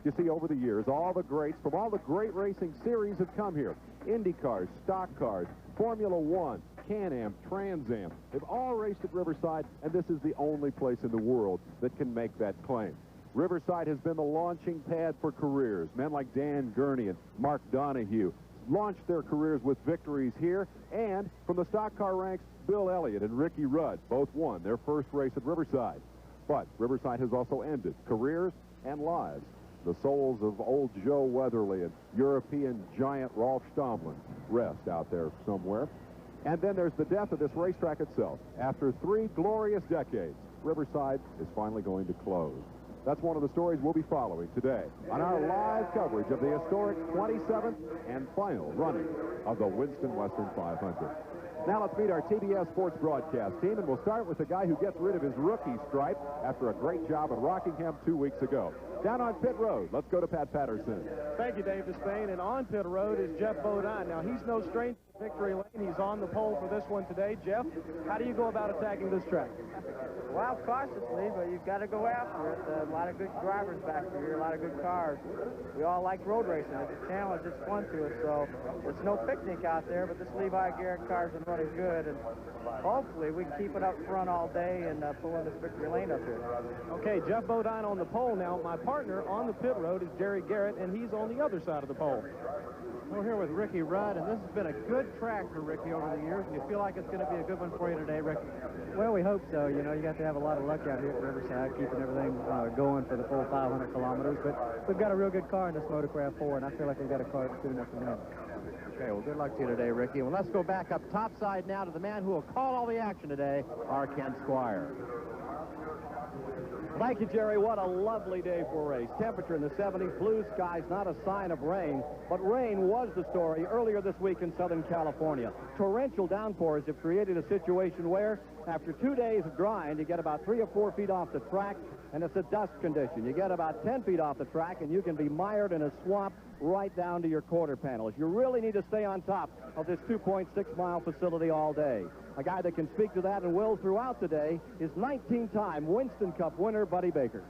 You see, over the years, all the greats from all the great racing series have come here. Indy cars, stock cars, Formula One, Can-Am, Trans Am. They've all raced at Riverside, and this is the only place in the world that can make that claim. Riverside has been the launching pad for careers. Men like Dan Gurney and Mark Donahue launched their careers with victories here, and from the stock car ranks, Bill Elliott and Ricky Rudd both won their first race at Riverside. But Riverside has also ended careers and lives. The souls of old Joe Weatherly and European giant Rolf Stomlin rest out there somewhere. And then there's the death of this racetrack itself. After 3 glorious decades, Riverside is finally going to close. That's one of the stories we'll be following today on our live coverage of the historic 27th and final running of the Winston Western 500. Now let's meet our TBS Sports broadcast team, and we'll start with the guy who gets rid of his rookie stripe after a great job at Rockingham 2 weeks ago. Down on pit road, let's go to Pat Patterson. Thank you, Dave Despain. And on pit road is Jeff Bodine. Now, he's no stranger to victory lane. He's on the pole for this one today. Jeff, how do you go about attacking this track? Well, cautiously, but you've got to go after it. A lot of good drivers back here, a lot of good cars. We all like road racing. It's a challenge. It's fun to us. So it's no picnic out there, but this Levi Garrett car's been running good. And hopefully we can keep it up front all day and pull in this victory lane up here. Okay, Jeff Bodine on the pole now. My partner on the pit road is Jerry Garrett, and he's on the other side of the pole. We're here with Ricky Rudd, and this has been a good track for Ricky over the years, and you feel like it's going to be a good one for you today, Ricky? Well, we hope so. You know, you got to have a lot of luck out here at Riverside, keeping everything going for the full 500 kilometers. But we've got a real good car in this Motorcraft 4, and I feel like we've got a car that's good enough to win. Okay, well, good luck to you today, Ricky. Well, let's go back up topside now to the man who will call all the action today, our Ken Squire. Thank you, Jerry. What a lovely day for a race. Temperature in the 70s, blue skies, not a sign of rain. But rain was the story earlier this week in Southern California. Torrential downpours have created a situation where, after 2 days of drying, you get about 3 or 4 feet off the track, and it's a dust condition. You get about 10 feet off the track, and you can be mired in a swamp right down to your quarter panels. You really need to stay on top of this 2.6-mile facility all day. A guy that can speak to that and will throughout the day is 19-time Winston Cup winner Buddy Baker.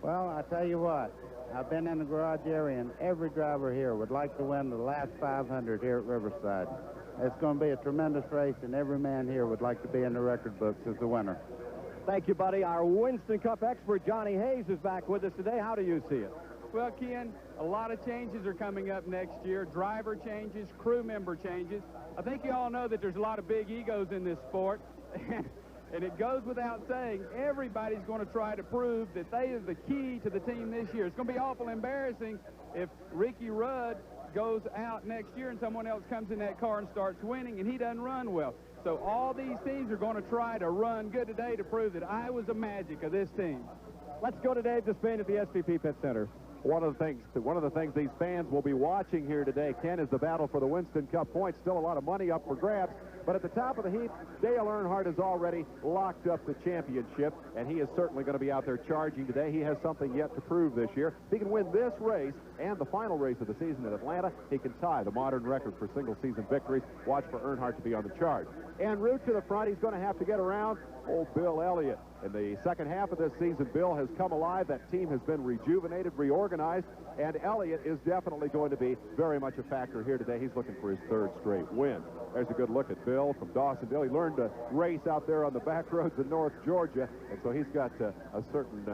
Well, I tell you what, I've been in the garage area, and every driver here would like to win the last 500 here at Riverside. It's going to be a tremendous race, and every man here would like to be in the record books as the winner. Thank you, Buddy. Our Winston Cup expert, Johnny Hayes, is back with us today. How do you see it? Well, Ken, a lot of changes are coming up next year. Driver changes, crew member changes. I think you all know that there's a lot of big egos in this sport. And it goes without saying, everybody's going to try to prove that they are the key to the team this year. It's going to be awful embarrassing if Ricky Rudd goes out next year and someone else comes in that car and starts winning and he doesn't run well. So all these teams are going to try to run good today to prove that I was the magic of this team. Let's go to Dave Despain at the SVP Pit Center. One of the things these fans will be watching here today, Ken, is the battle for the Winston Cup points. Still a lot of money up for grabs. But at the top of the heap, Dale Earnhardt has already locked up the championship, and he is certainly going to be out there charging today. He has something yet to prove this year. If he can win this race and the final race of the season in Atlanta, he can tie the modern record for single-season victories. Watch for Earnhardt to be on the charge. En route to the front, he's going to have to get around old Bill Elliott. In the second half of this season, Bill has come alive. That team has been rejuvenated, reorganized, and Elliott is definitely going to be very much a factor here today. He's looking for his 3rd straight win. There's a good look at Bill from Dawsonville. He learned to race out there on the back roads in North Georgia, and so he's got a certain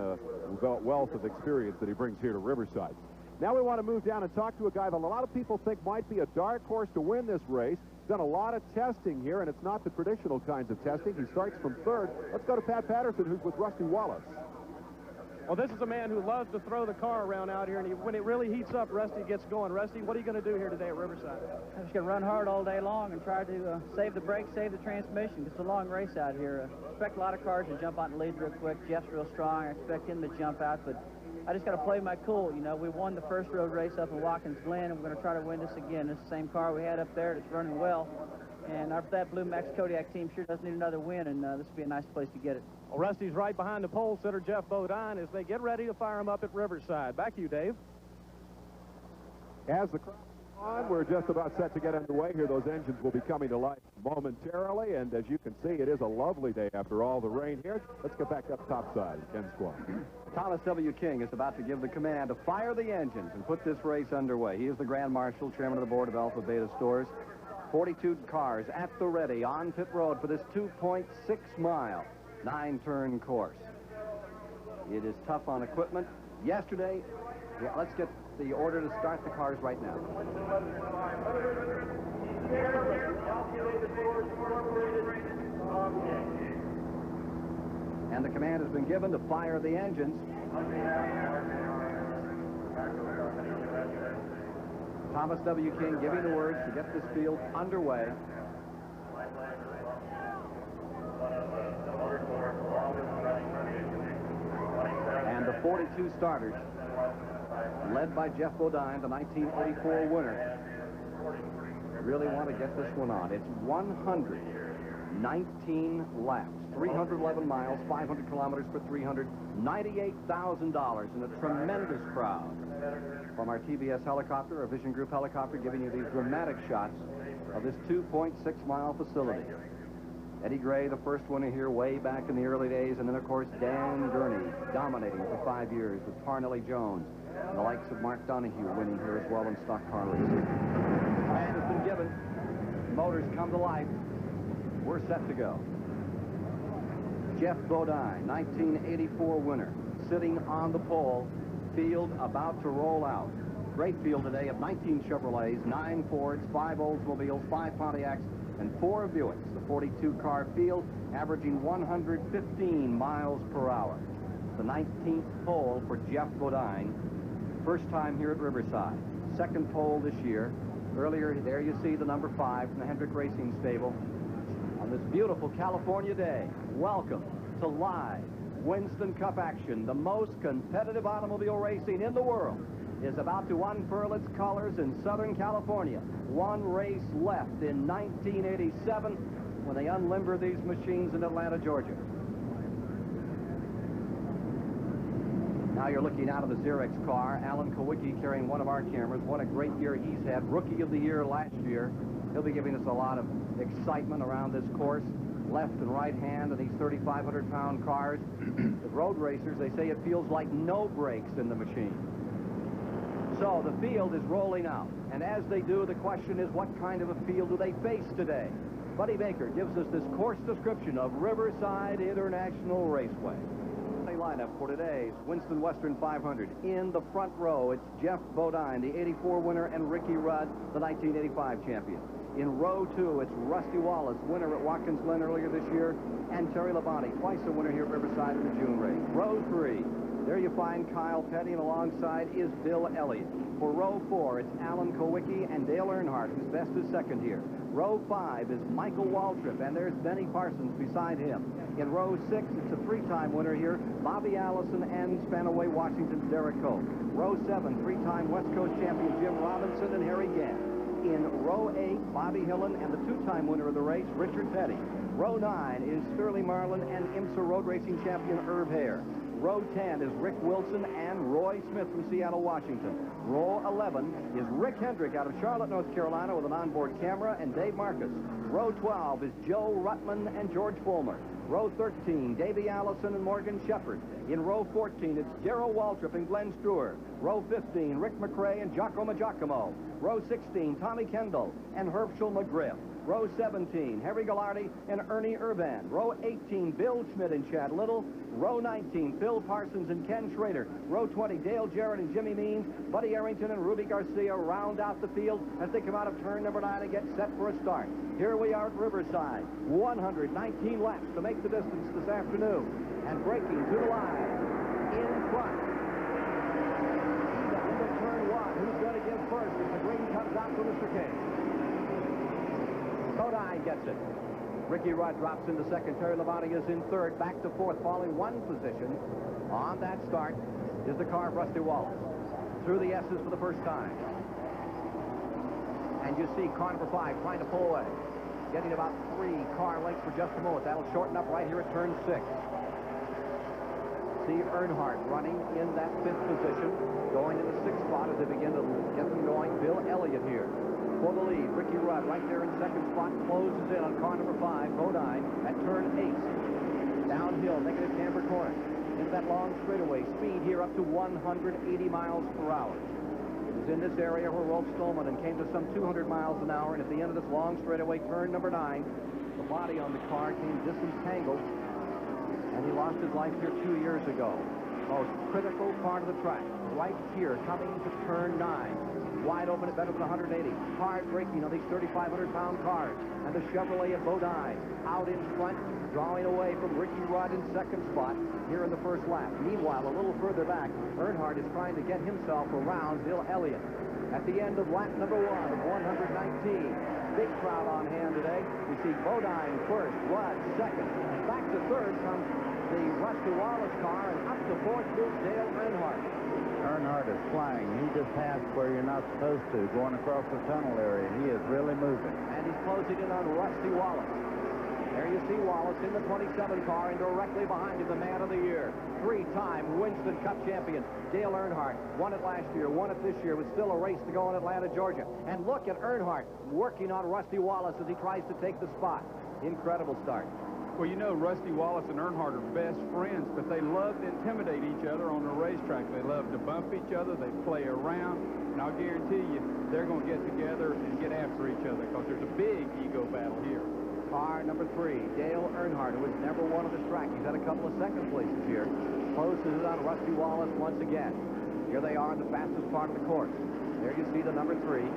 wealth of experience that he brings here to Riverside. Now we want to move down and talk to a guy that a lot of people think might be a dark horse to win this race. Done a lot of testing here, and it's not the traditional kinds of testing. He starts from 3rd. Let's go to Pat Patterson, who's with Rusty Wallace. Well, this is a man who loves to throw the car around out here, and when it really heats up, Rusty gets going. Rusty, what are you going to do here today at Riverside? I'm just going to run hard all day long and try to save the brakes, save the transmission. It's a long race out here. I expect a lot of cars to jump out and lead real quick. Jeff's real strong. I expect him to jump out, but I just got to play my cool. You know, we won the first road race up in Watkins Glen, and we're going to try to win this again. This is the same car we had up there that's running well. And that Blue Max Kodiak team sure does need another win, and this would be a nice place to get it. Well, Rusty's right behind the pole sitter, Jeff Bodine, as they get ready to fire him up at Riverside. Back to you, Dave. As the crowd We're just about set to get underway here. Those engines will be coming to life momentarily, and as you can see, it is a lovely day after all the rain here. Let's get back up topside in Ken's squad. Thomas W. King is about to give the command to fire the engines and put this race underway. He is the Grand Marshal, chairman of the board of Alpha Beta Stores. 42 cars at the ready on pit road for this 2.6-mile, 9-turn course. It is tough on equipment. Yesterday, let's get the order to start the cars right now. And the command has been given to fire the engines. Thomas W. King giving the words to get this field underway. And the 42 starters, led by Jeff Bodine, the 1984 winner, really want to get this one on. It's 119 laps, 311 miles, 500 kilometers for $398,000, and a tremendous crowd. From our TBS helicopter, our Vision Group helicopter, giving you these dramatic shots of this 2.6-mile facility. Eddie Gray, the first winner here way back in the early days, and then, of course, Dan Gurney dominating for 5 years with Parnelli Jones, and the likes of Mark Donahue winning here as well in stock car racing. Command has been given. Motors come to life. We're set to go. Jeff Bodine, 1984 winner, sitting on the pole. Field about to roll out. Great field today of 19 Chevrolets, 9 Fords, 5 Oldsmobiles, 5 Pontiacs, and 4 Buicks. The 42-car field averaging 115 miles per hour. The 19th pole for Jeff Bodine. First time here at Riverside. Second pole this year. Earlier, there you see the number 5 from the Hendrick Racing Stable. On this beautiful California day, welcome to live Winston Cup action. The most competitive automobile racing in the world is about to unfurl its colors in Southern California. One race left in 1987 when they unlimber these machines in Atlanta, Georgia. Now you're looking out of the Xerox car. Alan Kowicki carrying one of our cameras. What a great year he's had. Rookie of the year last year. He'll be giving us a lot of excitement around this course. Left and right hand of these 3,500-pound cars. The road racers, they say it feels like no brakes in the machine. So the field is rolling out. And as they do, the question is, what kind of a field do they face today? Buddy Baker gives us this course description of Riverside International Raceway. The lineup for today's Winston Western 500. In the front row, it's Jeff Bodine, the 84 winner, and Ricky Rudd, the 1985 champion. In row 2, it's Rusty Wallace, winner at Watkins Glen earlier this year, and Terry Labonte, twice a winner here at Riverside in the June race. Row 3, there you find Kyle Petty, and alongside is Bill Elliott. For row 4, it's Alan Kowicki and Dale Earnhardt, whose best is second here. Row 5 is Michael Waltrip, and there's Benny Parsons beside him. In row 6, it's a 3-time winner here, Bobby Allison, and Spanaway Washington's Derek Koch. Row 7, 3-time West Coast champion Jim Robinson and Harry Gant. In row 8, Bobby Hillen and the 2-time winner of the race, Richard Petty. Row 9 is Sterling Marlin and IMSA road racing champion Herb Hare. Row 10 is Rick Wilson and Roy Smith from Seattle, Washington. Row 11 is Rick Hendrick out of Charlotte, North Carolina with an onboard camera, and Dave Marcus. Row 12 is Joe Ruttman and George Fulmer. Row 13, Davey Allison and Morgan Shepard. In row 14, it's Darrell Waltrip and Glenn Stewart. Row 15, Rick McRae and Giacomo Giacomo. Row 16, Tommy Kendall and Herschel McGriff. Row 17, Harry Gallardi and Ernie Urban. Row 18, Bill Schmidt and Chad Little. Row 19, Phil Parsons and Ken Schrader. Row 20, Dale Jarrett and Jimmy Means. Buddy Arrington and Ruby Garcia round out the field as they come out of turn number 9 and get set for a start. Here we are at Riverside. 119 laps to make the distance this afternoon. And breaking to the line in front. Into turn 1. Who's going to give first as the green comes out for Mr. King? Bodine gets it. Ricky Rudd drops into second. Terry Labonte is in third. Back to fourth, falling one position. On that start is the car of Rusty Wallace. Through the S's for the first time. And you see car number 5 trying to pull away. Getting about 3 car lengths for just a moment. That'll shorten up right here at turn 6. Steve Earnhardt running in that 5th position. Going in the 6th spot is they begin to get them going. Bill Elliott here for the lead. Ricky Rudd right there in second spot, closes in on car number 5, Bodine, at turn 8. Downhill, negative camber corner. In that long straightaway, speed here up to 180 miles per hour. It was in this area where Rolf Stolman came to some 200 miles an hour, and at the end of this long straightaway, turn number 9, the body on the car came disentangled, and he lost his life here 2 years ago. Most critical part of the track, right here, coming to turn 9. Wide open at better than 180. Hard braking on these 3,500-pound cars. And the Chevrolet of Bodine out in front, drawing away from Ricky Rudd in second spot here in the first lap. Meanwhile, a little further back, Earnhardt is trying to get himself around Bill Elliott. At the end of lap number 1 of 119, big crowd on hand today. We see Bodine first, Rudd second. Back to third comes the Rusty Wallace car, and up to fourth moves Dale Earnhardt. Earnhardt is flying. He just passed where you're not supposed to, going across the tunnel area. He is really moving. And he's closing in on Rusty Wallace. There you see Wallace in the 27 car, and directly behind him, the man of the year, 3-time Winston Cup champion, Dale Earnhardt. Won it last year, won it this year, with still a race to go in Atlanta, Georgia. And look at Earnhardt working on Rusty Wallace as he tries to take the spot. Incredible start. Well, you know, Rusty Wallace and Earnhardt are best friends, but they love to intimidate each other on the racetrack. They love to bump each other. They play around. And I'll guarantee you, they're going to get together and get after each other because there's a big ego battle here. Car number 3, Dale Earnhardt, who has never won on this track. He's had a couple of second places here. Closes it on Rusty Wallace once again. Here they are in the fastest part of the course. There you see the number 3.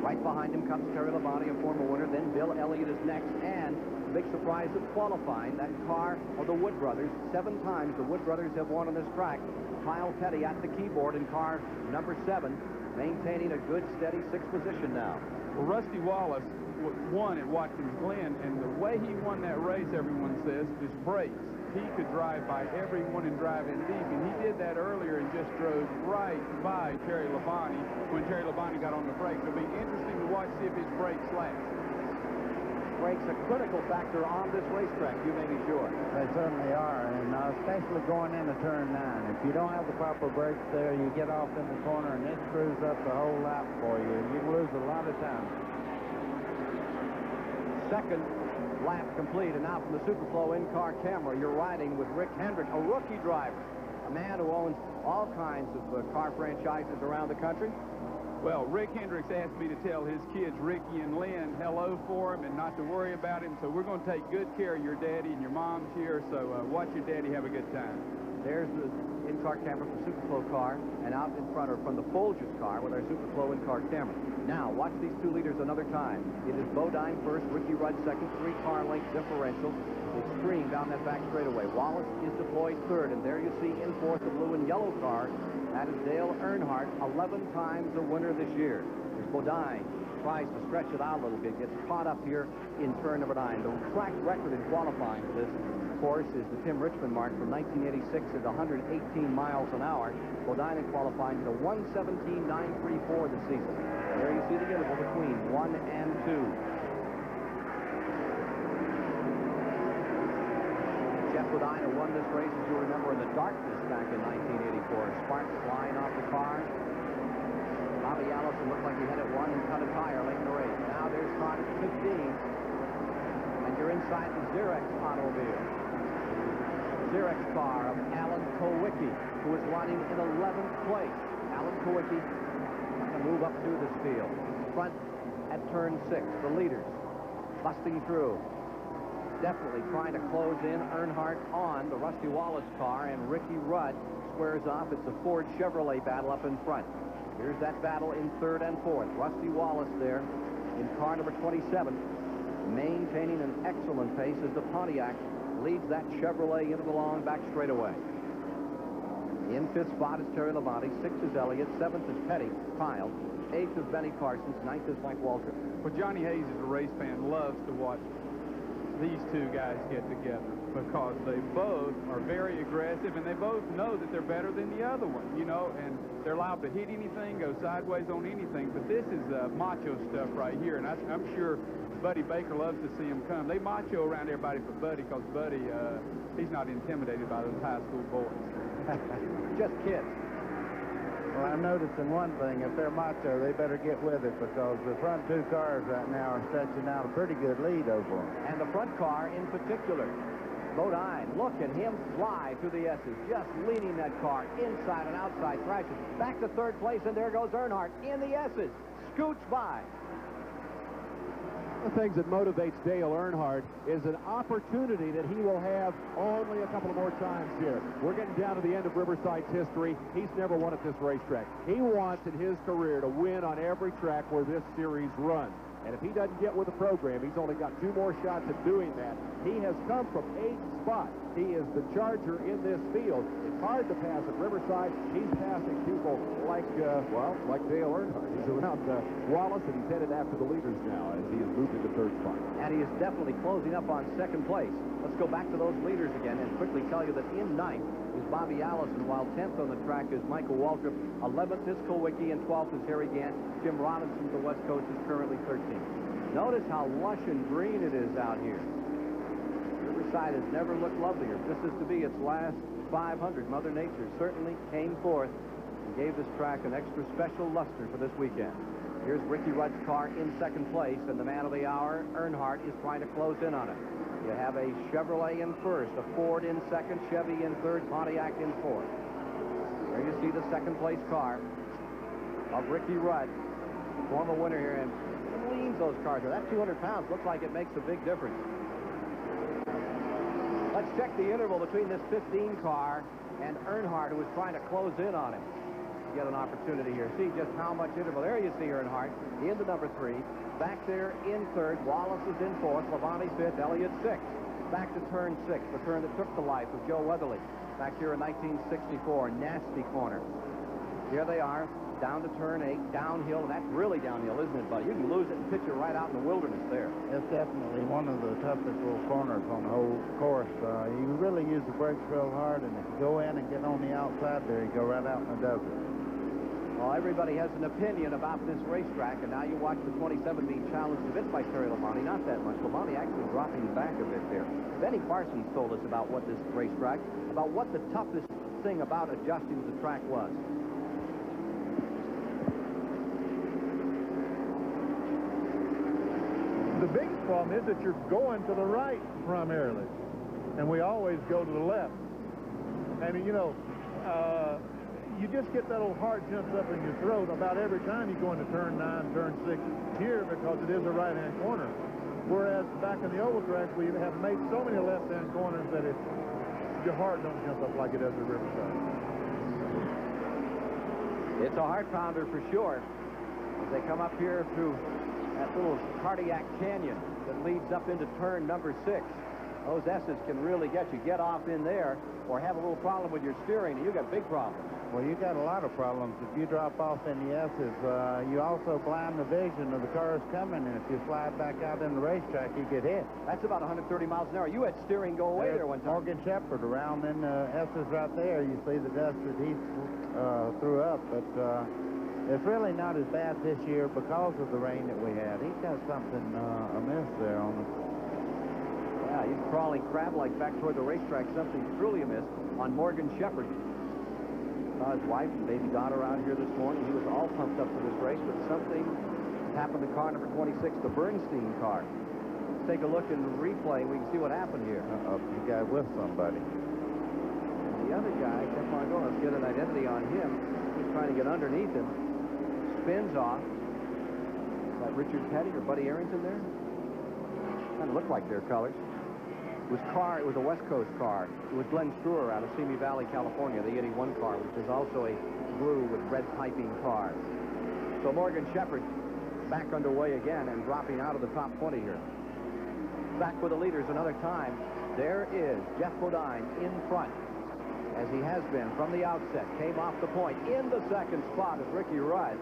Right behind him comes Terry Labonte, a former winner. Then Bill Elliott is next. And big surprise of qualifying, that car of the Wood brothers. 7 times the Wood brothers have won on this track. Kyle Petty at the keyboard in car number 7, maintaining a good, steady 6th position now. Well, Rusty Wallace won at Watkins Glen, and the way he won that race, everyone says, is brakes. He could drive by everyone and drive in deep, and he did that earlier and just drove right by Terry Labonte when Terry Labonte got on the brakes. It'll be interesting to watch, see if his brakes last. Brakes a critical factor on this racetrack, you may be sure. They certainly are, and especially going into turn 9. If you don't have the proper brakes there, you get off in the corner, and it screws up the whole lap for you. You can lose a lot of time. Second lap complete, and now from the Superflow in-car camera, you're riding with Rick Hendrick, a rookie driver, a man who owns all kinds of car franchises around the country. Well, Rick Hendricks asked me to tell his kids, Ricky and Lynn, hello for him and not to worry about him. So we're going to take good care of your daddy, and your mom's here, so watch your daddy have a good time. There's the in-car camera from Superflow car, and out in front or from the Folgers car with our Superflow in-car camera. Now, watch these 2 leaders another time. It is Bodine first, Ricky Rudd second, 3-car length differential. Extreme down that back straightaway. Wallace is deployed third, and there you see in fourth the blue and yellow car. That is Dale Earnhardt, 11 times the winner this year. There's Bodine, tries to stretch it out a little bit, gets caught up here in turn number 9. The track record in qualifying for this course is the Tim Richmond mark from 1986 at 118 miles an hour. Bodine in qualifying at a 117.934 this season. There you see the interval between 1 and 2. Jeff Bodine, who won this race, as you remember, in the darkness back in 1984. Sparks flying off the car. Bobby Allison looked like he had it won and cut a tire late in the race. Now there's car 15. And you're inside the Xerox automobile. Xerox car of Alan Kowicki, who is running in 11th place. Alan Kowicki trying to move up through this field. Front at turn 6. The leaders busting through. Definitely trying to close in Earnhardt on the Rusty Wallace car, and Ricky Rudd squares off. It's a Ford Chevrolet battle up in front. Here's that battle in 3rd and 4th. Rusty Wallace there in car number 27, maintaining an excellent pace as the Pontiac leads that Chevrolet into the long back straightaway. In 5th spot is Terry Labonte, 6th is Elliott, 7th is Petty, Kyle, 8th is Benny Parsons, 9th is Mike Waltrip. Well, Johnny Hayes, as a race fan, loves to watch these 2 guys get together because they both are very aggressive, and they both know that they're better than the other one, you know, and they're allowed to hit anything, go sideways on anything. But this is macho stuff right here, and I'm sure Buddy Baker loves to see them come. They macho around everybody for Buddy because Buddy, he's not intimidated by those high school boys. Just kids. Well, I'm noticing one thing. If they're macho, they better get with it, because the front two cars right now are stretching out a pretty good lead over them. And the front car in particular. Bodine, look at him fly through the S's, just leading that car inside and outside, thrashes. Back to third place, and there goes Earnhardt in the S's. Scoots by. The things that motivates Dale Earnhardt is an opportunity that he will have only a couple of more times here. We're getting down to the end of Riverside's history. He's never won at this racetrack. He wants in his career to win on every track where this series runs. And if he doesn't get with the program, he's only got 2 more shots at doing that. He has come from 8th spot. He is the charger in this field. It's hard to pass at Riverside. He's passing people like, like Dale Earnhardt. He's around Wallace, and he's headed after the leaders now as he has moved into 3rd spot. And he is definitely closing up on 2nd place. Let's go back to those leaders again and quickly tell you that in 9th is Bobby Allison, while 10th on the track is Michael Waltrip. 11th is Kulwicki, and 12th is Harry Gant. Jim Robinson from the West Coast is currently 13th. Notice how lush and green it is out here. Riverside has never looked lovelier. This is to be its last 500. Mother Nature certainly came forth and gave this track an extra special luster for this weekend. Here's Ricky Rudd's car in 2nd place, and the man of the hour, Earnhardt, is trying to close in on it. You have a Chevrolet in 1st, a Ford in 2nd, Chevy in 3rd, Pontiac in 4th. There you see the 2nd place car of Ricky Rudd, former winner here, and leans those cars. That 200 pounds looks like it makes a big difference. Let's check the interval between this 15 car and Earnhardt, who is trying to close in on him. Get an opportunity here. See just how much interval. There you see Earnhardt in the number 3. Back there in 3rd. Wallace is in 4th. Labonte 5th. Elliott 6th. Back to turn 6, the turn that took the life of Joe Weatherly. Back here in 1964. Nasty corner. Here they are. Down to turn 8, downhill, and that's really downhill, isn't it, buddy? You can lose it and pitch it right out in the wilderness there. It's definitely one of the toughest little corners on the whole course. You really use the brakes real hard, and if you go in and get on the outside there, you go right out in the desert. Well, everybody has an opinion about this racetrack, and now you watch the 27 being challenged a bit by Terry Labonte. Not that much. Labonte actually dropping back a bit there. Benny Parsons told us about what this racetrack, about what the toughest thing about adjusting to the track was. The biggest problem is that you're going to the right primarily, and we always go to the left. And, you know, you just get that little heart jumps up in your throat about every time you go into turn 9, turn 6 here, because it is a right-hand corner. Whereas back in the oval track, we have made so many left-hand corners that your heart don't jump up like it does at Riverside. It's a heart pounder for sure as they come up here through that little cardiac canyon that leads up into turn number 6. Those S's can really get you. Get off in there or have a little problem with your steering, and you got big problems. Well, you got a lot of problems. If you drop off in the S's, you also blind the vision of the cars coming, and if you slide back out in the racetrack, you get hit. That's about 130 miles an hour. You had steering go away there one time. Morgan Shepherd around in the S's right there. You see the dust that he threw up, but it's really not as bad this year because of the rain that we had. He's got something amiss there on him. Yeah, he's crawling crab-like back toward the racetrack. Something truly amiss on Morgan Shepherd. Saw his wife and baby daughter out here this morning. He was all pumped up for this race, but something happened to car number 26, the Bernstein car. Let's take a look in the replay. We can see what happened here. He got with somebody. The other guy kept on going. Let's get an identity on him. He's trying to get underneath him. Spins off. Is that Richard Petty or Buddy Arrington there? Kind of look like their colors. It was a West Coast car. It was Glenn Struer out of Simi Valley, California, the 81 car, which is also a blue with red piping car. So Morgan Shepherd back underway again and dropping out of the top 20 here. Back with the leaders another time. There is Jeff Bodine in front, as he has been from the outset. Came off the point. In the 2nd spot is Ricky Rudd.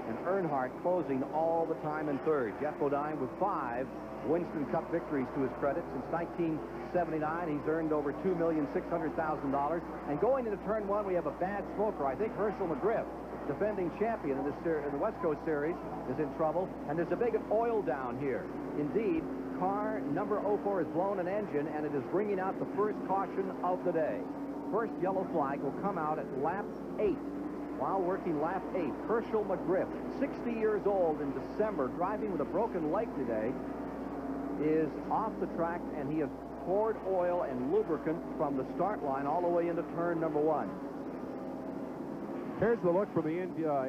And Earnhardt closing all the time in 3rd. Jeff Bodine with 5 Winston Cup victories to his credit. Since 1979, he's earned over $2,600,000. And going into turn 1, we have a bad smoker. I think Herschel McGriff, defending champion in the West Coast Series, is in trouble. And there's a big oil down here. Indeed, car number 04 has blown an engine, and it is bringing out the first caution of the day. First yellow flag will come out at lap 8. while working lap 8. Herschel McGriff, 60 years old in December, driving with a broken leg today, is off the track, and he has poured oil and lubricant from the start line all the way into turn number 1. Here's the look from the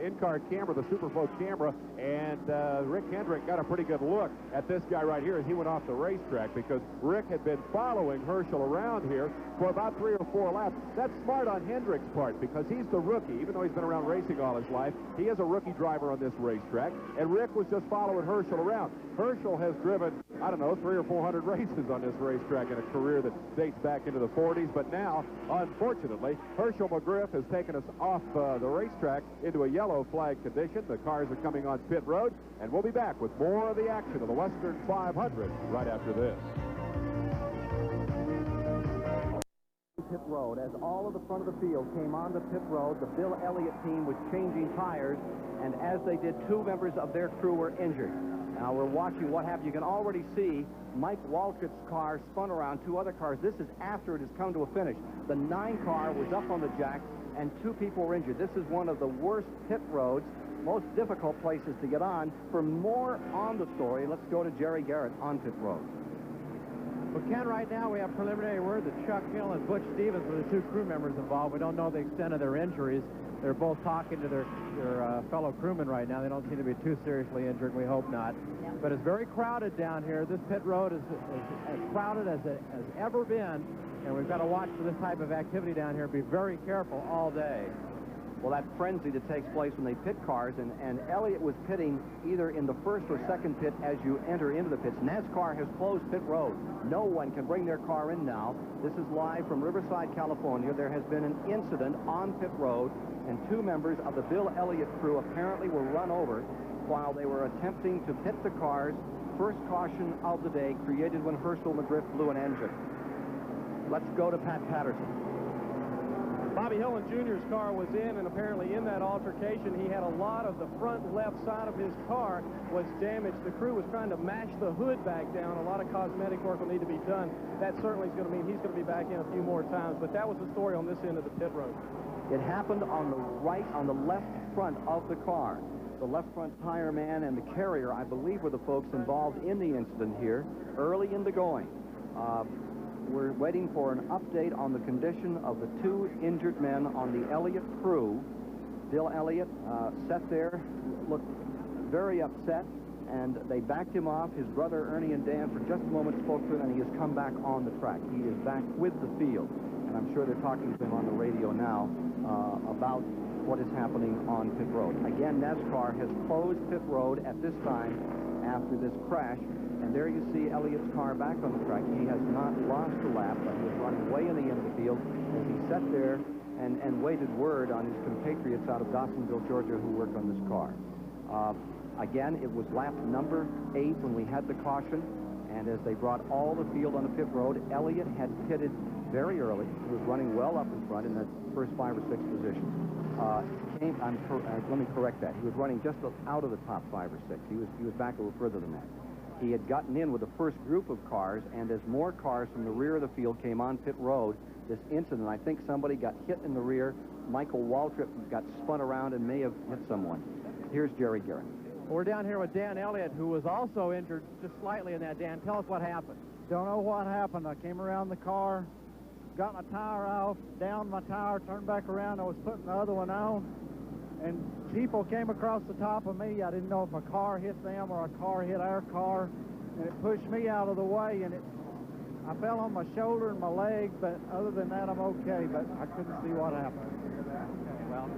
in-car camera, the Superflow camera, and Rick Hendrick got a pretty good look at this guy right here as he went off the racetrack, because Rick had been following Herschel around here for about 3 or 4 laps. That's smart on Hendrick's part, because he's the rookie. Even though he's been around racing all his life, he is a rookie driver on this racetrack, and Rick was just following Herschel around. Herschel has driven, I don't know, 300 or 400 races on this racetrack in a career that dates back into the 40s, but now, unfortunately, Herschel McGriff has taken us off the racetrack into a yellow flag condition. The cars are coming on pit road, and we'll be back with more of the action of the Western 500 right after this. Pit road, as all of the front of the field came on the pit road, the Bill Elliott team was changing tires, and as they did, 2 members of their crew were injured. Now we're watching what happened. You can already see Mike Waltripp's car spun around 2 other cars. This is after it has come to a finish. The 9 car was up on the jack, and 2 people were injured. This is one of the worst pit roads, most difficult places to get on. For more on the story, let's go to Jerry Garrett on pit road. Well, Ken, right now we have preliminary word that Chuck Hill and Butch Stevens were the 2 crew members involved. We don't know the extent of their injuries. They're both talking to their fellow crewmen right now. They don't seem to be too seriously injured. We hope not. Yeah. But it's very crowded down here. This pit road is as crowded as it has ever been, and we've got to watch for this type of activity down here. Be very careful all day. Well, that frenzy that takes place when they pit cars, and Elliott was pitting either in the first or second pit as you enter into the pits. NASCAR has closed pit road. No one can bring their car in now. This is live from Riverside, California. There has been an incident on pit road, and 2 members of the Bill Elliott crew apparently were run over while they were attempting to pit the cars. First caution of the day created when Herschel McGriff blew an engine. Let's go to Pat Patterson. Bobby Hillin Jr.'s car was in, and apparently in that altercation, he had a lot of the front left side of his car was damaged. The crew was trying to mash the hood back down. A lot of cosmetic work will need to be done. That certainly is going to mean he's going to be back in a few more times, but that was the story on this end of the pit road. It happened on the left front of the car. The left front tire man and the carrier, I believe, were the folks involved in the incident here early in the going. We're waiting for an update on the condition of the 2 injured men on the Elliott crew. Bill Elliott sat there, looked very upset, and they backed him off. His brother Ernie and Dan for just a moment spoke to him, and he has come back on the track. He is back with the field, and I'm sure they're talking to him on the radio now about what is happening on pit road. Again, NASCAR has closed pit road at this time after this crash. And there you see Elliott's car back on the track. He has not lost a lap, but he was running way in the end of the field as he sat there and waited word on his compatriots out of Dawsonville, Georgia, who worked on this car. Again, it was lap number 8 when we had the caution, and as they brought all the field on the pit road, Elliott had pitted very early. He was running well up in front in the first 5 or 6 positions. Let me correct that. He was running just out of the top 5 or 6. He was back a little further than that. He had gotten in with the first group of cars, and as more cars from the rear of the field came on pit road, this incident, I think somebody got hit in the rear. Michael Waltrip got spun around and may have hit someone. Here's Jerry Garrett. We're down here with Dan Elliott, who was also injured just slightly in that. Dan, tell us what happened. Don't know what happened. I came around the car, got my tire off, downed my tire, turned back around. I was putting the other one on, and people came across the top of me. I didn't know if a car hit them or a car hit our car, and it pushed me out of the way, and I fell on my shoulder and my leg, but other than that, I'm okay, but I couldn't see what happened. Okay, well,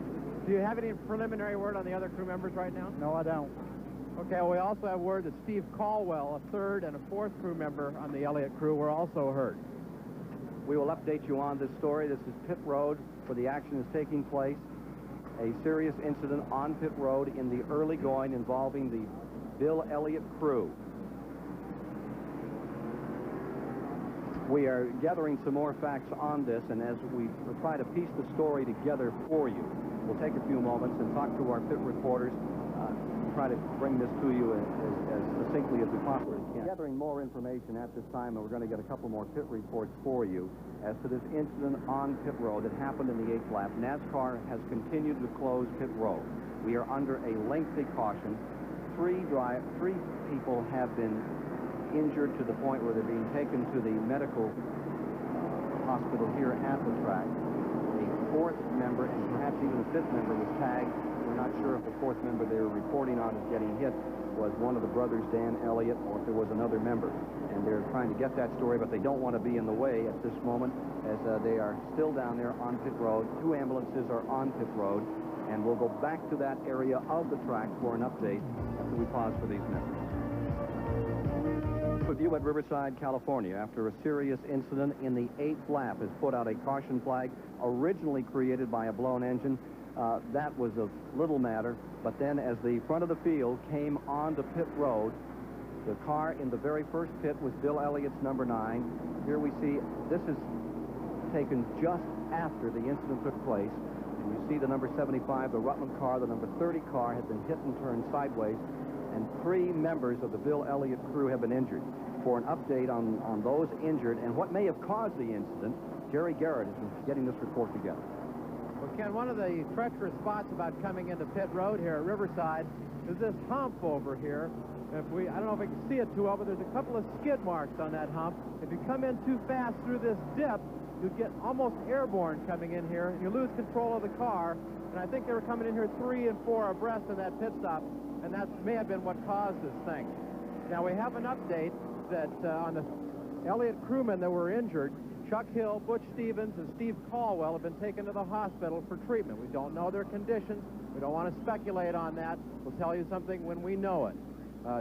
do you have any preliminary word on the other crew members right now? No, I don't. Okay, well, we also have word that Steve Caldwell, a 3rd and a 4th crew member on the Elliott crew, were also hurt. We will update you on this story. This is pit road where the action is taking place. A serious incident on pit road in the early going involving the Bill Elliott crew. We are gathering some more facts on this, and as we try to piece the story together for you, We'll take a few moments and talk to our pit reporters, try to bring this to you as succinctly as we possibly can. Gathering more information at this time, and we're going to get a couple more pit reports for you as to this incident on pit road that happened in the 8th lap. NASCAR has continued to close pit road. We are under a lengthy caution. Three people have been injured to the point where they're being taken to the medical hospital here at the track. A fourth member and perhaps even a fifth member was tagged. We're not sure if the fourth member they were reporting on as getting hit was one of the brothers, Dan Elliott, or if there was another member. And they're trying to get that story, but they don't want to be in the way at this moment as they are still down there on pit road. 2 ambulances are on pit road, and we'll go back to that area of the track for an update after we pause for these members. With you at Riverside, California, after a serious incident in the 8th lap has put out a caution flag originally created by a blown engine. That was a little matter, but then as the front of the field came onto pit road, the car in the very first pit was Bill Elliott's number 9. Here we see this is taken just after the incident took place. And you see the number 75, the Rutland car, the number 30 car had been hit and turned sideways, and 3 members of the Bill Elliott crew have been injured. For an update on those injured and what may have caused the incident, Jerry Garrett has been getting this report together. Well, Ken, one of the treacherous spots about coming into pit road here at Riverside is this hump over here. I don't know if we can see it too well, but there's a couple of skid marks on that hump. If you come in too fast through this dip, you get almost airborne coming in here, and you lose control of the car. And I think they were coming in here 3 and 4 abreast in that pit stop, and that may have been what caused this thing. Now, we have an update that on the Elliott crewmen that were injured, Chuck Hill, Butch Stevens, and Steve Caldwell have been taken to the hospital for treatment. We don't know their conditions. We don't want to speculate on that. We'll tell you something when we know it.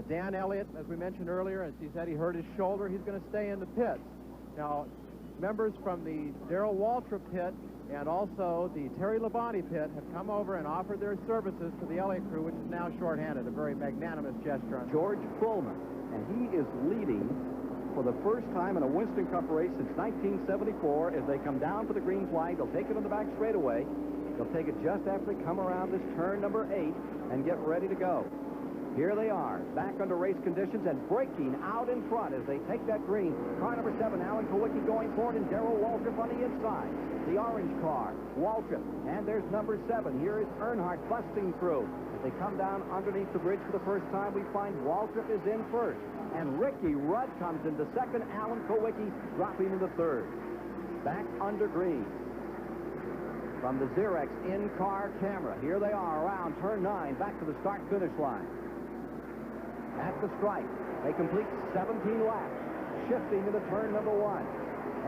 Dan Elliott, as we mentioned earlier, as he said he hurt his shoulder, he's going to stay in the pits. Now, members from the Darrell Waltrip pit and also the Terry Labonte pit have come over and offered their services to the Elliott crew, which is now shorthanded, a very magnanimous gesture. George Fullman, and he is leading for the first time in a Winston Cup race since 1974. As they come down for the green flag, they'll take it on the back straightaway. They'll take it just after they come around this turn number 8 and get ready to go. Here they are, back under race conditions and breaking out in front as they take that green. Car number 7, Alan Kowicki going forward, and Darrell Waltrip on the inside. The orange car, Waltrip, and there's number 7. Here is Earnhardt busting through. As they come down underneath the bridge for the first time, we find Waltrip is in first. And Ricky Rudd comes into second, Alan Kowicki dropping into third. Back under green. From the Xerox in-car camera, here they are around turn 9, back to the start-finish line. At the stripe, they complete 17 laps, shifting into turn number 1.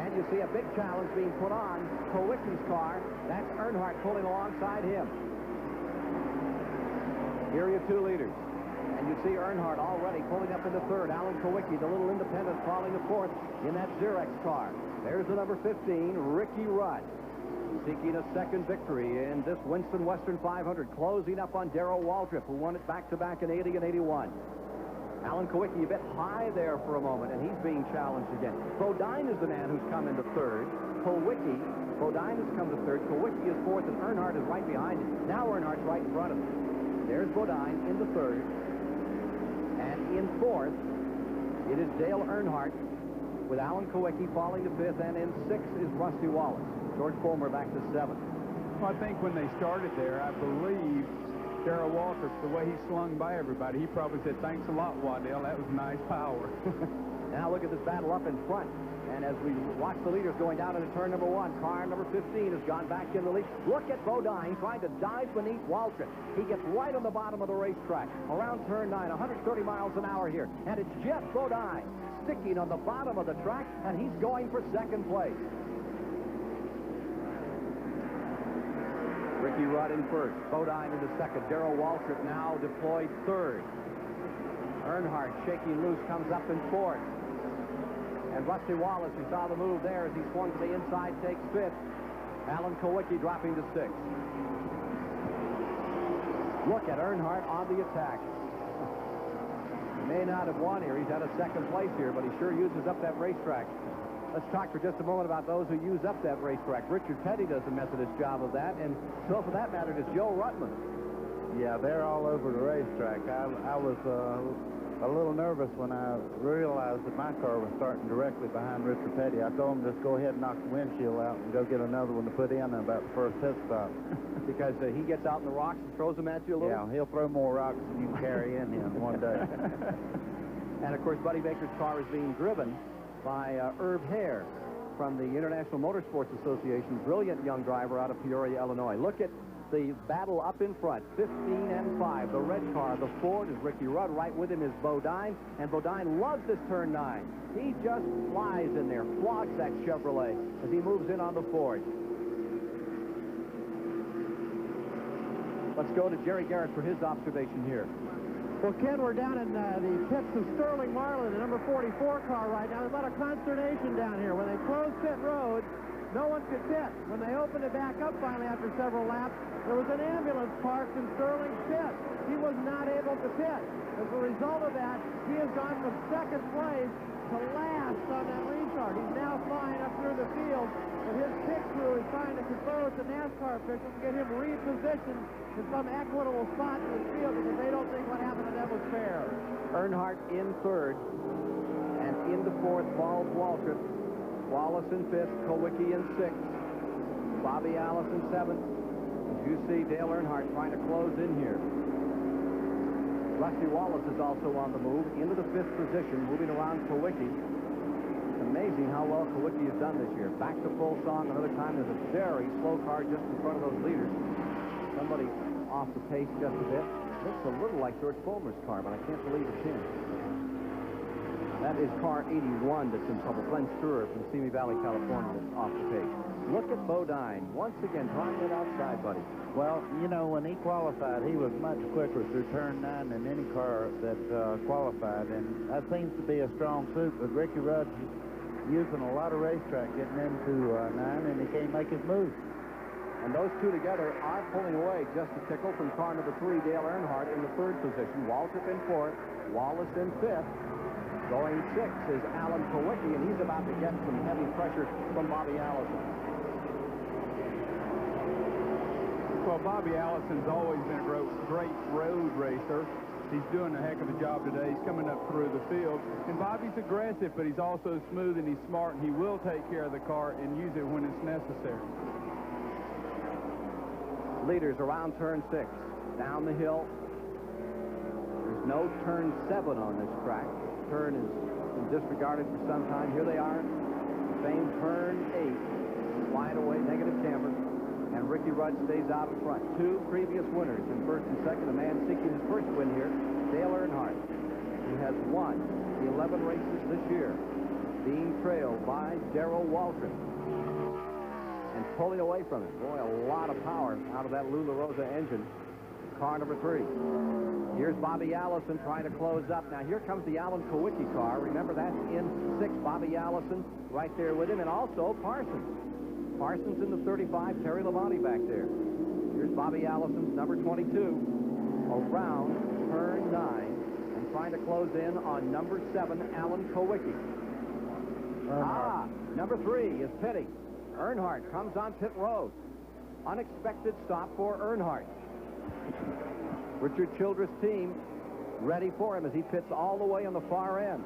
And you see a big challenge being put on Kowicki's car. That's Earnhardt pulling alongside him. Here are your 2 leaders. And you see Earnhardt already pulling up into third. Alan Kowicki, the little independent, crawling to fourth in that Xerox car. There's the number 15, Ricky Rudd, seeking a second victory in this Winston Western 500, closing up on Darrell Waltrip, who won it back-to-back in 80 and 81. Alan Kowicki a bit high there for a moment, and he's being challenged again. Bodine is the man who's come into third. Bodine has come to third. Kowicki is fourth, and Earnhardt is right behind him. Now Earnhardt's right in front of him. There's Bodine in the third. And in fourth, it is Dale Earnhardt with Alan Kowicki falling to fifth, and in sixth is Rusty Wallace. George Fulmer back to seventh. Well, I think when they started there, I believe Darrell Waltrip, the way he slung by everybody, he probably said, "Thanks a lot, Waddell. That was nice power." Now look at this battle up in front. And as we watch the leaders going down into turn number 1, car number 15 has gone back in the lead. Look at Bodine trying to dive beneath Waltrip. He gets right on the bottom of the racetrack. Around turn 9, 130 miles an hour here. And it's Jeff Bodine sticking on the bottom of the track, and he's going for second place. Ricky Rudd in first. Bodine in the second. Darrell Waltrip now deployed third. Earnhardt shaking loose, comes up in fourth. And Rusty Wallace, you saw the move there as he swung to the inside, takes fifth. Alan Kowicki dropping to sixth. Look at Earnhardt on the attack. He may not have won here. He's had a second place here, but he sure uses up that racetrack. Let's talk for just a moment about those who use up that racetrack. Richard Petty does a Methodist job of that, and so for that matter, does Joe Rutman. Yeah, they're all over the racetrack. I was a little nervous when I realized that my car was starting directly behind Richard Petty. I told him just go ahead and knock the windshield out and go get another one to put in about the first pit stop. Because he gets out in the rocks and throws them at you a little? Yeah, he'll throw more rocks than you can carry in one day. And, of course, Buddy Baker's car is being driven by Herb Hare from the International Motorsports Association, brilliant young driver out of Peoria, Illinois. Look at the battle up in front, 15 and 5. The red car, the Ford, is Ricky Rudd. Right with him is Bodine, and Bodine loves this turn 9. He just flies in there, flogs that Chevrolet as he moves in on the Ford. Let's go to Jerry Garrett for his observation here. Well, Ken, we're down in the pits of Sterling Marlin, the number 44 car right now. There's a lot of consternation down here. When they closed pit road, no one could pit. When they opened it back up finally after several laps, there was an ambulance parked in Sterling's pit. He was not able to pit. As a result of that, he has gone from second place to last on that restart. He's now flying up through the field, and his pit crew is trying to confer with the NASCAR officials to get him repositioned in some equitable spot in the field because they don't think what happened to them was fair. Earnhardt in third, and in the fourth falls Waltrip. Wallace in fifth, Kowicki in sixth, Bobby Allison seventh. As you see, Dale Earnhardt trying to close in here. Rusty Wallace is also on the move into the fifth position, moving around Kowicki. It's amazing how well Kowicki has done this year. Back to full song another time. There's a very slow car just in front of those leaders. Somebody off the pace just a bit. Looks a little like George Fulmer's car, but I can't believe it's him. That is car 81 that's in trouble. Glenn Stewart from Simi Valley, California, that's off the pace. Look at Bodine. Once again, trying it outside, buddy. Well, you know, when he qualified, he was much quicker through turn 9 than any car that qualified, and that seems to be a strong suit. But Ricky Rudd's using a lot of racetrack getting into 9, and he can't make his move. And those two together are pulling away just a tickle from car number 3, Dale Earnhardt, in the third position. Waltrip in fourth, Wallace in fifth. Going sixth is Alan Kowicki, and he's about to get some heavy pressure from Bobby Allison. Well, Bobby Allison's always been a great road racer. He's doing a heck of a job today. He's coming up through the field. And Bobby's aggressive, but he's also smooth and he's smart, and he will take care of the car and use it when it's necessary. Leaders around turn 6. Down the hill. There's no turn 7 on this track. Turn has been disregarded for some time. Here they are. Same turn 8. Wide away, negative camber. And Ricky Rudd stays out in front. Two previous winners in first and second. A man seeking his first win here, Dale Earnhardt, who has won the 11 races this year, being trailed by Darrell Waltrip. And pulling away from it. Boy, a lot of power out of that Lula Rosa engine. Car number 3. Here's Bobby Allison trying to close up. Now, here comes the Alan Kowicki car. Remember, that's in 6. Bobby Allison right there with him, and also Parsons. Parsons in the 35, Terry Labonte back there. Here's Bobby Allison's number 22 around turn 9 and trying to close in on number 7, Alan Kowicki. Number 3 is Petty. Earnhardt comes on pit road. Unexpected stop for Earnhardt. Richard Childress' team ready for him as he pits all the way on the far end.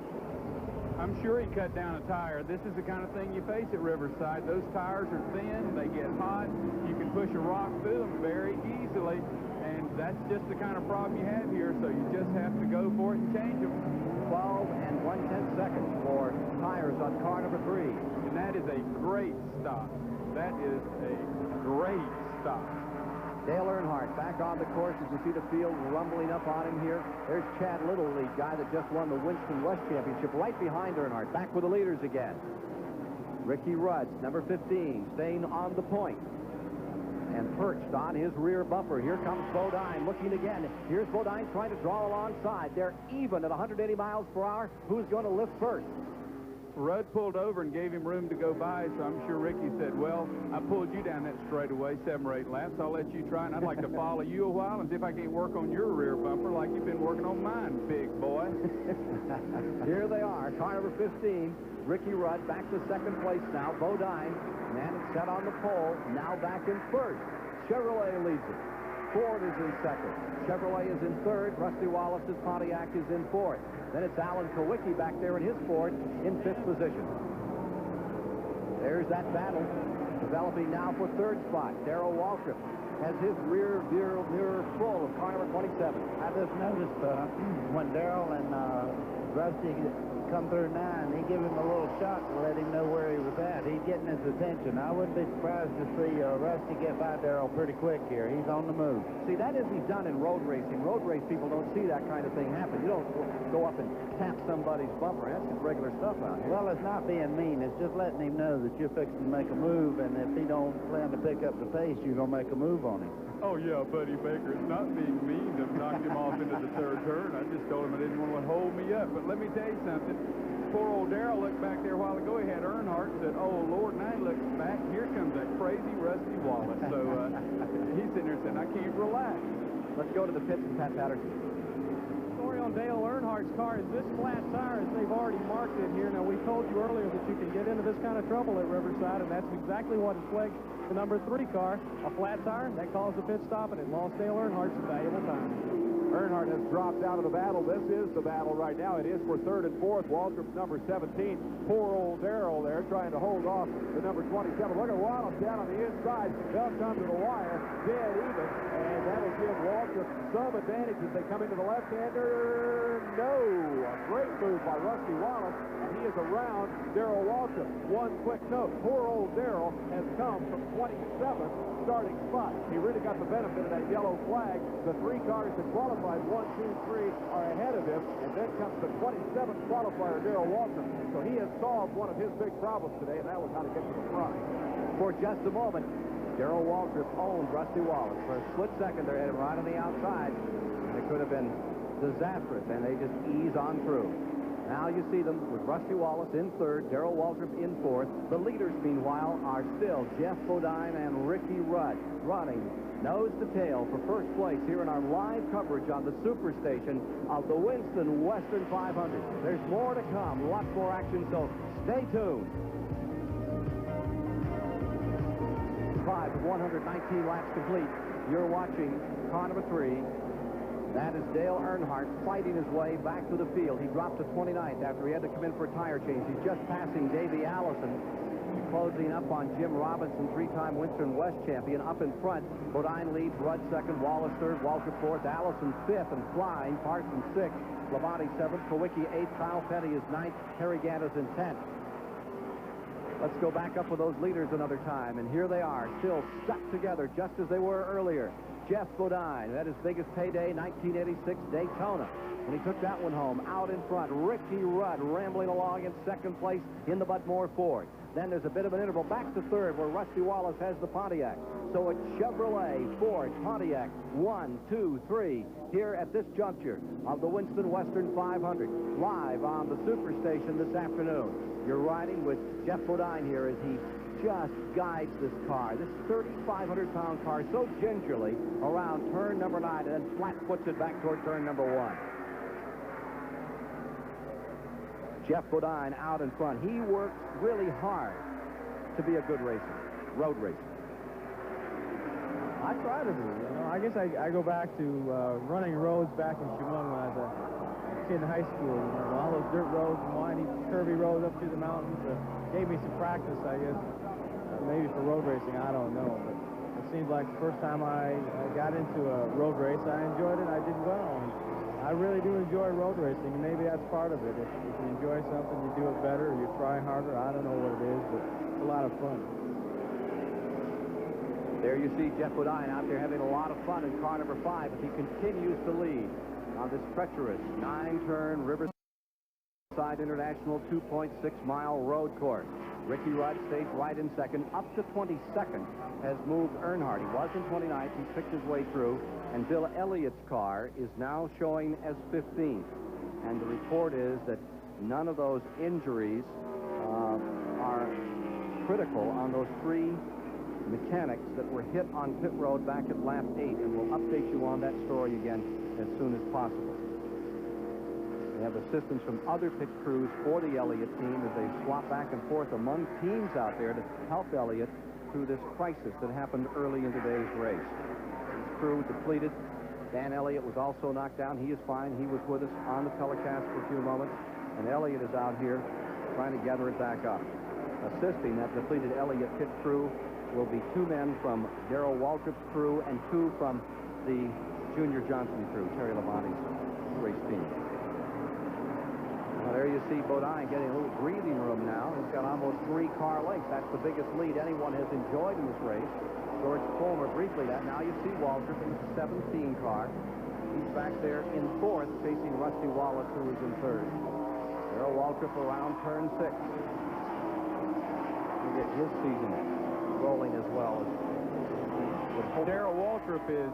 I'm sure he cut down a tire. This is the kind of thing you face at Riverside. Those tires are thin, they get hot, you can push a rock through them very easily, and that's just the kind of problem you have here, so you just have to go for it and change them. 12 and 1/10 seconds for tires on car number 3. And that is a great stop. That is a great stop. Dale Earnhardt back on the course as you see the field rumbling up on him here. There's Chad Little, the guy that just won the Winston West Championship, right behind Earnhardt. Back with the leaders again. Ricky Rudd, number 15, staying on the point. And perched on his rear bumper. Here comes Bodine looking again. Here's Bodine trying to draw alongside. They're even at 180 miles per hour. Who's going to lift first? Rudd pulled over and gave him room to go by, so I'm sure Ricky said, well, I pulled you down that straightaway 7 or 8 laps. I'll let you try, and I'd like to follow you a while and see if I can't work on your rear bumper like you've been working on mine, big boy. Here they are, car number 15. Ricky Rudd back to second place now. Bodine, man, it's set on the pole, now back in first. Chevrolet leads it. Ford is in second. Chevrolet is in third. Rusty Wallace's Pontiac is in fourth. Then it's Alan Kowicki back there in his Ford in fifth position. There's that battle developing now for third spot. Darrell Waltrip has his rear mirror full of car number 27. I just noticed when Darrell and Rusty come through 9, he gave him a little shot to let him know where he was at. He's getting his attention. I wouldn't be surprised to see Rusty get by Darrell pretty quick here. He's on the move. See, that isn't done in road racing. Road race people don't see that kind of thing happen. You don't go up and tap somebody's bumper. That's just regular stuff out here. Well, it's not being mean. It's just letting him know that you're fixing to make a move, and if he don't plan to pick up the pace, you're going to make a move on him. Oh, yeah, Buddy Baker. It's not being mean to knock him off into the third turn. I just told him I didn't want to hold me up. But let me tell you something. Poor old Darrell looked back there a while ago. He had Earnhardt and said, oh, Lord, and I looked back. Here comes that crazy Rusty Wallace. So he's sitting there saying, I can't relax. Let's go to the pits and Pat Patterson. Story on Dale Earnhardt's car is this flat tire, as they've already marked it here. Now, we told you earlier that you can get into this kind of trouble at Riverside, and that's exactly what has plagued the number 3 car. A flat tire, that caused a pit stop, and it lost Dale Earnhardt some valuable time. Earnhardt has dropped out of the battle. This is the battle right now. It is for third and fourth. Waltrip's number 17. Poor old Darrell there trying to hold off the number 27. Look at Wallace down on the inside. They'll come to the wire, dead even, and that'll give Waltrip some advantage as they come into the left-hander. No! A great move by Rusty Wallace, and he is around Darrell Waltrip. One quick note. Poor old Darrell has come from 27th starting spot. He really got the benefit of that yellow flag. The 3 cars that qualified 1, 2, 3 are ahead of him, and then comes the 27th qualifier, Darrell Waltrip. So he has solved one of his big problems today, and that was how to get to the front. For just a moment, Darrell Waltrip owned Rusty Wallace. For a split second, they had him right on the outside, and it could have been disastrous, and they just ease on through. Now you see them with Rusty Wallace in third, Darrell Waltrip in fourth. The leaders, meanwhile, are still Jeff Bodine and Ricky Rudd running nose to tail for first place here in our live coverage on the Superstation of the Winston Western 500. There's more to come, lots more action, so stay tuned. 5 of 119 laps complete. You're watching car number 3. That is Dale Earnhardt fighting his way back to the field. He dropped to 29th after he had to come in for a tire change. He's just passing Davey Allison, closing up on Jim Robinson, 3-time Winston West champion. Up in front, Bodine leads, Rudd second, Wallace third, Waltrip fourth, Allison fifth and flying, Parsons sixth, Labonte seventh, Kowicki eighth, Kyle Petty is ninth, Harry Gaddis in 10th. Let's go back up with those leaders another time, and here they are, still stuck together just as they were earlier. Jeff Bodine, that his biggest payday, 1986 Daytona, when he took that one home. Out in front, Ricky Rudd rambling along in second place in the Bud Moore Ford. Then there's a bit of an interval back to third where Rusty Wallace has the Pontiac. So it's Chevrolet, Ford, Pontiac, 1, 2, 3 here at this juncture of the Winston Western 500. Live on the Superstation this afternoon. You're riding with Jeff Bodine here as he just guides this car, this 3,500-pound car, so gingerly around turn number 9 and then flat puts it back toward turn number 1. Jeff Bodine out in front. He works really hard to be a good racer, road racer. I try to be. I guess I go back to running roads back in Chemung when I was a kid in high school. All those dirt roads and windy, curvy roads up through the mountains gave me some practice, I guess. Maybe for road racing, I don't know. But it seems like the first time I got into a road race, I enjoyed it. I did well. And I really do enjoy road racing, and maybe that's part of it. If you enjoy something, you do it better, or you try harder. I don't know what it is, but it's a lot of fun. There you see Jeff Bodine out there having a lot of fun in car number 5 as he continues to lead on this treacherous 9-turn Riverside International 2.6-mile road course. Ricky Rudd stays right in second. Up to 22nd has moved Earnhardt. He was in 29th. He's picked his way through. And Bill Elliott's car is now showing as 15th. And the report is that none of those injuries critical on those 3 mechanics that were hit on pit road back at lap 8, and we'll update you on that story again as soon as possible. We have assistance from other pit crews for the Elliott team as they swap back and forth among teams out there to help Elliott through this crisis that happened early in today's race. His crew depleted. Dan Elliott was also knocked down. He is fine. He was with us on the telecast for a few moments, and Elliott is out here trying to gather it back up. Assisting that depleted Elliott pit crew will be 2 men from Darrell Waltrip's crew and 2 from the Junior Johnson crew, Terry Labonte's race team. Well, there you see Bodine getting a little breathing room now. He's got almost 3 car lengths. That's the biggest lead anyone has enjoyed in this race. George Fulmer briefly that. Now you see Waltrip in the 17 car. He's back there in 4th, facing Rusty Wallace, who is in 3rd. Darrell Waltrip around turn 6. He'll get his season rolling as well. Darrell Waltrip is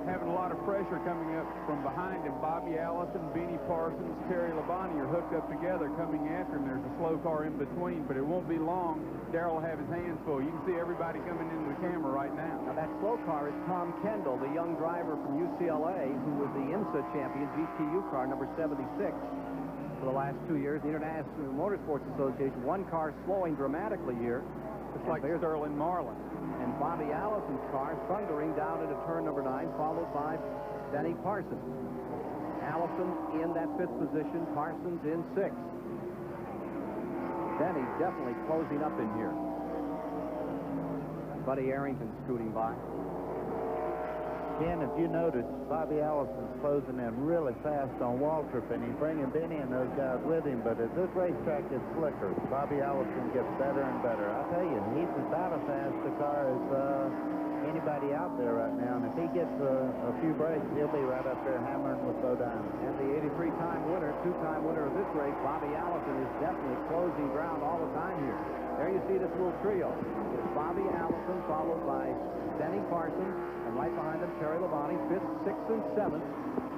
having a lot of pressure coming up from behind him. Bobby Allison, Benny Parsons, Terry Labonte are hooked up together coming after him. There's a slow car in between, but it won't be long. Darrell will have his hands full. You can see everybody coming into the camera right now. Now that slow car is Tom Kendall, the young driver from UCLA, who was the IMSA champion, GTU car number 76 for the last 2 years. The International Motorsports Association, 1 car slowing dramatically here. It's like Sterling Marlin. And Bobby Allison's car thundering down into turn number 9, followed by Benny Parsons. Allison in that 5th position, Parsons in 6th. Benny definitely closing up in here. Buddy Arrington scooting by. Ken, if you notice, Bobby Allison's closing in really fast on Waltrip, and he's bringing Benny and those guys with him. But as this racetrack gets slicker, Bobby Allison gets better and better. I tell you, he's about as fast a car as anybody out there right now. And if he gets a few breaks, he'll be right up there hammering with Bodine. And the 83-time winner, 2-time winner of this race, Bobby Allison, is definitely closing ground all the time here. There you see this little trio. It's Bobby Allison, followed by Benny Parsons, and right behind him, Terry Labonte, 5th, 6th, and 7th,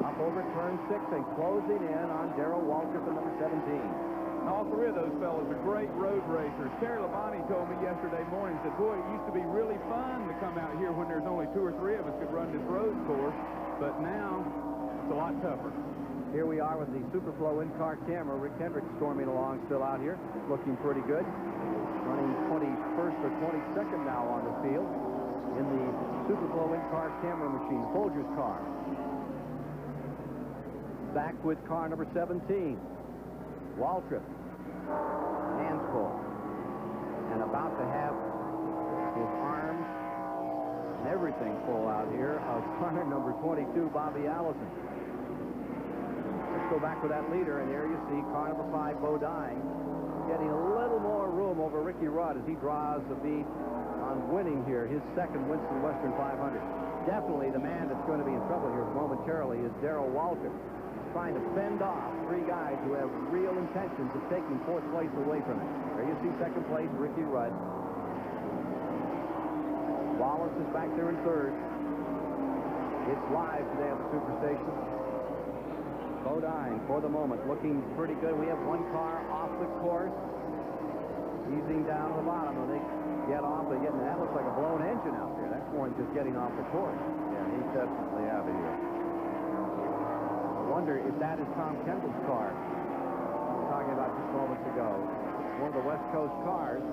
up over turn 6, and closing in on Darrell Waltrip at number 17. And all 3 of those fellas are great road racers. Terry Labonte told me yesterday morning, said, boy, it used to be really fun to come out here when there's only 2 or 3 of us could run this road course, but now it's a lot tougher. Here we are with the Superflow in-car camera. Rick Hendrick storming along still out here, looking pretty good. Running 21st or 22nd now on the field in the Superflow in-car camera machine. Folger's car. Back with car number 17. Waltrip. Hands full. And about to have his arms and everything full out here of car number 22, Bobby Allison. Let's go back with that leader, and there you see car number 5, Bodine, getting a little more room over Ricky Rudd as he draws the beat on winning here, his 2nd Winston Western 500. Definitely the man that's going to be in trouble here momentarily is Darrell Waltrip. He's trying to fend off 3 guys who have real intentions of taking 4th place away from him. There you see 2nd place, Ricky Rudd. Wallace is back there in 3rd. It's live today at the Superstation. Bodine, for the moment, looking pretty good. We have 1 car off the course, easing down to the bottom. When they get off, that looks like a blown engine out there. That's more than just getting off the course. Yeah, he's definitely out of here. I wonder if that is Tom Kendall's car I was talking about just moments ago. One of the West Coast cars.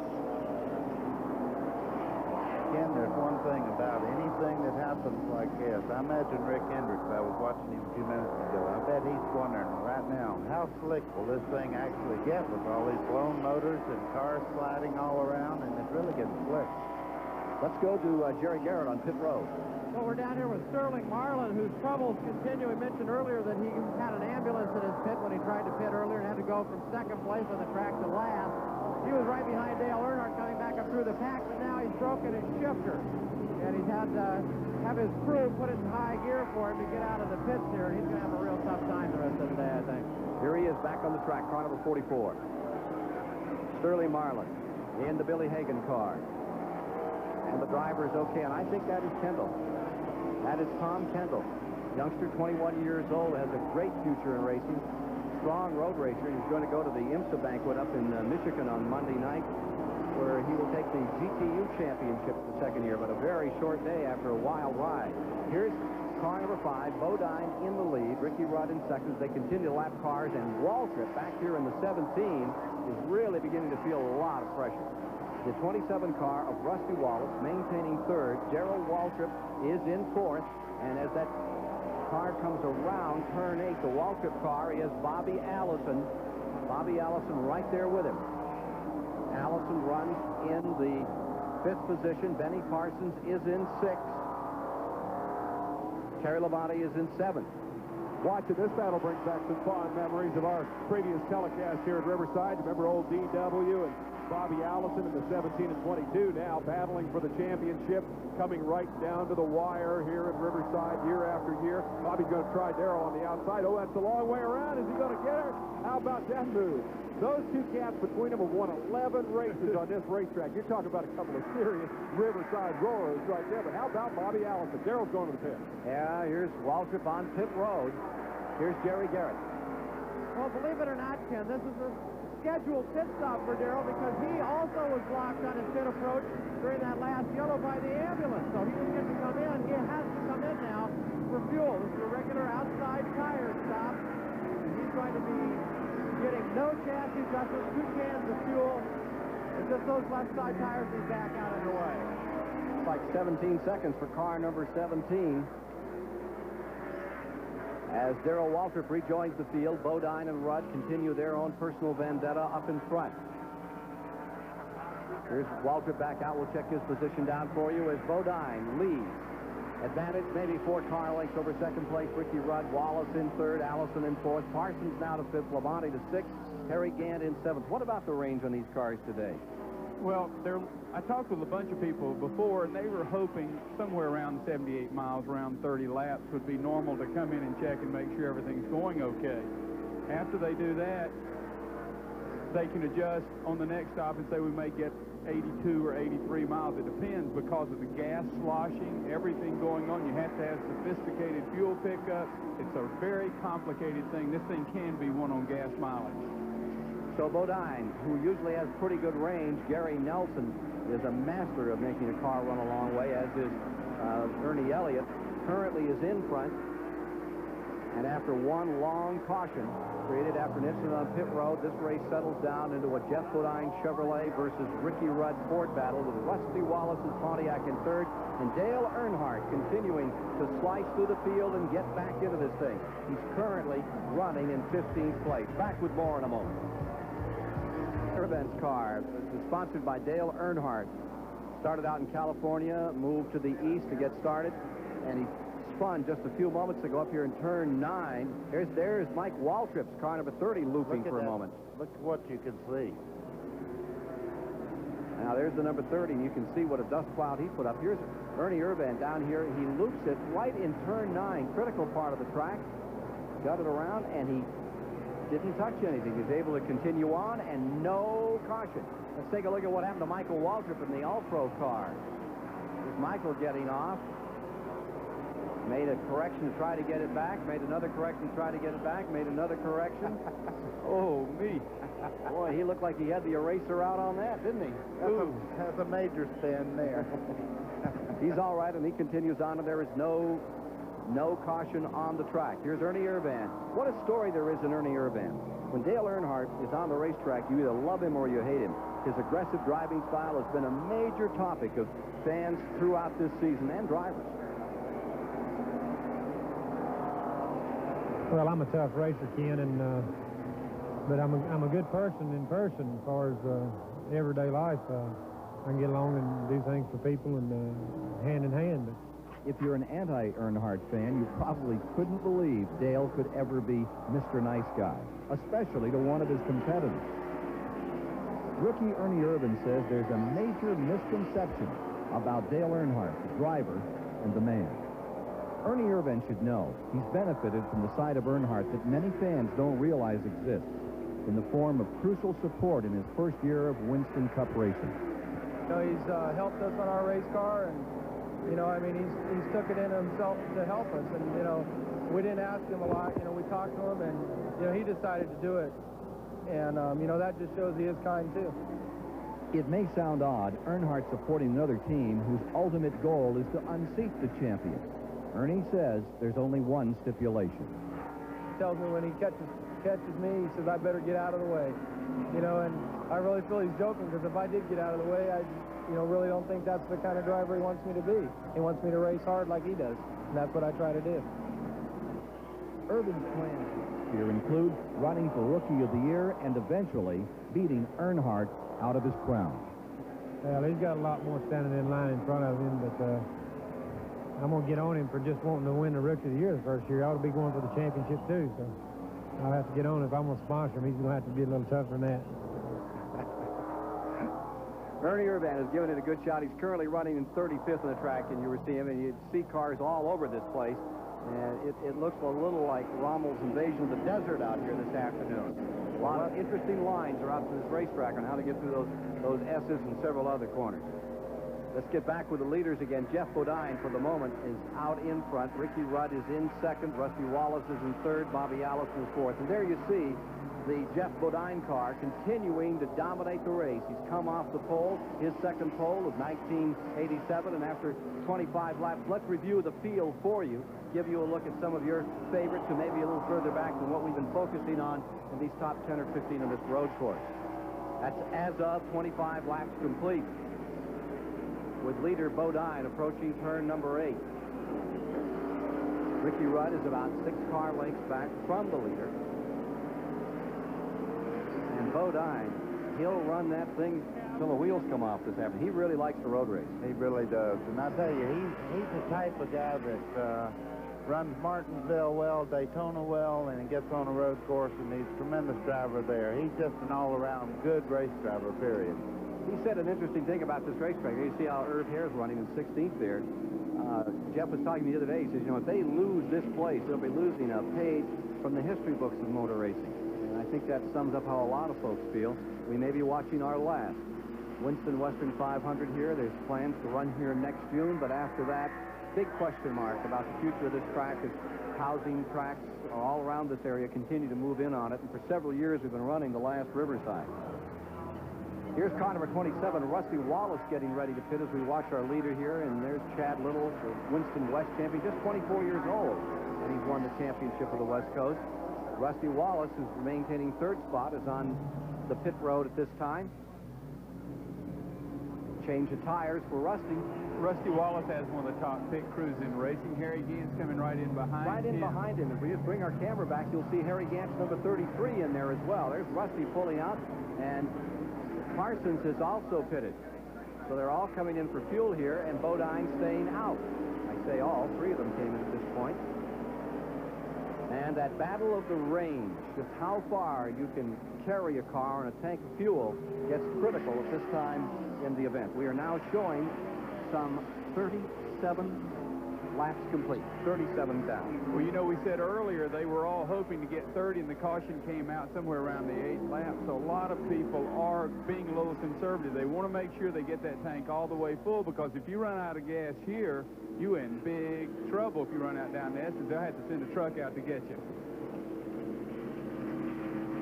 Ken, there's one thing about anything that happens like this. I imagine Rick Hendricks, I was watching him a few minutes ago. I bet he's wondering right now, how slick will this thing actually get with all these blown motors and cars sliding all around, and it really gets slick. Let's go to Jerry Garrett on pit road. Well, we're down here with Sterling Marlin, whose troubles continue. We mentioned earlier that he had an ambulance in his pit when he tried to pit earlier and had to go from 2nd place on the track to last. He was right behind Dale Earnhardt coming back up through the pack, but now he's broken his shifter. And he's had to have his crew put it in high gear for him to get out of the pits here, and he's going to have a real tough time the rest of the day, I think. Here he is back on the track, car number 44. Sterling Marlin in the Billy Hagan car. And the driver is okay, and I think that is Kendall. That is Tom Kendall. Youngster, 21 years old, has a great future in racing. Strong road racer. He's going to go to the IMSA banquet up in Michigan on Monday night. where he will take the GTU championship the second year, but a very short day after a wild ride. Here's car number 5, Bodine in the lead, Ricky Rudd in second as they continue to lap cars, and Waltrip back here in the 17 is really beginning to feel a lot of pressure. The 27 car of Rusty Wallace maintaining third. Gerald Waltrip is in fourth, and as that car comes around turn 8, the Waltrip car, he has Bobby Allison. Bobby Allison right there with him. Allison runs in the 5th position. Benny Parsons is in 6th. Terry Labonte is in 7th. Watching this battle brings back some fond memories of our previous telecast here at Riverside. Remember old DW and Bobby Allison in the 17 and 22 now battling for the championship, coming right down to the wire here at Riverside year after year. Bobby's going to try Darrell on the outside. Oh, that's a long way around. Is he going to get her? How about that move? Those two cats between them have won 11 races on this racetrack. You're talking about a couple of serious Riverside roarers right there. But how about Bobby Allison? Darrell's going to the pit. Yeah, here's Waltrip on pit road. Here's Jerry Garrett. Well, believe it or not, Ken, this is a scheduled pit stop for Darrell because he also was blocked on his pit approach during that last yellow by the ambulance. So he didn't get to come in. He has to come in now for fuel. This is a regular outside tire stop. And he's going to be getting no chassis adjustments, 2 cans of fuel, and just those left side tires is back out of the way. It's like 17 seconds for car number 17. As Darrell Waltrip rejoins the field, Bodine and Rudd continue their own personal vendetta up in front. Here's Waltrip back out. We'll check his position down for you as Bodine leads. Advantage maybe 4 car lengths over second place. Ricky Rudd, Wallace in third, Allison in fourth, Parsons now to fifth, Labonte to sixth, Harry Gant in seventh. What about the range on these cars today? Well, I talked with a bunch of people before, and they were hoping somewhere around 78 miles, around 30 laps would be normal to come in and check and make sure everything's going okay. After they do that, they can adjust on the next stop and say we may get 82 or 83 miles. It depends because of the gas sloshing, everything going on. You have to have sophisticated fuel pickup. It's a very complicated thing. This thing can be won on gas mileage. So Bodine, who usually has pretty good range, Gary Nelson is a master of making a car run a long way, as is Ernie Elliott. Currently is in front. And after one long caution created after an incident on pit road, this race settles down into a Jeff Bodine Chevrolet versus Ricky Rudd Ford battle with Rusty Wallace's Pontiac in third and Dale Earnhardt continuing to slice through the field and get back into this thing. He's currently running in 15th place. Back with more in a moment. Irvin's car is sponsored by Dale Earnhardt. Started out in California, moved to the east to get started, and he spun just a few moments ago up here in turn 9. There's Mike Waltrip's car number 30 looping for a moment. Look what you can see. Now there's the number 30, and you can see what a dust cloud he put up. Here's Ernie Irvan down here. He loops it right in turn 9, critical part of the track. Got it around, and he didn't touch anything. He's able to continue on, and no caution. Let's take a look at what happened to Michael Waltrip in the All-Pro car. Here's Michael getting off. Made a correction to try to get it back. Made another correction to try to get it back. Made another correction. Oh, me. Boy, he looked like he had the eraser out on that, didn't he? That's a major spin there. He's all right, and he continues on, and there is no caution on the track. Here's Ernie Irvan. What a story there is in Ernie Irvan. When Dale Earnhardt is on the racetrack, you either love him or you hate him. His aggressive driving style has been a major topic of fans throughout this season and drivers. Well, I'm a tough racer, Ken, and but I'm a good person in person as far as everyday life. I can get along and do things for people and hand in hand. But if you're an anti-Earnhardt fan, you probably couldn't believe Dale could ever be Mr. Nice Guy, especially to one of his competitors. Rookie Ernie Irvan says there's a major misconception about Dale Earnhardt, the driver and the man. Ernie Irvan should know he's benefited from the side of Earnhardt that many fans don't realize exists, in the form of crucial support in his first year of Winston Cup racing. You know, he's helped us on our race car, and you know, I mean, he's took it in himself to help us, and you know, we didn't ask him a lot. You know, we talked to him, and you know, he decided to do it, and you know, that just shows he is kind too. It may sound odd, Earnhardt supporting another team whose ultimate goal is to unseat the champion. Ernie says there's only one stipulation. He tells me when he catches me, he says I better get out of the way. You know, and I really feel he's joking, because if I did get out of the way, I really don't think that's the kind of driver he wants me to be. He wants me to race hard like he does, and that's what I try to do. Urban's plans here include running for Rookie of the Year and eventually beating Earnhardt out of his crown. Well, he's got a lot more standing in line in front of him, but I'm going to get on him for just wanting to win the Rookie of the Year the first year. I ought to be going for the championship, too, so I'll have to get on. If I'm going to sponsor him, he's going to have to be a little tougher than that. Ernie Urban has given it a good shot. He's currently running in 35th on the track, and you were seeing him, and you'd see cars all over this place. And it looks a little like Rommel's invasion of the desert out here this afternoon. A lot of interesting lines are out to this racetrack on how to get through those S's and several other corners. Let's get back with the leaders again. Jeff Bodine, for the moment, is out in front. Ricky Rudd is in second. Rusty Wallace is in third. Bobby Allison is fourth. And there you see the Jeff Bodine car continuing to dominate the race. He's come off the pole, his second pole of 1987, and after 25 laps, let's review the field for you, give you a look at some of your favorites and maybe a little further back than what we've been focusing on in these top 10 or 15 on this road course. That's as of 25 laps complete, with leader Bodine approaching turn number 8. Ricky Rudd is about 6 car lengths back from the leader. And Bodine, he'll run that thing till the wheels come off this afternoon. He really likes the road race. He really does. And I tell you, he's the type of guy that runs Martinsville well, Daytona well, and he gets on a road course, and he's a tremendous driver there. He's just an all-around good race driver, period. He said an interesting thing about this racetrack. You see how Irv Hare's running in 16th there. Jeff was talking to me the other day. He says, you know, if they lose this place, they'll be losing a page from the history books of motor racing. And I think that sums up how a lot of folks feel. We may be watching our last. Winston Western 500 here. There's plans to run here next June, but after that, big question mark about the future of this track as housing tracks all around this area continue to move in on it. And for several years, we've been running the last Riverside. Here's car number 27, Rusty Wallace, getting ready to pit as we watch our leader here. And there's Chad Little, the Winston West champion, just 24 years old. And he's won the championship of the West Coast. Rusty Wallace, who's maintaining third spot, is on the pit road at this time. Change of tires for Rusty. Rusty Wallace has one of the top pit crews in racing. Harry Gantz coming right in behind him. Right in behind him. If we just bring our camera back, you'll see Harry Gantz, number 33, in there as well. There's Rusty pulling out, and Parsons is also pitted. So they're all coming in for fuel here, and Bodine staying out. I say all, 3 of them came in at this point. And that battle of the range, just how far you can carry a car and a tank of fuel, gets critical at this time in the event. We are now showing some 37 laps complete, 37 down. Well, you know, we said earlier they were all hoping to get 30, and the caution came out somewhere around the 8th lap. So a lot of people are being a little conservative. They want to make sure they get that tank all the way full, because if you run out of gas here, you're in big trouble if you run out down there, because they'll have to send a truck out to get you.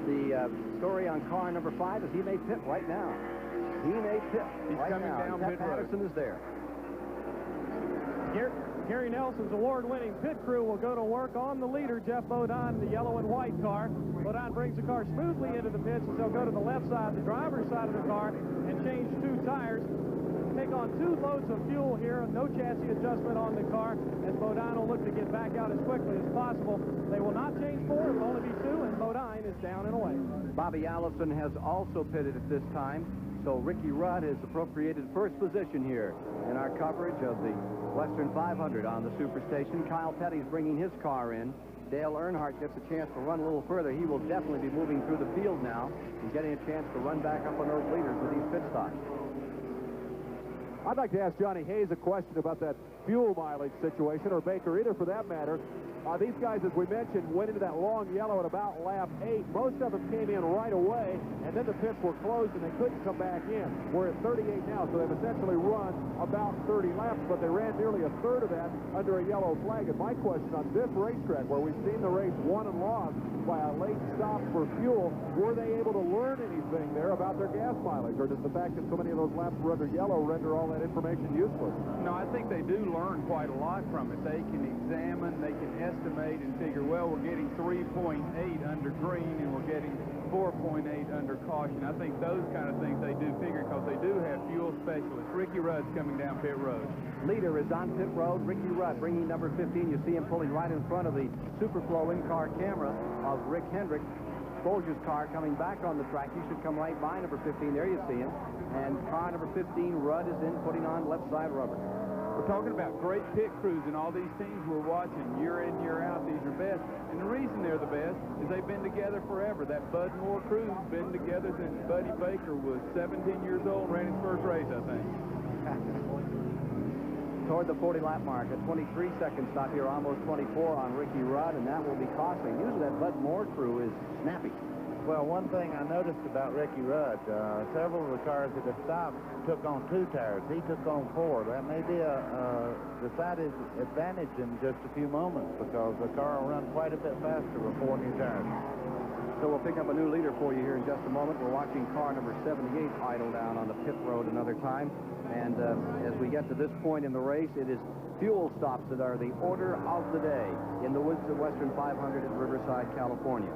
The story on car number 5 is he may pit right now. He may pit right coming now. down Pat pit road. Patterson is there. Gary Nelson's award-winning pit crew will go to work on the leader, Jeff Bodine, the yellow and white car. Bodine brings the car smoothly into the pits, as they'll go to the left side, the driver's side of the car, and change 2 tires. Take on 2 loads of fuel here, no chassis adjustment on the car, as Bodine will look to get back out as quickly as possible. They will not change 4, it will only be 2, and Bodine is down and away. Bobby Allison has also pitted at this time, so Ricky Rudd has appropriated first position here in our coverage of the Western 500 on the Superstation. Kyle Petty's bringing his car in. Dale Earnhardt gets a chance to run a little further. He will definitely be moving through the field now and getting a chance to run back up on those leaders with these pit stops. I'd like to ask Johnny Hayes a question about that fuel mileage situation, or Baker either for that matter. These guys, as we mentioned, went into that long yellow at about lap 8. Most of them came in right away, and then the pits were closed, and they couldn't come back in. We're at 38 now, so they've essentially run about 30 laps, but they ran nearly a third of that under a yellow flag. And my question on this racetrack, where we've seen the race won and lost by a late stop for fuel, were they able to learn anything there about their gas mileage, or does the fact that so many of those laps were under yellow render all that information useless? No, I think they do learn quite a lot from it. They can examine, they can estimate and figure, well, we're getting 3.8 under green and we're getting 4.8 under caution. I think those kind of things they do figure because they do have fuel specialists. Ricky Rudd's coming down pit road. Leader is on pit road. Ricky Rudd bringing number 15. You see him pulling right in front of the Superflow in-car camera of Rick Hendrick. Folger's car coming back on the track. He should come right by number 15. There you see him. And car number 15, Rudd, is in, putting on left side rubber. We're talking about great pit crews, and all these teams we're watching year in, year out. These are best. And the reason they're the best is they've been together forever. That Bud Moore crew's been together since Buddy Baker was 17 years old, ran his first race, I think. Toward the 40-lap mark, a 23-second stop here, almost 24 on Ricky Rudd, and that will be costly. Usually that Bud Moore crew is snappy. Well, one thing I noticed about Ricky Rudd, several of the cars that have stopped took on 2 tires. He took on 4. That may be a decided advantage in just a few moments because the car will run quite a bit faster with 4 new tires. So we'll pick up a new leader for you here in just a moment. We're watching car number 78 idle down on the pit road another time. And as we get to this point in the race, it is fuel stops that are the order of the day in the Winston Western 500 at Riverside, California.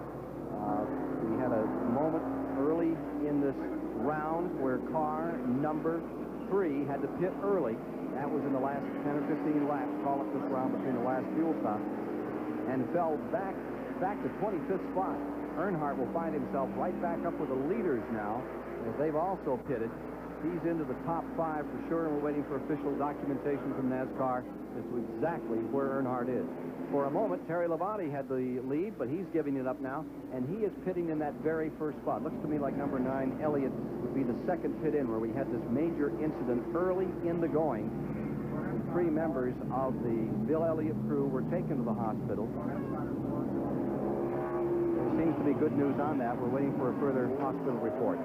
We had a moment early in this round where car number 3 had to pit early. That was in the last 10 or 15 laps, call it this round between the last fuel stop, and fell back to 25th spot. Earnhardt will find himself right back up with the leaders now, as they've also pitted. He's into the top 5 for sure, and we're waiting for official documentation from NASCAR as to exactly where Earnhardt is. For a moment, Terry Labonte had the lead, but he's giving it up now, and he is pitting in that very first spot. Looks to me like number 9, Elliott, would be the second pit in where we had this major incident early in the going. 3 members of the Bill Elliott crew were taken to the hospital. There seems to be good news on that. We're waiting for a further hospital report.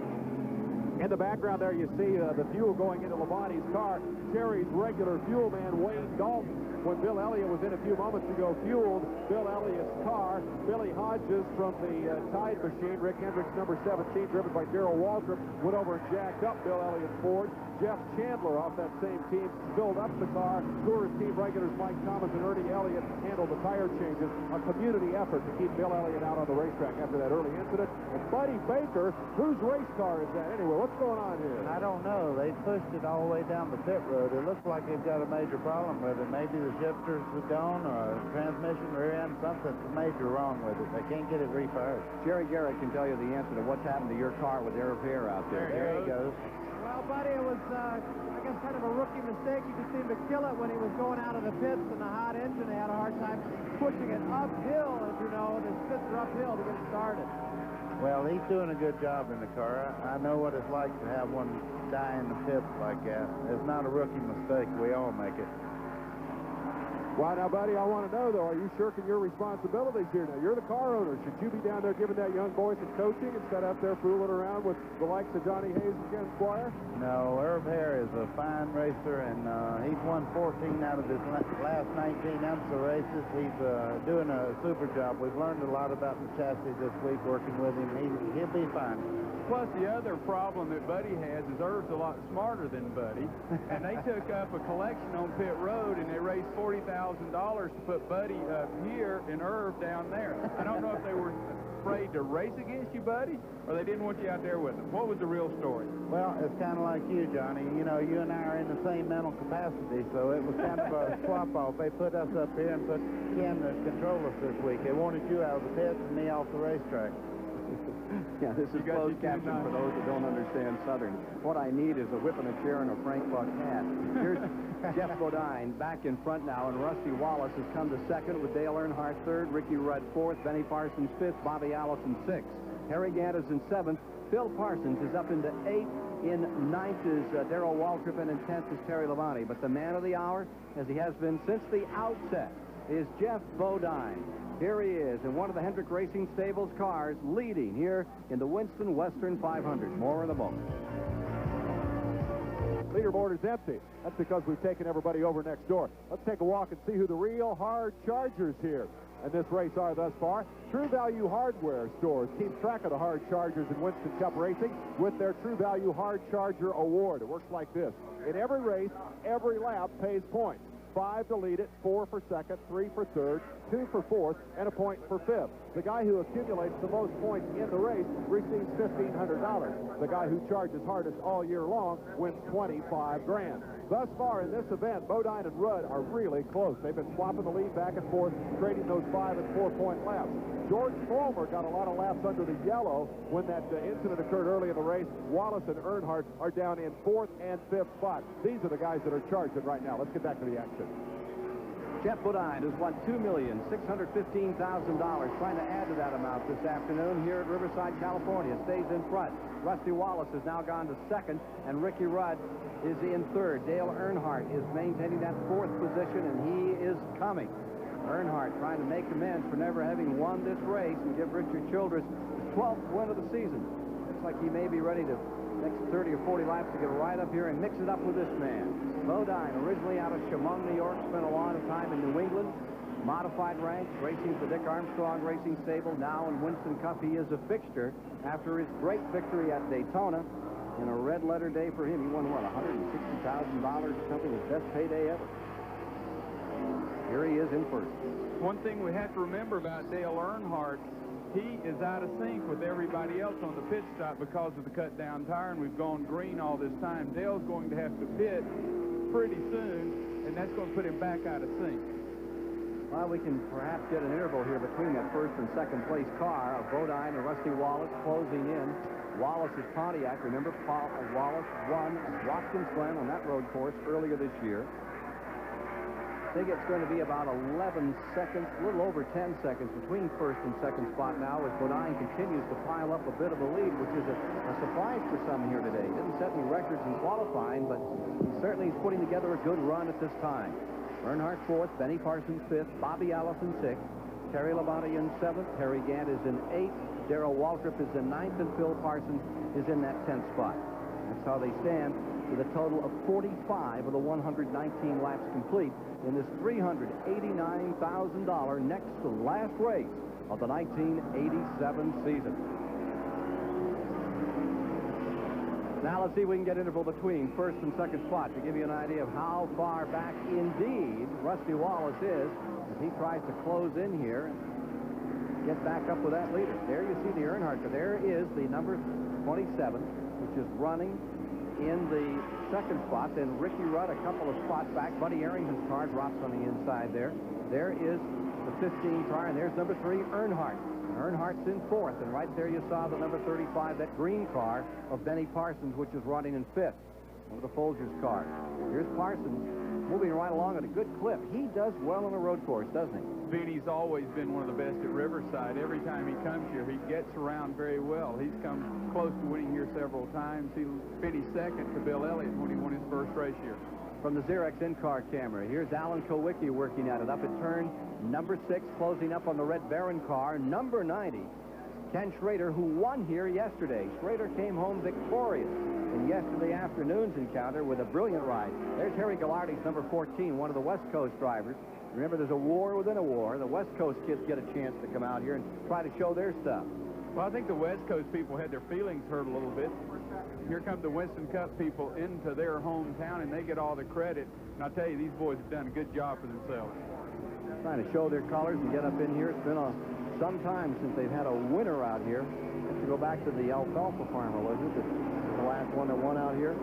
In the background there, you see the fuel going into Labonte's car. Terry's regular fuel man, Wayne Dalton, when Bill Elliott was in a few moments ago, fueled Bill Elliott's car. Billy Hodges from the Tide machine, Rick Hendrick's number 17, driven by Darrell Waltrip, went over and jacked up Bill Elliott's Ford. Jeff Chandler off that same team filled up the car. Tourist team regulars Mike Thomas and Ernie Elliott handled the tire changes. A community effort to keep Bill Elliott out on the racetrack after that early incident. And Buddy Baker, whose race car is that anyway? What's going on here? I don't know. They pushed it all the way down the pit road. It looks like they've got a major problem with it. Maybe the shifters have gone, or transmission, rear end, something's major wrong with it. They can't get it refired. Jerry Garrett can tell you the answer to what's happened to your car with Air of Hair out there. There he goes. Well, buddy, it was, I guess, kind of a rookie mistake. You could seem to kill it when he was going out of the pits in the hot engine. They had a hard time pushing it uphill, as you know. The pits are uphill to get it started. Well, he's doing a good job in the car. I know what it's like to have one die in the pits like that. It's not a rookie mistake. We all make it. Well, now, buddy, I want to know, though, are you shirking your responsibilities here? Now, you're the car owner. Should you be down there giving that young boy some coaching instead of up there fooling around with the likes of Johnny Hayes and Ken Squire? No, Herb Hare is a fine racer, and he's won 14 out of his last 19 IMSA races. He's doing a super job. We've learned a lot about the chassis this week working with him. He'll be fine. Plus, the other problem that Buddy has is Irv's a lot smarter than Buddy, and they took up a collection on pit road, and they raised $40,000 to put Buddy up here and Irv down there. I don't know if they were afraid to race against you, Buddy, or they didn't want you out there with them. What was the real story? Well, it's kind of like you, Johnny. You know, you and I are in the same mental capacity, so it was kind of a swap-off. They put us up here and put Ken to control us this week. They wanted you out of the pits and me off the racetrack. Yeah, this is closed caption for those that don't understand Southern. What I need is a whip and a chair and a Frank Buck hat. Here's Jeff Bodine back in front now, and Rusty Wallace has come to second with Dale Earnhardt third, Ricky Rudd fourth, Benny Parsons fifth, Bobby Allison sixth. Harry Gant is in 7th. Phil Parsons is up into 8th. In 9th is Darrell Waltrip, and in 10th is Terry Labonte. But the man of the hour, as he has been since the outset, is Jeff Bodine. Here he is in one of the Hendrick Racing Stables cars, leading here in the Winston Western 500. More in a moment. Leaderboard is empty. That's because we've taken everybody over next door. Let's take a walk and see who the real hard chargers here in this race are thus far. True Value Hardware stores keep track of the hard chargers in Winston Cup racing with their True Value Hard Charger Award. It works like this. In every race, every lap pays points. 5 to lead it, 4 for second, 3 for third, 2 for fourth, and a point for fifth. The guy who accumulates the most points in the race receives $1,500. The guy who charges hardest all year long wins $25 grand. Thus far in this event, Bodine and Rudd are really close. They've been swapping the lead back and forth, trading those 5 and 4 point laps. George Fulmer got a lot of laps under the yellow when that incident occurred early in the race. Wallace and Earnhardt are down in 4th and 5th spot. These are the guys that are charging right now. Let's get back to the action. Jeff Bodine has won $2,615,000, trying to add to that amount this afternoon here at Riverside, California. Stays in front. Rusty Wallace has now gone to 2nd, and Ricky Rudd is in 3rd. Dale Earnhardt is maintaining that 4th position, and he is coming. Earnhardt trying to make amends for never having won this race and give Richard Childress his 12th win of the season. Looks like he may be ready to next 30 or 40 laps to get right up here and mix it up with this man. Bodine, originally out of Chemung, New York, spent a lot of time in New England, modified ranks, racing for Dick Armstrong Racing Stable. Now in Winston Cup, he is a fixture after his great victory at Daytona. In a red-letter day for him, he won, what, $160,000 or something, his best payday ever. Here he is in first. One thing we have to remember about Dale Earnhardt, he is out of sync with everybody else on the pit stop because of the cut-down tire, and we've gone green all this time. Dale's going to have to pit pretty soon, and that's going to put him back out of sync. Well, we can perhaps get an interval here between that first and second place car of Bodine and Rusty Wallace closing in. Wallace's Pontiac, remember, Wallace won Watkins Glen on that road course earlier this year. I think it's going to be about 11 seconds, a little over 10 seconds between first and second spot now as Bodine continues to pile up a bit of a lead, which is a surprise for some here today. He didn't set any records in qualifying, but he certainly is putting together a good run at this time. Earnhardt 4th, Benny Parsons 5th, Bobby Allison 6th, Terry Labonte in 7th, Harry Gant is in 8th, Darrell Waltrip is in 9th, and Phil Parsons is in that 10th spot. That's how they stand with a total of 45 of the 119 laps complete in this $389,000 next to last race of the 1987 season. Now let's see if we can get interval between first and second spot to give you an idea of how far back indeed Rusty Wallace is as he tries to close in here and get back up with that leader. There you see the Earnhardt. There is the number 27, which is running in the second spot. Then Ricky Rudd a couple of spots back. Buddy Arrington's car drops on the inside there. There is the 15 car, and there's number 3, Earnhardt. Earnhardt's in 4th, and right there you saw the number 35, that green car of Benny Parsons, which is running in 5th. One of the Folgers cars. Here's Parsons moving right along at a good clip. He does well on a road course, doesn't he? Benny's always been one of the best at Riverside. Every time he comes here, he gets around very well. He's come close to winning here several times. He finished second to Bill Elliott when he won his first race here. From the Xerox in-car camera, here's Alan Kowicki working at it up at turn number 6, closing up on the Red Baron car, number 90. Ken Schrader, who won here yesterday. Schrader came home victorious in yesterday afternoon's encounter with a brilliant ride. There's Harry Gallardi's number 14, one of the West Coast drivers. Remember, there's a war within a war. The West Coast kids get a chance to come out here and try to show their stuff. Well, I think the West Coast people had their feelings hurt a little bit. Here come the Winston Cup people into their hometown, and they get all the credit. And I'll tell you, these boys have done a good job for themselves. Trying to show their colors and get up in here. It's been some time since they've had a winner out here. Have to go back to the alfalfa farmer, wasn't it? The last one that won out here.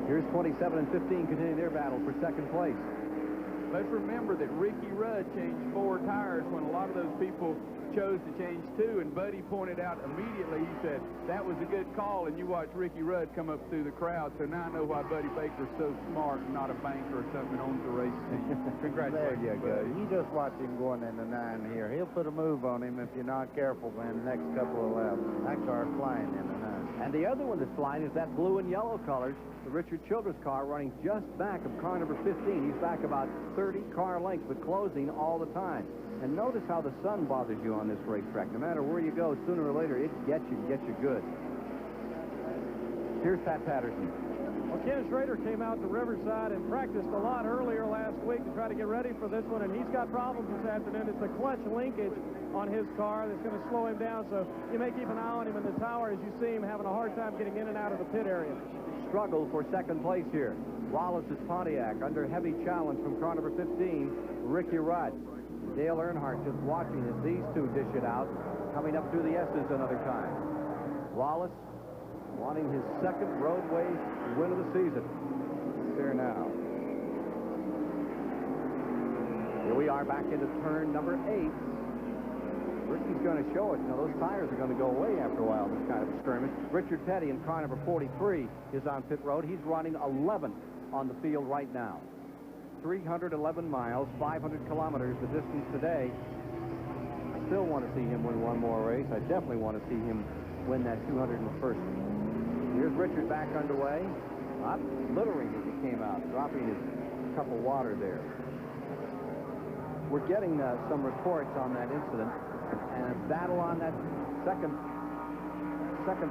Here's 27 and 15 continuing their battle for second place. Let's remember that Ricky Rudd changed 4 tires when a lot of those people chose to change 2, and Buddy pointed out immediately, he said, that was a good call, and you watch Ricky Rudd come up through the crowd, so now I know why Buddy Baker's so smart and not a banker or something, owns a race team. Congratulations, There you go. Buddy. You just watch him going into 9 here. He'll put a move on him if you're not careful, man, the next couple of laps. That car's flying into 9. And the other one that's flying is that blue and yellow colors, the Richard Childress car running just back of car number 15. He's back about 30 car lengths, but closing all the time. And notice how the sun bothers you on this racetrack. No matter where you go, sooner or later, it gets you good. Here's Pat Patterson. Well, Ken Schrader came out to Riverside and practiced a lot earlier last week to try to get ready for this one, and he's got problems this afternoon. It's a clutch linkage on his car that's going to slow him down, so you may keep an eye on him in the tower as you see him having a hard time getting in and out of the pit area. Struggle for second place here. Wallace's Pontiac under heavy challenge from car number 15, Ricky Rudd. Dale Earnhardt just watching as these two dish it out, coming up through the S's another time. Wallace wanting his second roadway win of the season. There now. Here we are back into turn number 8. Ricky's going to show it. Now, those tires are going to go away after a while, this kind of a skirmish. Richard Petty in car number 43 is on pit road. He's running 11 on the field right now. 311 miles, 500 kilometers, the distance today. I still want to see him win one more race. I definitely want to see him win that 201st. Here's Richard back underway. Not littering as he came out, dropping his cup of water there. We're getting some reports on that incident. And a battle on that second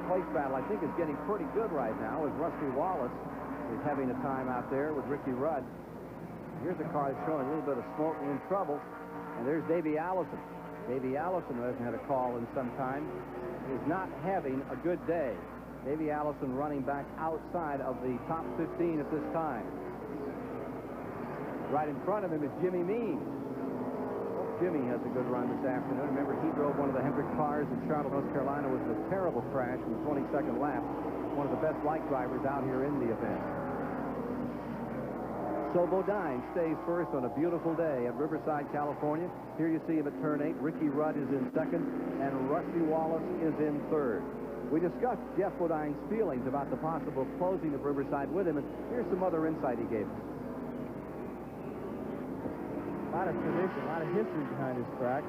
place battle, I think, is getting pretty good right now, as Rusty Wallace is having a time out there with Ricky Rudd. Here's a car that's showing a little bit of smoke and in trouble. And there's Davey Allison. Davey Allison, who hasn't had a call in some time, is not having a good day. Davey Allison running back outside of the top 15 at this time. Right in front of him is Jimmy Means. Jimmy has a good run this afternoon. Remember, he drove one of the Hendrick cars in Charlotte, North Carolina, with a terrible crash in the 22nd lap. One of the best light drivers out here in the event. So Bodine stays first on a beautiful day at Riverside, California. Here you see him at turn 8. Ricky Rudd is in second, and Rusty Wallace is in third. We discussed Jeff Bodine's feelings about the possible closing of Riverside with him, and here's some other insight he gave us. A lot of tradition, a lot of history behind this track.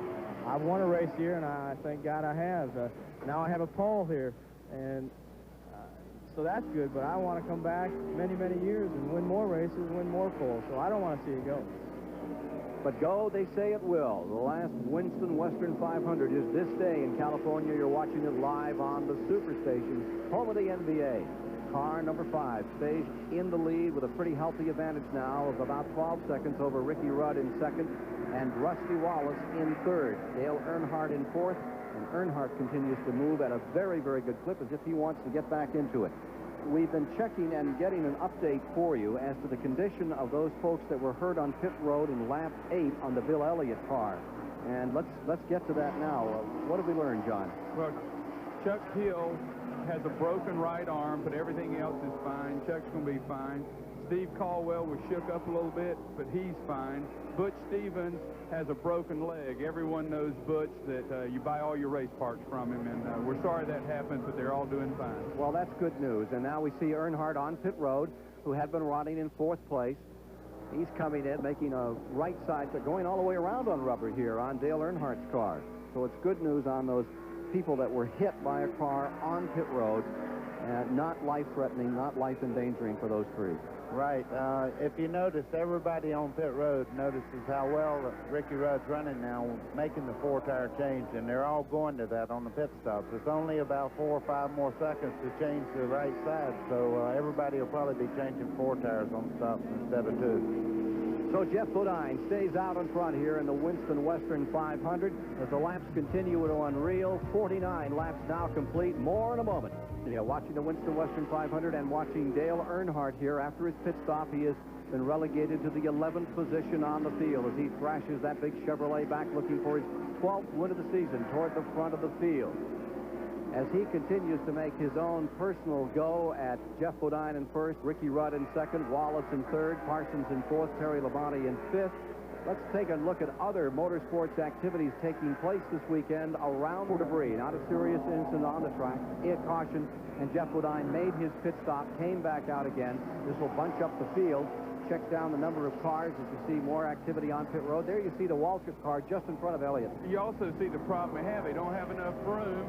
I've won a race here, and I thank God I have. Now I have a pole here, and so that's good, but I want to come back many, many years and win more races, win more poles, so I don't want to see it go. But go, they say it will. The last Winston Western 500 is this day in California. You're watching it live on the Superstation, home of the NBA. Car number 5 stays in the lead with a pretty healthy advantage now of about 12 seconds over Ricky Rudd in second and Rusty Wallace in third. Dale Earnhardt in fourth, and Earnhardt continues to move at a very, very good clip as if he wants to get back into it. We've been checking and getting an update for you as to the condition of those folks that were hurt on pit road in lap 8 on the Bill Elliott car. And let's get to that now. What have we learned, John? Well, Chuck Hill has a broken right arm, but everything else is fine. Chuck's going to be fine. Steve Caldwell was shook up a little bit, but he's fine. Butch Stevens has a broken leg. Everyone knows Butch, that you buy all your race parts from him, and we're sorry that happened, but they're all doing fine. Well, that's good news. And now we see Earnhardt on pit road, who had been running in 4th place. He's coming in, making a right side, going all the way around on rubber here on Dale Earnhardt's car. So it's good news on those people that were hit by a car on pit road, and not life-threatening, not life-endangering for those 3. Right. If you notice, everybody on pit road notices how well Ricky Rudd's running now, making the 4-tire change, and they're all going to that on the pit stops. It's only about 4 or 5 more seconds to change to the right side, so everybody will probably be changing 4 tires on stops instead of 2. So Jeff Bodine stays out in front here in the Winston Western 500 as the laps continue to unreal. 49 laps now complete. More in a moment. Yeah, watching the Winston Western 500 and watching Dale Earnhardt here after his pit stop. He has been relegated to the 11th position on the field as he thrashes that big Chevrolet back, looking for his 12th win of the season toward the front of the field. as he continues to make his own personal go at Jeff Bodine in first, Ricky Rudd in second, Wallace in third, Parsons in fourth, Terry Labonte in fifth. Let's take a look at other motorsports activities taking place this weekend around the debris. Not a serious incident on the track. A caution, and Jeff Bodine made his pit stop, came back out again. This will bunch up the field. Check down the number of cars as you see more activity on pit road. There you see the Waltrip car just in front of Elliott. You also see the problem they have. They don't have enough room.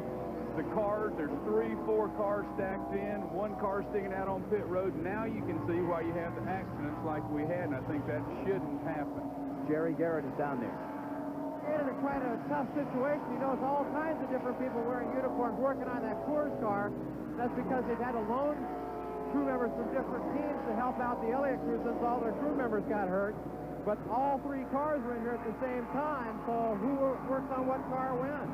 The cars, there's 3, 4 cars stacked in, 1 car sticking out on pit road. Now you can see why you have the accidents like we had, and I think that shouldn't happen. Jerry Garrett is down there. It's quite a tough situation. You know, it's all kinds of different people wearing uniforms working on that Coors car. That's because they've had to loan crew members from different teams to help out the Elliott crew since all their crew members got hurt. But all 3 cars were in here at the same time, so who works on what car when?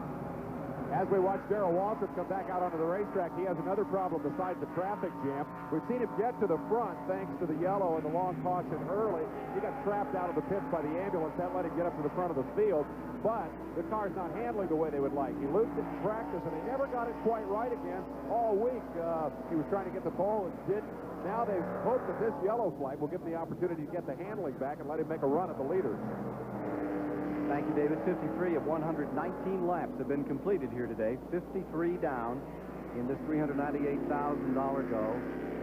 As we watch Darrell Waltrip come back out onto the racetrack, he has another problem besides the traffic jam. We've seen him get to the front thanks to the yellow and the long caution early. He got trapped out of the pits by the ambulance. That let him get up to the front of the field. But the car's not handling the way they would like. He looped it in practice, and they never got it quite right again all week. He was trying to get the pole and didn't. Now they hope that this yellow flag will give him the opportunity to get the handling back and let him make a run at the leaders. Thank you, David. 53 of 119 laps have been completed here today. 53 down in this $398,000 go.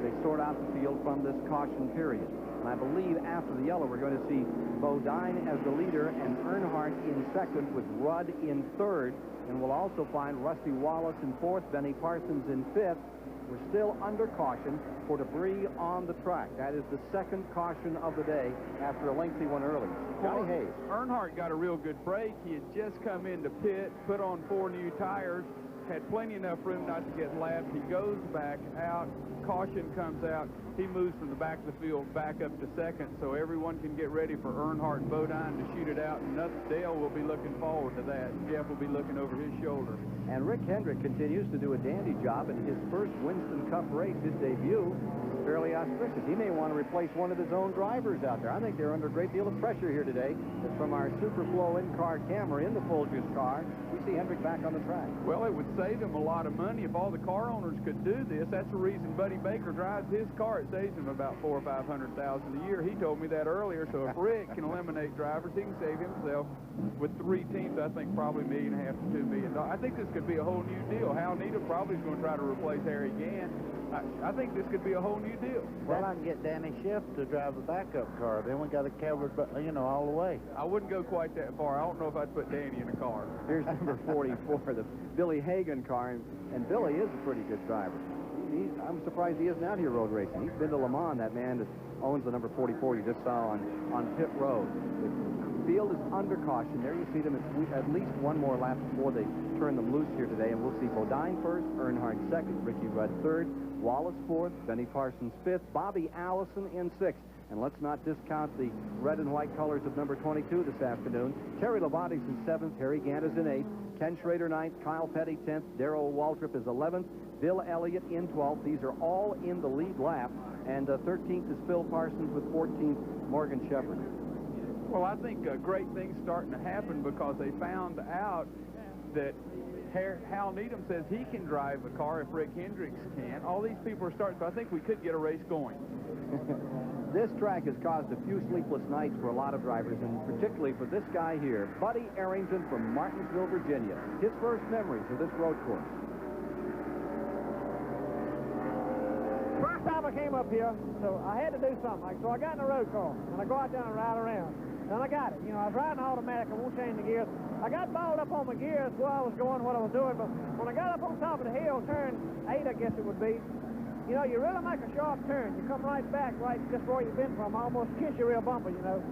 They sort out the field from this caution period. And I believe after the yellow, we're going to see Bodine as the leader and Earnhardt in second with Rudd in third. And we'll also find Rusty Wallace in fourth, Benny Parsons in fifth. We're still under caution for debris on the track. That is the second caution of the day after a lengthy one early. Johnny Hayes. Earnhardt got a real good break. He had just come into pit, put on 4 new tires, had plenty enough room not to get lapped. He goes back out. Caution comes out. He moves from the back of the field back up to second, so everyone can get ready for Earnhardt and Bodine to shoot it out. And Dale will be looking forward to that. Jeff will be looking over his shoulder. And Rick Hendrick continues to do a dandy job in his first Winston Cup race. His debut is fairly auspicious. He may want to replace one of his own drivers out there. I think they're under a great deal of pressure here today. It's from our Superflow in-car camera in the Folgers car. We see Hendrick back on the track. Well, it would save them a lot of money if all the car owners could do this. That's the reason Buddy Baker drives his car. It saves him about $400,000 or $500,000 a year. He told me that earlier. So if Rick can eliminate drivers, he can save himself with 3 teams. I think probably $1.5 million to $2 million. I think this could be a whole new deal. Hal Needham probably is going to try to replace Harry Gann. I think this could be a whole new deal. Well, I can get Danny Schiff to drive the backup car. Then we got it covered, you know, all the way. I wouldn't go quite that far. I don't know if I'd put Danny in a car. Here's number 44, the Billy Hagan car, and Billy is a pretty good driver. I'm surprised he isn't out here road racing. He's been to Le Mans, that man that owns the number 44 you just saw on pit road. The field is under caution. There you see them at least one more lap before they turn them loose here today, and we'll see Bodine first, Earnhardt second, Ricky Rudd third, Wallace fourth, Benny Parsons fifth, Bobby Allison in sixth. And let's not discount the red and white colors of number 22 this afternoon. Terry Labonte's in seventh, Harry Gann is in eighth, Ken Schrader ninth, Kyle Petty 10th, Darrell Waltrip is 11th, Bill Elliott in 12th. These are all in the lead lap. And 13th is Phil Parsons with 14th, Morgan Shepherd. Well, I think a great thing's starting to happen because they found out that Hal Needham says he can drive a car if Rick Hendricks can. All these people are starting, so I think we could get a race going. This track has caused a few sleepless nights for a lot of drivers, and particularly for this guy here, Buddy Arrington from Martinsville, Virginia. His first memories of this road course. First time I came up here, so I had to do something. So I got in a road car, and I go out there and ride around. And I got it. You know, I was riding automatic. I won't change the gears. I got balled up on my gears where I was going, what I was doing. But when I got up on top of the hill, turn 8, I guess it would be, you know, you really make a sharp turn. You come right back, right just where you've been from. I almost kiss you real bumper, you know.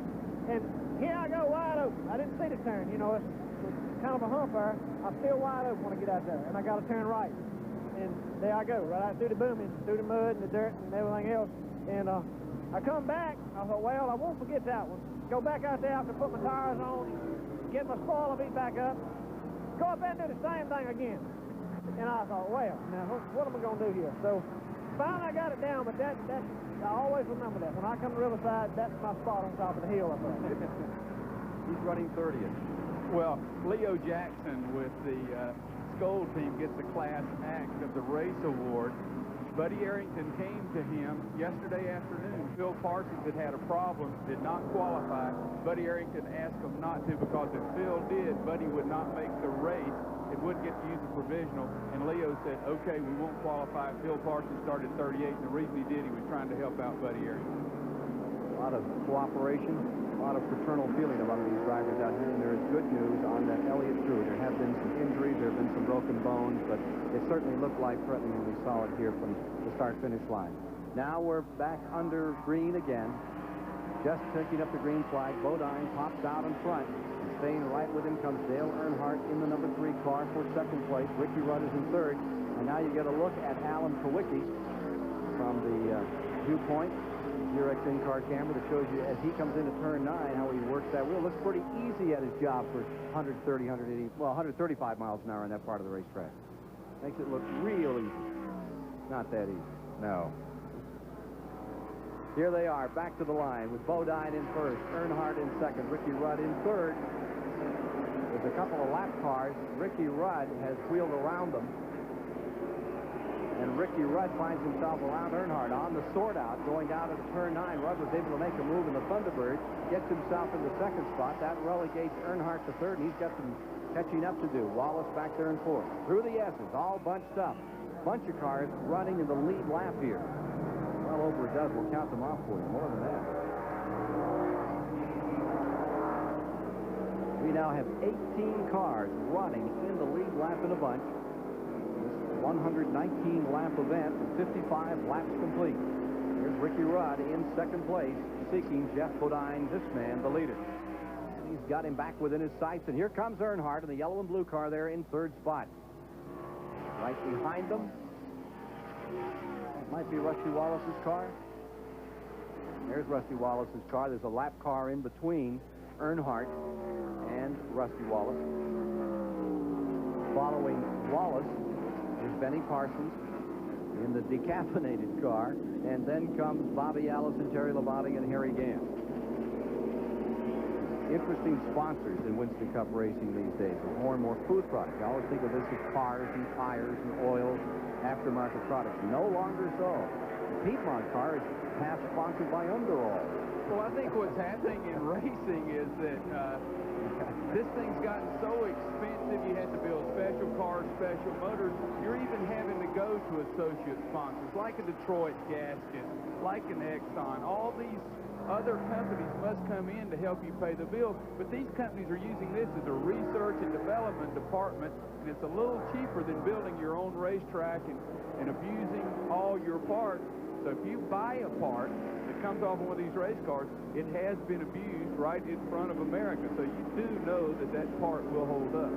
And here I go wide open. I didn't see the turn, you know. It's kind of a hump there. I'm still wide open when I get out there. And I got to turn right. And there I go, right out through the booming, through the mud and the dirt and everything else. And I come back. I thought, well, I won't forget that one. Go back out there after put my tires on, get my spoiler beat back up, go up there and do the same thing again. And I thought, well, now, what am I going to do here? So finally I got it down, but I always remember that. When I come to Riverside, that's my spot on top of the hill up there. He's running 30th. Well, Leo Jackson with the Gold team gets the Class Act of the Race Award. Buddy Arrington came to him yesterday afternoon. Phil Parsons had a problem, did not qualify. Buddy Arrington asked him not to because if Phil did, Buddy would not make the race. It wouldn't get to use the provisional. And Leo said, okay, we won't qualify. Phil Parsons started 38, and the reason he did, he was trying to help out Buddy Arrington. A lot of cooperation, a lot of fraternal feeling among these drivers out here, and there is good news on that Elliott crew. There have been some injuries, there have been some broken bones, but it certainly looked life-threatening when we saw it here from the start-finish line. Now we're back under green again. Just picking up the green flag. Bodine pops out in front. And staying right with him comes Dale Earnhardt in the number 3 car for second place. Ricky Rudd is in third. And now you get a look at Alan Kowicki from the viewpoint. Xerox in-car camera that shows you as he comes into turn 9 how he works that wheel. Looks pretty easy at his job for 130, 180, well, 135 miles an hour in that part of the racetrack. Makes it look real easy. Not that easy. No. Here they are, back to the line with Bodine in first, Earnhardt in second, Ricky Rudd in third. There's a couple of lap cars. Ricky Rudd has wheeled around them. And Ricky Rudd finds himself around Earnhardt on the sort out, going down into turn 9. Rudd was able to make a move in the Thunderbird, gets himself in the second spot. That relegates Earnhardt to third, and he's got some catching up to do. Wallace back there in fourth. Through the S's, all bunched up. Bunch of cars running in the lead lap here. Well over a dozen. We'll count them off for you. More than that. We now have 18 cars running in the lead lap in a bunch. 119-lap event with 55 laps complete. Here's Ricky Rudd in second place, seeking Jeff Bodine, this man, the leader. And he's got him back within his sights, and here comes Earnhardt in the yellow and blue car there in third spot. Right behind them, it might be Rusty Wallace's car. There's Rusty Wallace's car. There's a lap car in between Earnhardt and Rusty Wallace. Following Wallace is Benny Parsons in the decaffeinated car, and then comes Bobby Allison, Terry Labonte, and Harry Gant. Interesting sponsors in Winston Cup racing these days. With more and more food products. I always think of this as cars and tires and oils, aftermarket products. No longer so. The Piedmont car is half sponsored by Underall. Well, I think what's happening in racing is that this thing's gotten so expensive, you have to build special cars, special motors. You're even having to go to associate sponsors like a Detroit Gasket, like an Exxon. All these other companies must come in to help you pay the bill, but these companies are using this as a research and development department, and it's a little cheaper than building your own racetrack and abusing all your parts. So if you buy a part that comes off one of these race cars, it has been abused right in front of America, so you do know that that part will hold up.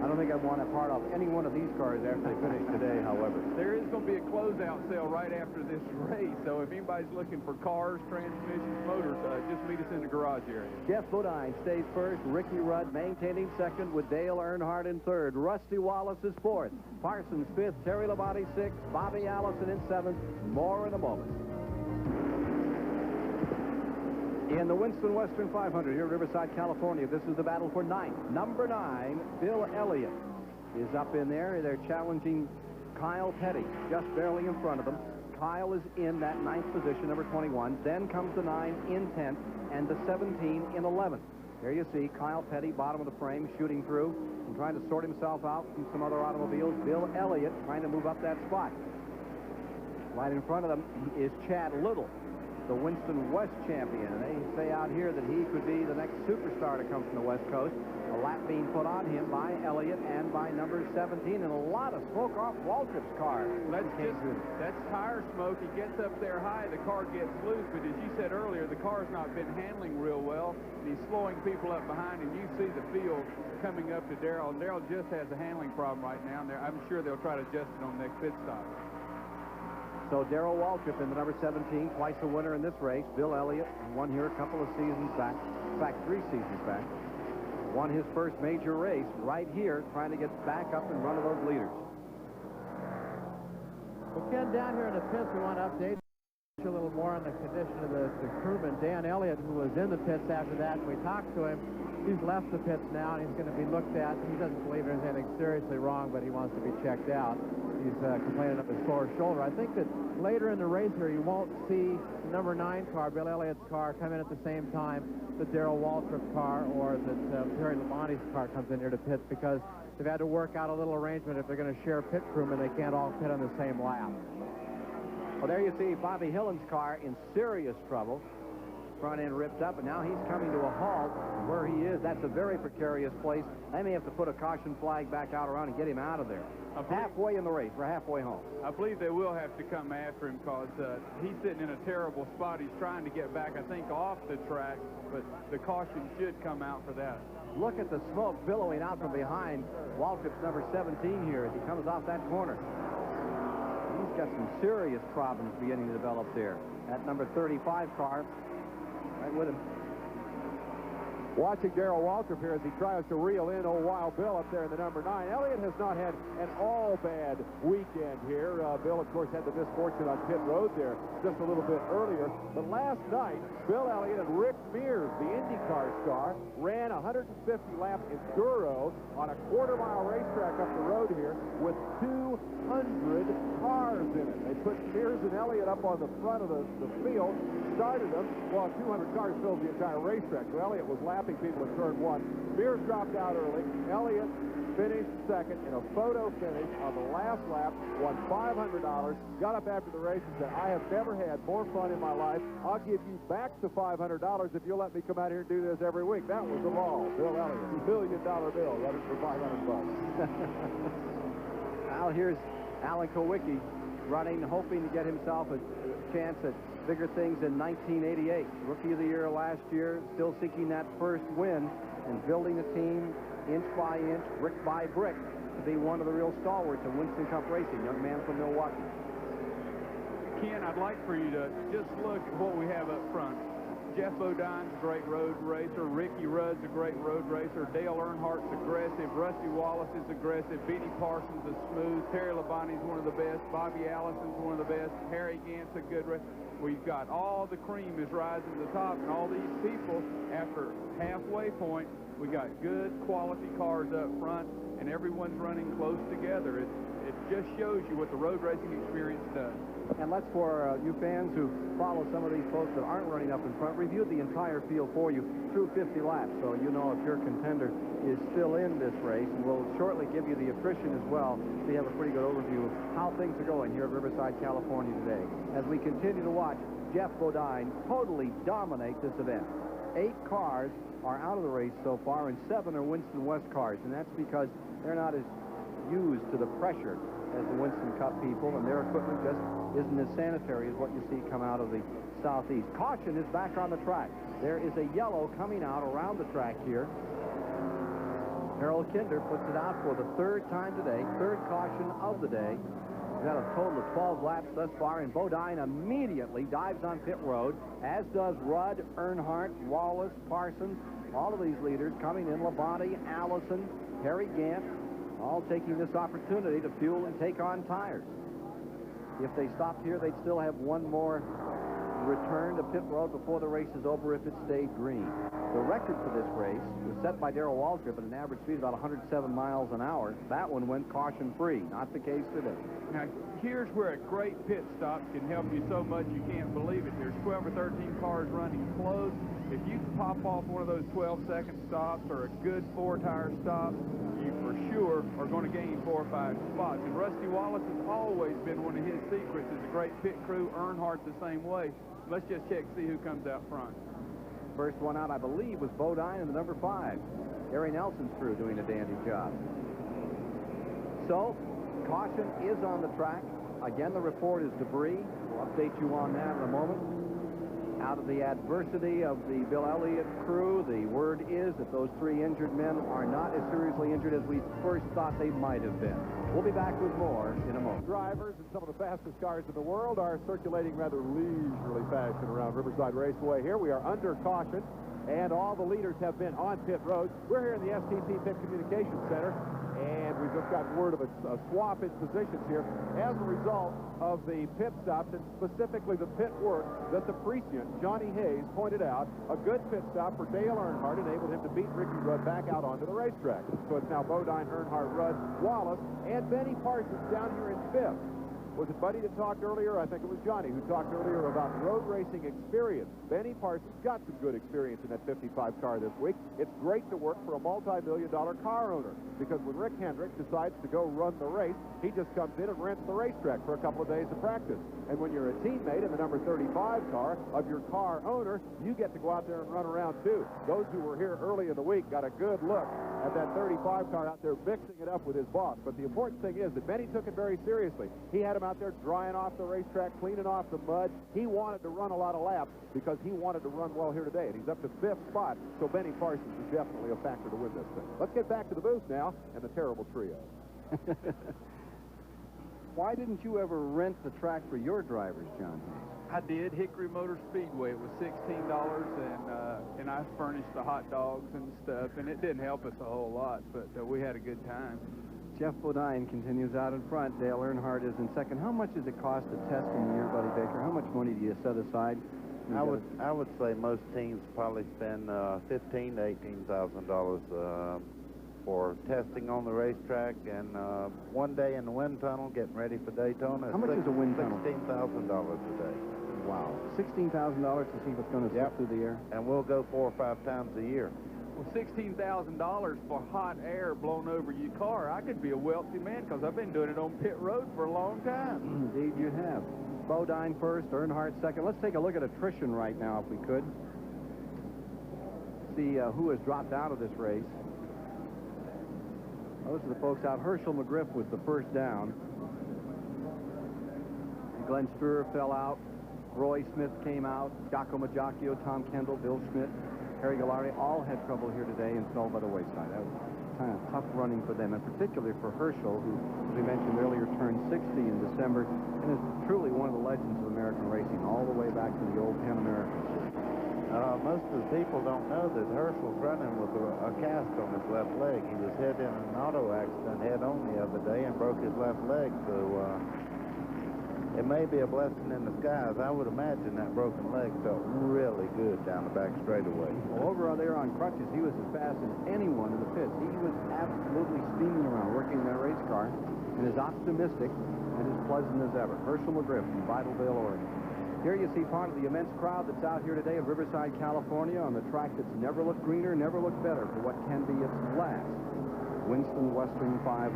I don't think I'd want a part off any one of these cars after they finish today, however. There is going to be a closeout sale right after this race, so if anybody's looking for cars, transmissions, motors, just meet us in the garage area. Jeff Bodine stays first. Ricky Rudd maintaining second with Dale Earnhardt in third. Rusty Wallace is fourth. Parsons fifth. Terry Labonte sixth. Bobby Allison in seventh. More in a moment. In the Winston Western 500 here at Riverside, California, this is the battle for ninth. Number 9, Bill Elliott, is up in there. They're challenging Kyle Petty, just barely in front of them. Kyle is in that 9th position, number 21. Then comes the 9 in 10th and the 17 in 11th. There you see Kyle Petty, bottom of the frame, shooting through and trying to sort himself out from some other automobiles. Bill Elliott trying to move up that spot. Right in front of them is Chad Little, the Winston West champion, and they say out here that he could be the next superstar to come from the West Coast. A lap being put on him by Elliott and by number 17, and a lot of smoke off Waltrip's car. That's tire smoke. He gets up there high, the car gets loose, but as you said earlier, the car's not been handling real well, and he's slowing people up behind, and you see the field coming up to Darrell, and Darrell just has a handling problem right now, and I'm sure they'll try to adjust it on the next pit stop. So Darrell Waltrip in the number 17, twice a winner in this race. Bill Elliott won here a couple of seasons back, in fact 3 seasons back. Won his first major race right here, trying to get back up and run of those leaders. Well, Ken, down here in the pits, we want to update a little more on the condition of the crewman, Dan Elliott, who was in the pits after that. We talked to him. He's left the pits now, and he's going to be looked at. He doesn't believe there's anything seriously wrong, but he wants to be checked out. He's complaining of his sore shoulder. I think that later in the race here, you won't see the number 9 car, Bill Elliott's car, come in at the same time that Darrell Waltrip's car or that Terry Labonte's car comes in here to pit, because they've had to work out a little arrangement. If they're going to share pit crewmen, they can't all pit on the same lap. Well, there you see Bobby Hillen's car in serious trouble. Front end ripped up, and now he's coming to a halt where he is. That's a very precarious place. They may have to put a caution flag back out around and get him out of there. Halfway in the race. We're halfway home. I believe they will have to come after him because he's sitting in a terrible spot. He's trying to get back, I think, off the track, but the caution should come out for that. Look at the smoke billowing out from behind Waltrip's number 17 here as he comes off that corner. He's got some serious problems beginning to develop there. That number 35 car right with him. Watching Darrell Waltrip here as he tries to reel in old Wild Bill up there in the number 9. Elliott has not had an all-bad weekend here. Bill, of course, had the misfortune on pit road there just a little bit earlier. But last night, Bill Elliott and Rick Mears, the IndyCar star, ran 150-lap enduro on a quarter-mile racetrack up the road here with 200 cars in it. They put Mears and Elliott up on the front of the field, started them, while 200 cars filled the entire racetrack. So Elliott was lapping people in turn 1. Mears dropped out early. Elliott finished second in a photo finish on the last lap, won $500, got up after the race and said, I have never had more fun in my life. I'll give you back the $500 if you'll let me come out here and do this every week. That was the ball. Bill Elliott, $1 million bill, running for $500. Now here's Alan Kowicki running, hoping to get himself a chance at bigger things in 1988. Rookie of the Year last year, still seeking that first win and building a team inch by inch, brick by brick, to be one of the real stalwarts of Winston Cup racing. Young man from Milwaukee. Ken, I'd like for you to just look at what we have up front. Jeff Bodine's a great road racer. Ricky Rudd's a great road racer. Dale Earnhardt's aggressive. Rusty Wallace is aggressive. Beanie Parsons is smooth. Terry Labonte's one of the best. Bobby Allison's one of the best. Harry Gant's a good racer. We've got all the cream is rising to the top, and all these people, after halfway point, we got good quality cars up front, and everyone's running close together. It just shows you what the road racing experience does. And let's, for you fans who follow some of these folks that aren't running up in front, review the entire field for you through 50 laps, so you know if your contender is still in this race. And we'll shortly give you the attrition as well, so you have a pretty good overview of how things are going here at Riverside, California today. As we continue to watch Jeff Bodine totally dominate this event. 8 cars are out of the race so far, and 7 are Winston West cars, and that's because they're not as used to the pressure as the Winston Cup people, and their equipment just isn't as sanitary as what you see come out of the southeast. Caution is back on the track. There is a yellow coming out around the track here. Harold Kinder puts it out for the 3rd time today, 3rd caution of the day. We've got a total of 12 laps thus far, and Bodine immediately dives on pit road, as does Rudd, Earnhardt, Wallace, Parsons. All of these leaders coming in, Labonte, Allison, Harry Gant, all taking this opportunity to fuel and take on tires. If they stopped here, they'd still have one more return to pit road before the race is over if it stayed green. The record for this race was set by Darrell Waltrip at an average speed of about 107 miles an hour. That one went caution-free. Not the case today. Now, here's where a great pit stop can help you so much you can't believe it. There's 12 or 13 cars running close. If you pop off one of those 12-second stops or a good 4-tire stop, you for sure are going to gain 4 or 5 spots. And Rusty Wallace has always been one of his secrets is a great pit crew. Earnhardt the same way. Let's just check to see who comes out front. First one out, I believe, was Bodine in the number 5. Harry Nelson's crew doing a dandy job. So, caution is on the track. Again, the report is debris. We'll update you on that in a moment. Out of the adversity of the Bill Elliott crew, the word is that those 3 injured men are not as seriously injured as we first thought they might have been. We'll be back with more in a moment. Drivers and some of the fastest cars in the world are circulating rather leisurely fashion around Riverside Raceway here. We are under caution, and all the leaders have been on pit road. We're here in the STC Pit Communications Center, and we've just got word of a swap in positions here as a result of the pit stops, and specifically the pit work that the prescient, Johnny Hayes, pointed out. A good pit stop for Dale Earnhardt enabled him to beat Ricky Rudd back out onto the racetrack. So it's now Bodine, Earnhardt, Rudd, Wallace, and Benny Parsons down here in fifth. Was it Buddy that talked earlier? I think it was Johnny who talked earlier about road racing experience. Benny Parsons got some good experience in that 55 car this week. It's great to work for a multi-million-dollar car owner, because when Rick Hendrick decides to go run the race, he just comes in and rents the racetrack for a couple of days of practice. And when you're a teammate in the number 35 car of your car owner, you get to go out there and run around too. Those who were here early in the week got a good look at that 35 car out there mixing it up with his boss. But the important thing is that Benny took it very seriously. He had him out there drying off the racetrack, cleaning off the mud. He wanted to run a lot of laps because he wanted to run well here today, and he's up to fifth spot. So Benny Parsons is definitely a factor to win this thing. Let's get back to the booth now and the terrible trio. Why didn't you ever rent the track for your drivers, John Hayes? I did. Hickory Motor Speedway. It was $16, and I furnished the hot dogs and stuff, and it didn't help us a whole lot, but we had a good time. Jeff Bodine continues out in front. Dale Earnhardt is in second. How much does it cost to test in the year, Buddy Baker? How much money do you set aside? I would say most teams probably spend $15,000 to $18,000 for testing on the racetrack, and one day in the wind tunnel getting ready for Daytona. How much is a wind tunnel? $16,000 a day. Wow. $16,000 to see what's going to slip through the air? And we'll go 4 or 5 times a year. Well, $16,000 for hot air blown over your car. I could be a wealthy man because I've been doing it on pit road for a long time. Indeed you have. Bodine first, Earnhardt second. Let's take a look at attrition right now, if we could. See who has dropped out of this race. Those are the folks out. Herschel McGriff was the first down. Glenn Struer fell out. Roy Smith came out. Giacomo Macchio, Tom Kendall, Bill Schmidt, Harry Galari all had trouble here today and fell by the wayside. That was kind of tough running for them, and particularly for Herschel, who, as we mentioned earlier, turned 60 in December and is truly one of the legends of American racing, all the way back to the old Pan American. Most of the people don't know that Herschel's running with a cast on his left leg. He was hit in an auto accident head-on the other day and broke his left leg, so it may be a blessing in disguise. I would imagine that broken leg felt really good down the back straightaway. Well, over there on crutches, he was as fast as anyone in the pits. He was absolutely steaming around working that race car, and as optimistic and as pleasant as ever. Herschel McGriff from Vidalville, Oregon. Here you see part of the immense crowd that's out here today at Riverside, California, on the track that's never looked greener, never looked better for what can be its last Winston Western 500.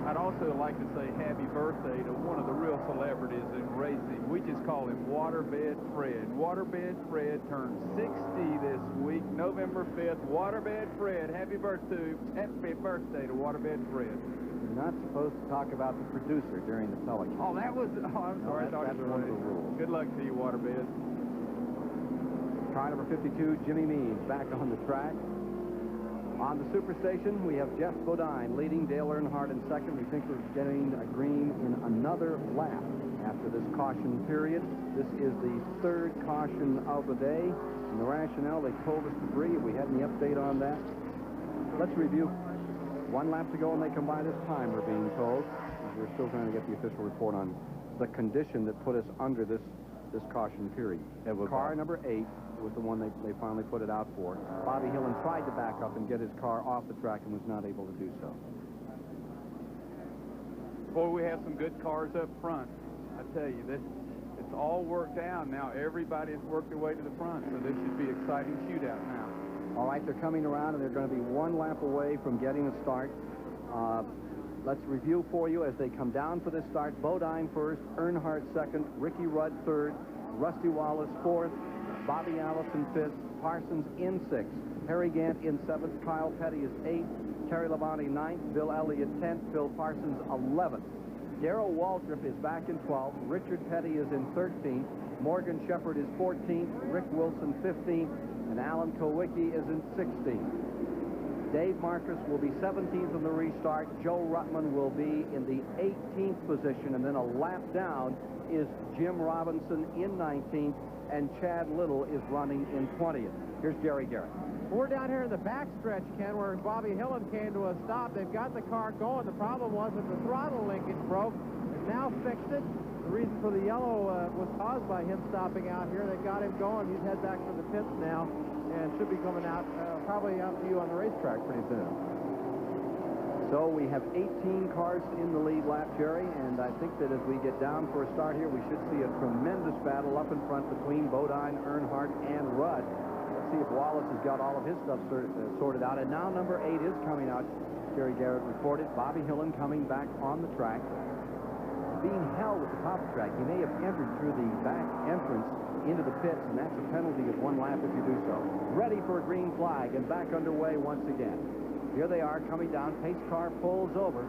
I'd also like to say happy birthday to one of the real celebrities in racing. We just call him Waterbed Fred. Waterbed Fred turned 60 this week, November 5th. Waterbed Fred, happy birthday to Waterbed Fred. You're not supposed to talk about the producer during the telecast. Oh, that was... Oh, I'm sorry. That's one of the rules. Good luck to you, Waterbed. Car number 52, Jimmy Means, back on the track. On the Superstation, we have Jeff Bodine leading, Dale Earnhardt in second. We think we're getting a green in another lap after this caution period. This is the third caution of the day. And the rationale, they told us to bring. We had any update on that? Let's review. 1 lap to go, and they come by this time, we're being told. We're still trying to get the official report on the condition that put us under this caution period. Car number 8 was the one they finally put it out for. Bobby Hillin tried to back up and get his car off the track and was not able to do so. Boy, we have some good cars up front. I tell you, it's all worked out now. Everybody has worked their way to the front, so this should be an exciting shootout now. All right, they're coming around, and they're going to be 1 lap away from getting a start. Let's review for you as they come down for this start. Bodine first, Earnhardt second, Ricky Rudd third, Rusty Wallace fourth, Bobby Allison fifth, Parsons in sixth, Harry Gant in seventh, Kyle Petty is eighth, Terry Labonte ninth, Bill Elliott 10th, Phil Parsons 11th. Darrell Waltrip is back in 12th, Richard Petty is in 13th, Morgan Shepherd is 14th, Rick Wilson 15th, and Alan Kowicki is in 16th. Dave Marcus will be 17th in the restart. Joe Ruttman will be in the 18th position, and then a lap down is Jim Robinson in 19th, and Chad Little is running in 20th. Here's Jerry Garrett. We're down here in the backstretch, Ken, where Bobby Hillen came to a stop. They've got the car going. The problem was that the throttle linkage broke. They've now fixed it. The reason for the yellow was caused by him stopping out here. They got him going. He's head back for the pits now and should be coming out, probably out to you on the racetrack pretty soon. So we have 18 cars in the lead lap, Jerry, and I think that as we get down for a start here, we should see a tremendous battle up in front between Bodine, Earnhardt, and Rudd. Let's see if Wallace has got all of his stuff sorted out. And now number 8 is coming out. Jerry Garrett reported Bobby Hillen coming back on the track. Being held at the top of the track, he may have entered through the back entrance into the pits, and that's a penalty of 1 lap if you do so. Ready for a green flag and back underway once again. Here they are coming down. Pace car pulls over.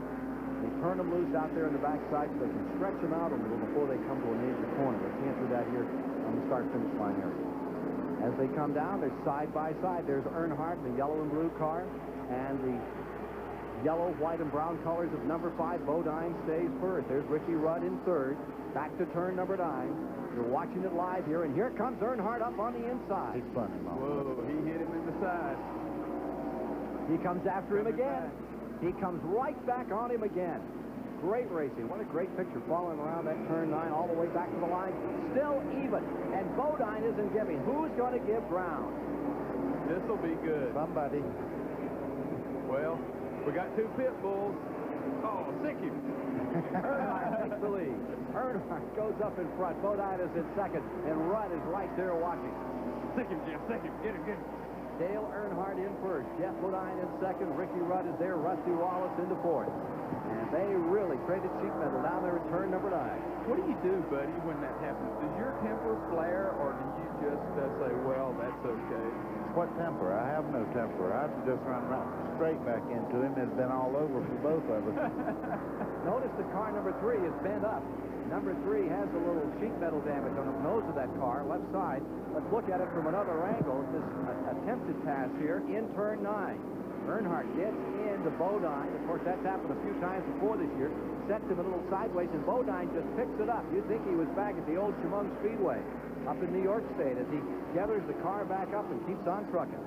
They turn them loose out there in the backside so they can stretch them out a little before they come to a major corner. They can't do that here on the start-finish line area. As they come down, they're side by side. There's Earnhardt, the yellow and blue car, and the yellow, white, and brown colors of number 5. Bodine stays first. There's Ricky Rudd in third. Back to turn number 9. You're watching it live here, and here comes Earnhardt up on the inside. He's funny, Mom. Whoa, he hit him in the side. He comes after him again. He comes right back on him again. Great racing. What a great picture following around that turn 9 all the way back to the line. Still even. And Bodine isn't giving. Who's going to give ground? This will be good. Somebody. Well, we got 2 pit bulls. Oh, sick him. Earnhardt takes the lead. Earnhardt goes up in front. Bodine is in second. And Rudd is right there watching. Sick him, Jim. Sick him. Get him, get him. Dale Earnhardt in first. Jeff Bodine in second. Ricky Rudd is there. Rusty Wallace into fourth. And they really traded sheet metal down there at turn number 9. What do you do, buddy, when that happens? Does your temper flare, or do you just say, well, that's okay? What temper? I have no temper. I'd just run right straight back into him. It's been all over for both of us. Notice the car number 3 is bent up. Number 3 has a little sheet metal damage on the nose of that car, left side. Let's look at it from another angle. This attempted pass here in turn 9. Earnhardt gets into Bodine. Of course, that's happened a few times before this year. Sets him a little sideways, and Bodine just picks it up. You'd think he was back at the old Chemung Speedway up in New York State as he gathers the car back up and keeps on trucking.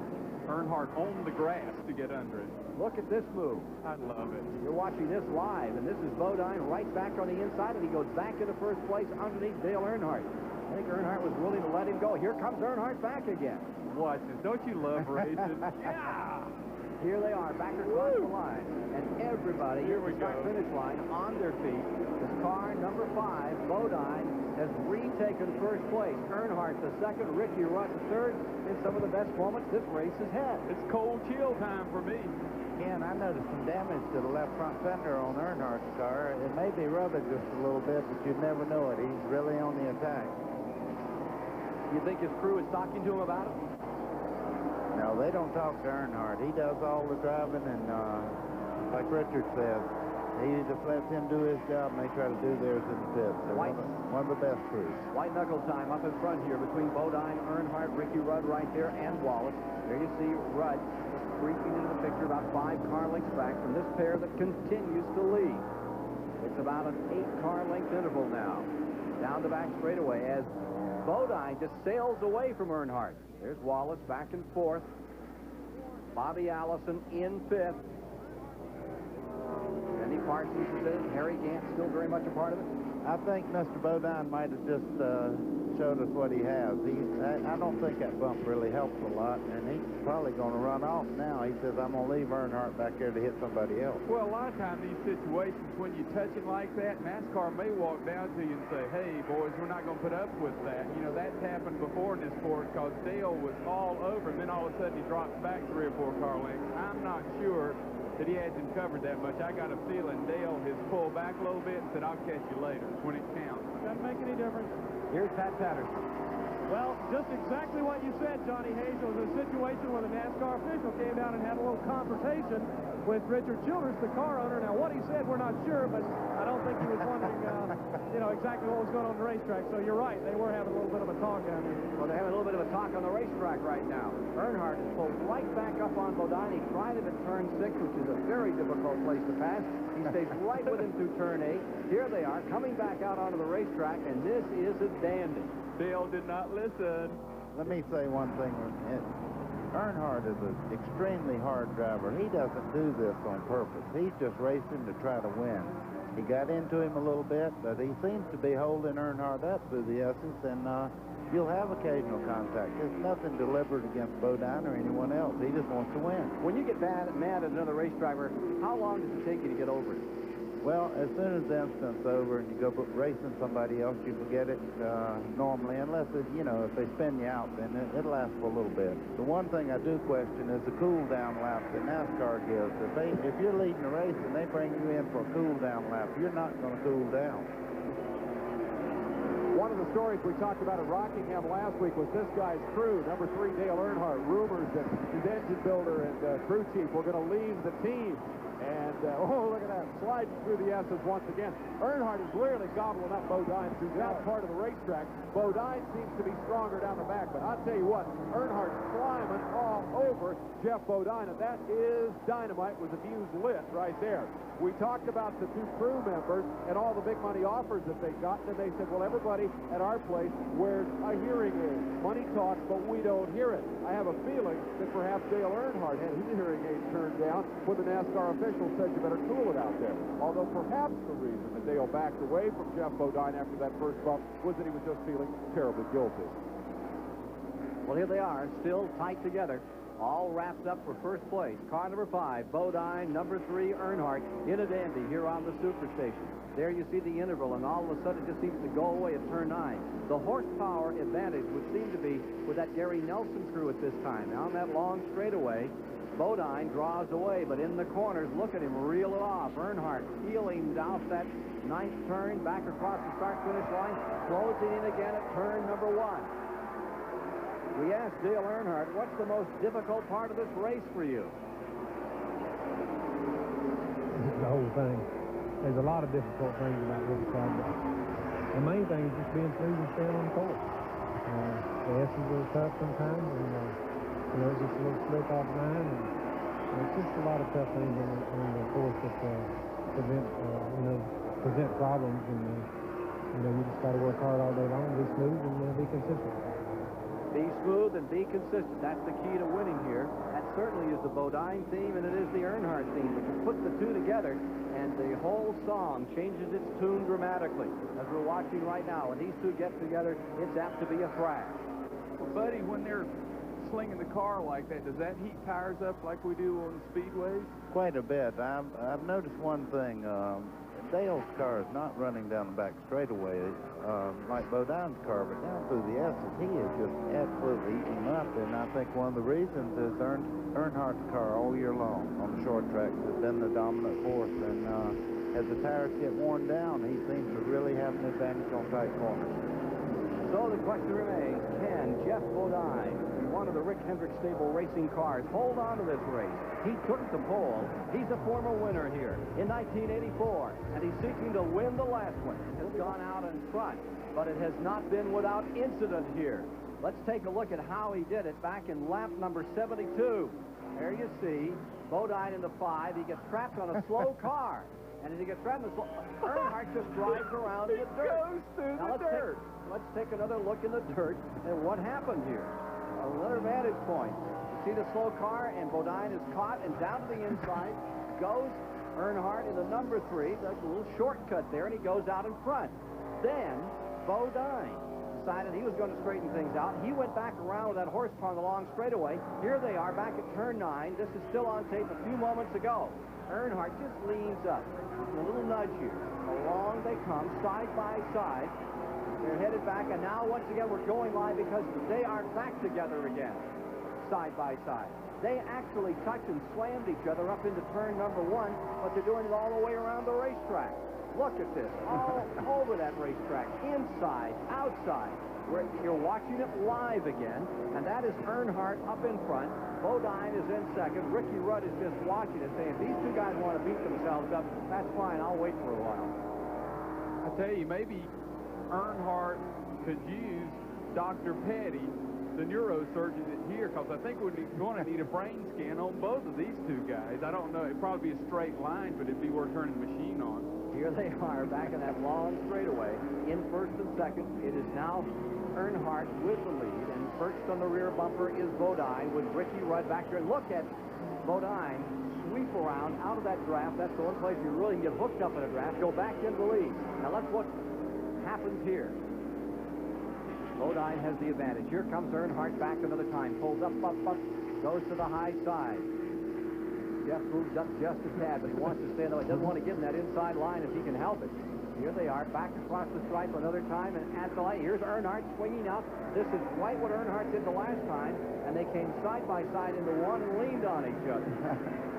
Earnhardt owned the grass to get under it. Look at this move. I love it. You're watching this live, and this is Bodine right back on the inside, and he goes back into first place underneath Dale Earnhardt. I think Earnhardt was willing to let him go. Here comes Earnhardt back again. Watch this. Don't you love racing? Yeah! Here they are, back across the line. And everybody Here we at the start-finish line on their feet. This car, number 5, Bodine, has retaken first place. Earnhardt the second, Ricky Rudd the third. In some of the best moments this race has had. It's cold chill time for me. Ken, I noticed some damage to the left front fender on Earnhardt's car. It may be rubbing just a little bit, but you'd never know it. He's really on the attack. You think his crew is talking to him about it? No, they don't talk to Earnhardt. He does all the driving, and like Richard said, he just lets him do his job, and they try to do theirs in the pits. They're one of the best crews. White knuckle time up in front here between Bodine, Earnhardt, Ricky Rudd right there, and Wallace. There you see Rudd creeping into the picture about 5 car lengths back from this pair that continues to lead. It's about an 8-car length interval now. Down the back straightaway as Bodine just sails away from Earnhardt. There's Wallace back in 4th. Bobby Allison in 5th. Andy Parsons is in. Harry Gant still very much a part of it. I think Mr. Bodine might have just showed us what he has. I don't think that bump really helps a lot, and he's probably going to run off now. He says, I'm going to leave Earnhardt back there to hit somebody else. Well, a lot of times these situations, when you touch it like that, NASCAR may walk down to you and say, hey, boys, we're not going to put up with that. You know, that's happened before in this sport because Dale was all over, and then all of a sudden he drops back 3 or 4 car lengths. I'm not sure that he hasn't covered that much. I got a feeling Dale has pulled back a little bit and said, I'll catch you later when it counts. Doesn't make any difference. Here's Pat Patterson. Well, just exactly what you said, Johnny Hayes. It was a situation where the NASCAR official came down and had a little confrontation with Richard Childress, the car owner. Now, what he said, we're not sure, but I don't think he was wondering, exactly what was going on the racetrack. So you're right. They were having a little bit of a talk down there. Well, they're having a little bit of a talk on the racetrack right now. Earnhardt is pulled right back up on Bodine. He tried it at turn 6, which is a very difficult place to pass. He stays right with him through turn 8. Here they are coming back out onto the racetrack, and this is a dandy. Dale did not listen. Let me say one thing. Earnhardt is an extremely hard driver. He doesn't do this on purpose. He's just racing to try to win. He got into him a little bit, but he seems to be holding Earnhardt up through the essence, and you'll have occasional contact. There's nothing deliberate against Bodine or anyone else. He just wants to win. When you get mad at another race driver, how long does it take you to get over it? Well, as soon as the incident's over and you go racing somebody else, you forget it normally, unless, if they spin you out, then it'll last for a little bit. The one thing I do question is the cool-down lap that NASCAR gives. If you're leading a race and they bring you in for a cool-down lap, you're not going to cool down. One of the stories we talked about at Rockingham last week was this guy's crew, number 3, Dale Earnhardt. Rumors that his engine builder and crew chief were going to leave the team. And, look at that, sliding through the S's once again. Earnhardt is really gobbling up Bodine through that part of the racetrack. Bodine seems to be stronger down the back, but I'll tell you what, Earnhardt's climbing all over Jeff Bodine, and that is dynamite with the fuse lit right there. We talked about the 2 crew members and all the big money offers that they got, and they said, well, everybody at our place wears a hearing aid. Money talks, but we don't hear it. I have a feeling that perhaps Dale Earnhardt had his hearing aid turned down when the NASCAR official said you better cool it out there. Although perhaps the reason that Dale backed away from Jeff Bodine after that first bump was that he was just feeling terribly guilty. Well, here they are, still tight together, all wrapped up for first place. Car number 5, Bodine, number 3, Earnhardt, in a dandy here on the Superstation. There you see the interval, and all of a sudden it just seems to go away at turn 9. The horsepower advantage would seem to be with that Gary Nelson crew at this time. Now on that long straightaway, Bodine draws away, but in the corners, look at him reel it off. Earnhardt peeling off that 9th turn, back across the start-finish line, closing in again at turn number 1. We asked Dale Earnhardt, what's the most difficult part of this race for you? The whole thing. There's a lot of difficult things about Riverside, but the main thing is just being smooth and staying on the course. The S's are tough sometimes, and it's just a little slick off the line, and it's just a lot of tough things on the course that present problems, and you just got to work hard all day long, be smooth, and be consistent. Be smooth and be consistent. That's the key to winning here. That certainly is the Bodine theme, and it is the Earnhardt theme. But you put the two together, and the whole song changes its tune dramatically. As we're watching right now, when these two get together, it's apt to be a thrash. Well, Buddy, when they're slinging the car like that, does that heat tires up like we do on the speedways? Quite a bit. I've noticed one thing. Dale's car is not running down the back straightaway like Bodine's car, but down through the S's, he is just absolutely eating up. And I think one of the reasons is Earnhardt's car all year long on the short tracks has been the dominant force. And as the tires get worn down, he seems to really have an advantage on tight corners. So the question remains, can Jeff Bodine, one of the Rick Hendrick stable racing cars, hold on to this race? He took the pole. He's a former winner here in 1984, and he's seeking to win the last one. Has gone out in front, but it has not been without incident here. Let's take a look at how he did it back in lap number 72. There you see Bodine in the 5. He gets trapped on a slow car, and as he gets trapped in the slow, Earnhardt just drives around in the dirt. Goes through the dirt. Let's take another look in the dirt and what happened here. Another vantage point. You see the slow car, and Bodine is caught, and down to the inside goes Earnhardt in the number 3. That's a little shortcut there, and he goes out in front. Then Bodine decided he was going to straighten things out. He went back around with that horsepower on the long straightaway. Here they are back at turn 9. This is still on tape a few moments ago. Earnhardt just leans up. A little nudge here. Along they come, side by side. They're headed back, and now once again we're going live because they are back together again, side by side. They actually touched and slammed each other up into turn number 1, but they're doing it all the way around the racetrack. Look at this, all over that racetrack, inside, outside. You're watching it live again, and that is Earnhardt up in front. Bodine is in second. Ricky Rudd is just watching it, saying, if these two guys want to beat themselves up, that's fine, I'll wait for a while. I tell you, maybe Earnhardt could use Dr. Petty, the neurosurgeon here, because I think we're going to need a brain scan on both of these two guys. I don't know. It'd probably be a straight line, but it'd be worth turning the machine on. Here they are back in that long straightaway in first and second. It is now Earnhardt with the lead, and perched on the rear bumper is Bodine with Ricky Rudd back there. And look at Bodine sweep around out of that draft. That's the one place you really can get hooked up in a draft. Go back into the lead. Now let's what happens here. Bodine has the advantage. Here comes Earnhardt back another time. Pulls up, goes to the high side. Jeff moves up just a tad, but he wants to stay in the way. Doesn't want to get in that inside line if he can help it. Here they are, back across the stripe another time, and at the light, here's Earnhardt swinging up. This is quite what Earnhardt did the last time, and they came side by side into one and leaned on each other.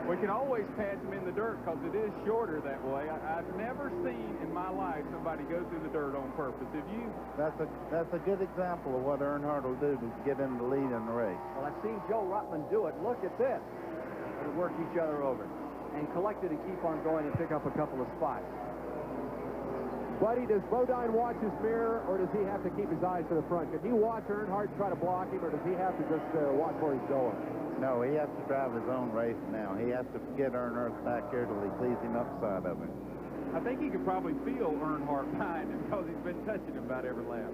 We can always patch them in the dirt because it is shorter that way. I've never seen in my life somebody go through the dirt on purpose. Have you? That's a good example of what Earnhardt will do to get in the lead in the race. Well, I've seen Joe Ruttman do it. Look at this. They work each other over and collect it and keep on going and pick up a couple of spots. Buddy, does Bodine watch his mirror, or does he have to keep his eyes to the front? Can he watch Earnhardt try to block him, or does he have to just watch where he's going? No, he has to drive his own race now. He has to get Earnhardt back here till he sees him upside of him. I think he could probably feel Earnhardt behind him because he's been touching him about every lap.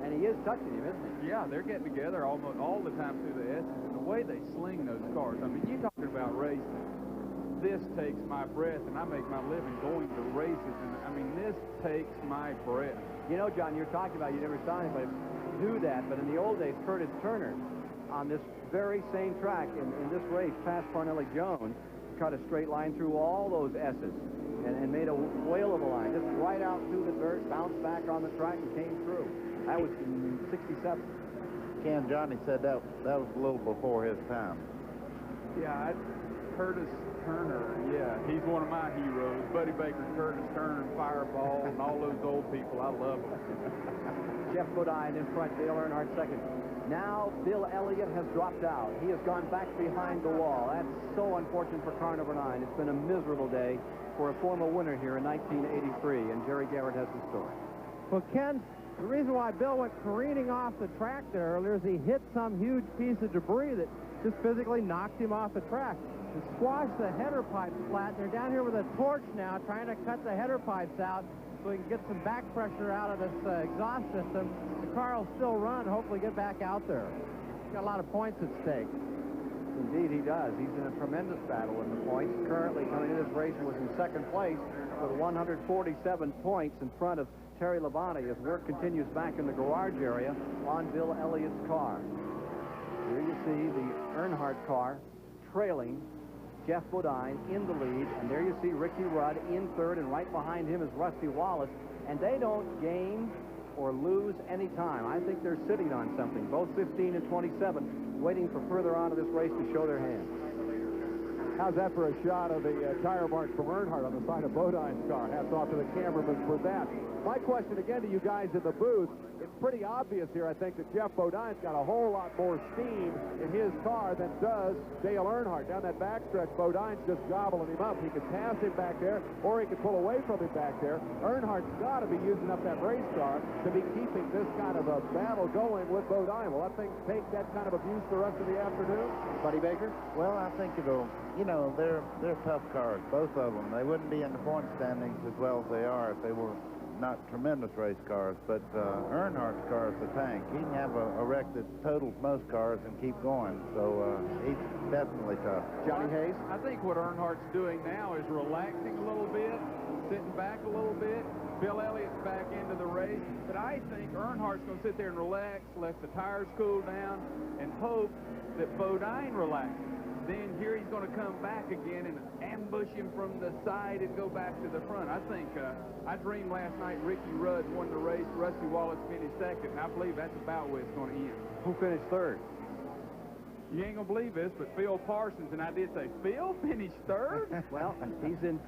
And he is touching him, isn't he? Yeah, they're getting together almost all the time through the S's. And the way they sling those cars, I mean, you're talking about racing. This takes my breath, and I make my living going to races, and I mean, this takes my breath. You know, John, you're talking about you never saw anybody do that, but in the old days, Curtis Turner, on this very same track in this race, past Parnelli Jones, cut a straight line through all those S's and made a whale of a line, just right out through the dirt, bounced back on the track, and came through. That was in '67. Ken Johnny said that was a little before his time. Yeah, Curtis Turner, yeah, he's one of my heroes. Buddy Baker, Curtis Turner, Fireball, and all those old people. I love them. Jeff Bodine in front, Dale Earnhardt second. Now Bill Elliott has dropped out. He has gone back behind the wall. That's so unfortunate for car number 9. It's been a miserable day for a former winner here in 1983, and Jerry Garrett has the story. Well, Ken, the reason why Bill went careening off the track there earlier is he hit some huge piece of debris that just physically knocked him off the track. It squashed the header pipes flat. They're down here with a torch now trying to cut the header pipes out so we can get some back pressure out of this exhaust system. The car will still run, hopefully get back out there. He's got a lot of points at stake. Indeed, he does. He's in a tremendous battle in the points. Currently, coming into this race, was in second place with 147 points in front of Terry Labonte as work continues back in the garage area on Bill Elliott's car. Here you see the Earnhardt car trailing Jeff Bodine in the lead, and there you see Ricky Rudd in third, and right behind him is Rusty Wallace, and they don't gain or lose any time. I think they're sitting on something, both 15 and 27, waiting for further on in this race to show their hand. How's that for a shot of the tire mark from Earnhardt on the side of Bodine's car? Hats off to the cameraman for that. My question again to you guys in the booth, it's pretty obvious here, I think, that Jeff Bodine's got a whole lot more steam in his car than does Dale Earnhardt. Down that backstretch, Bodine's just gobbling him up. He could pass him back there, or he could pull away from him back there. Earnhardt's got to be using up that race car to be keeping this kind of a battle going with Bodine. Will that thing take that kind of abuse the rest of the afternoon? Buddy Baker? Well, I think it'll, you know, they're tough cars, both of them. They wouldn't be in the point standings as well as they are if they were not tremendous race cars, but Earnhardt's car is the tank. He can have a wreck that totals most cars and keep going, so he's definitely tough. Johnny Hayes? I think what Earnhardt's doing now is relaxing a little bit, sitting back a little bit. Bill Elliott's back into the race, but I think Earnhardt's going to sit there and relax, let the tires cool down, and hope that Bodine relaxes. Then here he's going to come back again and ambush him from the side and go back to the front. I think, I dreamed last night Ricky Rudd won the race, Rusty Wallace finished second, and I believe that's about where it's going to end. Who finished third? You ain't going to believe this, but Phil Parsons, and I did say, Phil finished third? Well, he's in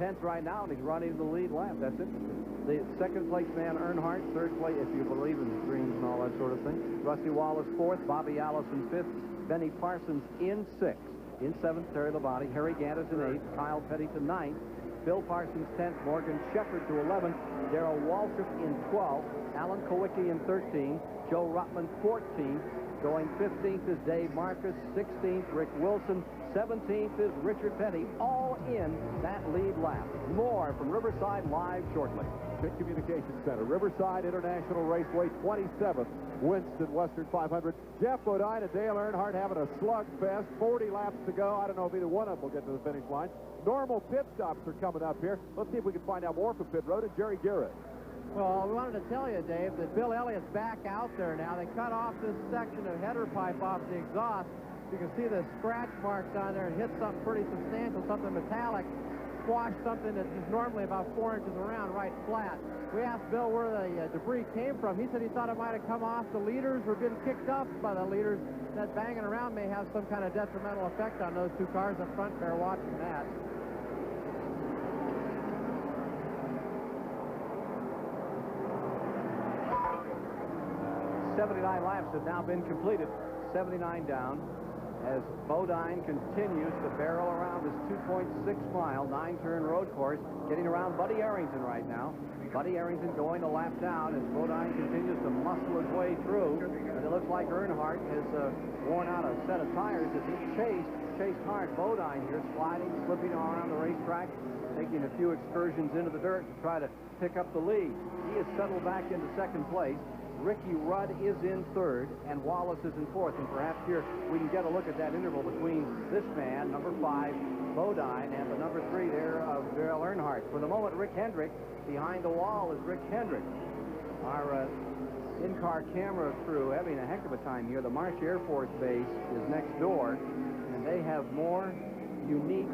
10th right now, and he's running the lead lap. That's interesting. The second place man, Earnhardt, third place, if you believe in dreams and all that sort of thing. Rusty Wallace, fourth. Bobby Allison, fifth. Benny Parsons in 6th. In 7th, Terry Labonte. Harry Gantis in 8th. Kyle Petty to 9th. Bill Parsons 10th. Morgan Shepherd to 11th. Darrell Waltrip in 12th. Alan Kowicki in 13th. Joe Ruttman 14th. Going 15th is Dave Marcus. 16th, Rick Wilson. 17th is Richard Petty. All in that lead lap. More from Riverside live shortly. Pitt Communications Center. Riverside International Raceway, 27th Winston Western 500. Jeff Bodine and Dale Earnhardt having a slugfest. 40 laps to go. I don't know if either one of them will get to the finish line. Normal pit stops are coming up here. Let's see if we can find out more from pit road and Jerry Garrett. Well, we wanted to tell you, Dave, that Bill Elliott's back out there now. They cut off this section of header pipe off the exhaust. You can see the scratch marks on there and hit something pretty substantial, something metallic. Squashed something that is normally about 4 inches around right flat. We asked Bill where the debris came from. He said he thought it might have come off the leaders or been kicked up by the leaders. That banging around may have some kind of detrimental effect on those two cars up front. Bear watching that. "79 laps have now been completed, 79 down, as Bodine continues to barrel around this 2.6-mile, 9-turn road course, getting around Buddy Arrington right now. Buddy Arrington going a lap down as Bodine continues to muscle his way through. And it looks like Earnhardt has worn out a set of tires as he chased hard. Bodine here, sliding, slipping around the racetrack, taking a few excursions into the dirt to try to pick up the lead. He has settled back into second place. Ricky Rudd is in third, and Wallace is in fourth. And perhaps here we can get a look at that interval between this man, number 5, Bodine, and the number 3 there of Dale Earnhardt. For the moment, Rick Hendrick. Behind the wall is Rick Hendrick. Our in-car camera crew having a heck of a time here. The Marsh Air Force Base is next door, and they have more unique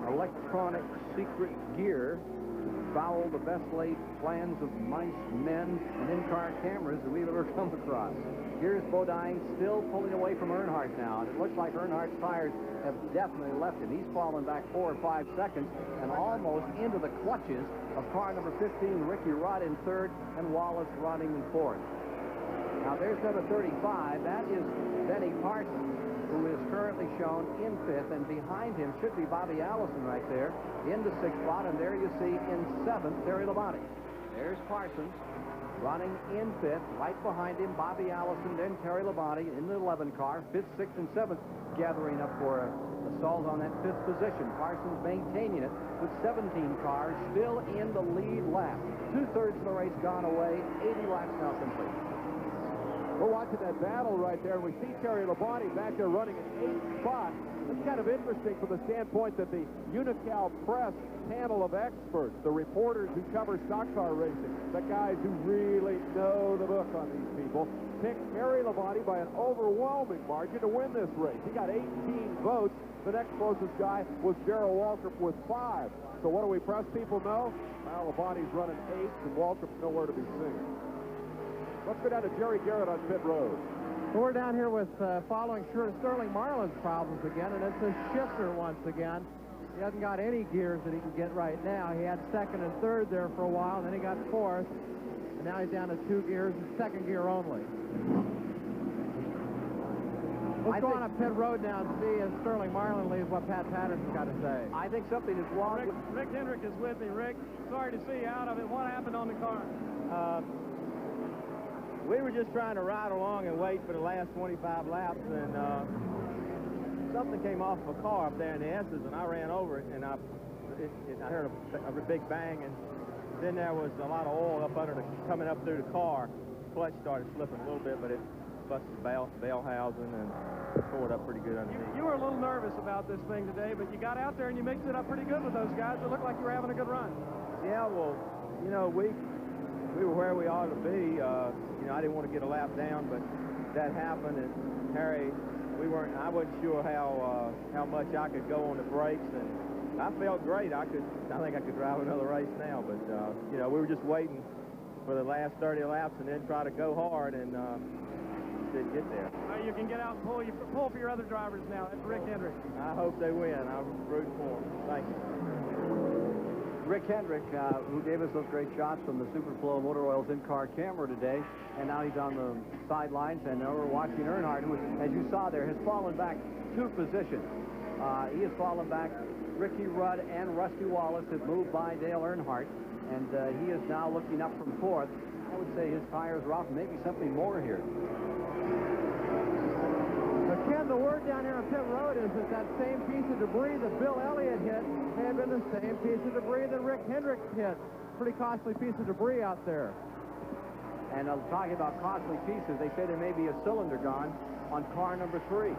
electronic secret gear to foul the best laid plans of mice, men, and in-car cameras that we've ever come across. Here's Bodine still pulling away from Earnhardt now, and it looks like Earnhardt's tires have definitely left him. He's fallen back 4 or 5 seconds and almost into the clutches of car number 15, Ricky Rudd in third, and Wallace running in fourth. Now there's number 35. That is Benny Parsons, who is currently shown in 5th, and behind him should be Bobby Allison right there in the 6th spot, and there you see in 7th, Terry Labonte. There's Parsons running in 5th. Right behind him, Bobby Allison, then Terry Labonte in the 11 car. 5th, 6th, and 7th gathering up for assault on that 5th position. Parsons maintaining it with 17 cars still in the lead lap. 2/3 of the race gone away. 80 laps now complete. We're watching that battle right there, and we see Terry Labonte back there running in 8th spot. It's kind of interesting from the standpoint that the Unical Press panel of experts, the reporters who cover stock car racing, the guys who really know the book on these people, picked Terry Labonte by an overwhelming margin to win this race. He got 18 votes. The next closest guy was Darrell Waltrip with 5. So what do we press people know? Well, Labonte's running 8th, and Waltrip's nowhere to be seen. Let's go down to Jerry Garrett on pit road. We're down here with following Sterling Marlin's problems again, and it's a shifter once again. He hasn't got any gears that he can get right now. He had 2nd and 3rd there for a while, and then he got 4th, and now he's down to 2 gears and 2nd gear only. Let's go on up pit road now and see as Sterling Marlin leaves what Pat Patterson's got to say. I think something is wrong. Rick Hendrick is with me. Rick, sorry to see you out of it. What happened on the car? We were just trying to ride along and wait for the last 25 laps, and something came off of a car up there in the S's, and I ran over it, and I heard a big bang, and then there was a lot of oil up under coming up through the car. The clutch started slipping a little bit, but it busted the bell housing and tore it up pretty good underneath. You were a little nervous about this thing today, but you got out there and you mixed it up pretty good with those guys. It looked like you were having a good run. Yeah, well, you know, we were where we ought to be. You know, I didn't want to get a lap down, but that happened, and Harry, I wasn't sure how much I could go on the brakes, and I felt great. I think I could drive another race now, but you know, we were just waiting for the last 30 laps and then try to go hard, and didn't get there. You can get out and pull for your other drivers now. That's Rick Hendrick. I hope they win. I'm rooting for them. Thank you. Rick Hendrick, who gave us those great shots from the Superflow Motor Oils in-car camera today, and now he's on the sidelines, and now we're watching Earnhardt, who, as you saw there, has fallen back 2 positions. He has fallen back. Ricky Rudd and Rusty Wallace have moved by Dale Earnhardt, and he is now looking up from 4th. I would say his tires are off, maybe something more here. Ken, the word down here on pit road is that same piece of debris that Bill Elliott hit may have been the same piece of debris that Rick Hendrick hit. pretty costly piece of debris out there. And talking about costly pieces, they say there may be a cylinder gone on car number 3.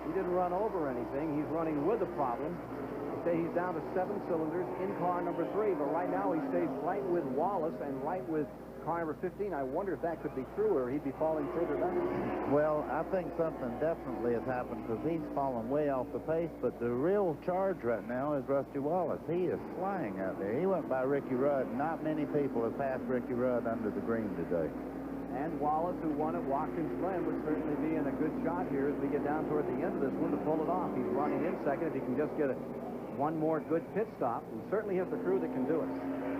He didn't run over anything. He's running with a problem. They say he's down to 7 cylinders in car number 3, but right now he stays right with Wallace and right with car number 15. I wonder if that could be true, or he'd be falling further down. Well, I think something definitely has happened because he's fallen way off the pace, but the real charge right now is Rusty Wallace. He is flying out there. He went by Ricky Rudd. Not many people have passed Ricky Rudd under the green today. And Wallace, who won at Watkins Glen, would certainly be in a good shot here as we get down toward the end of this one to pull it off. He's running in second. If he can just get one more good pit stop, he certainly has the crew that can do it.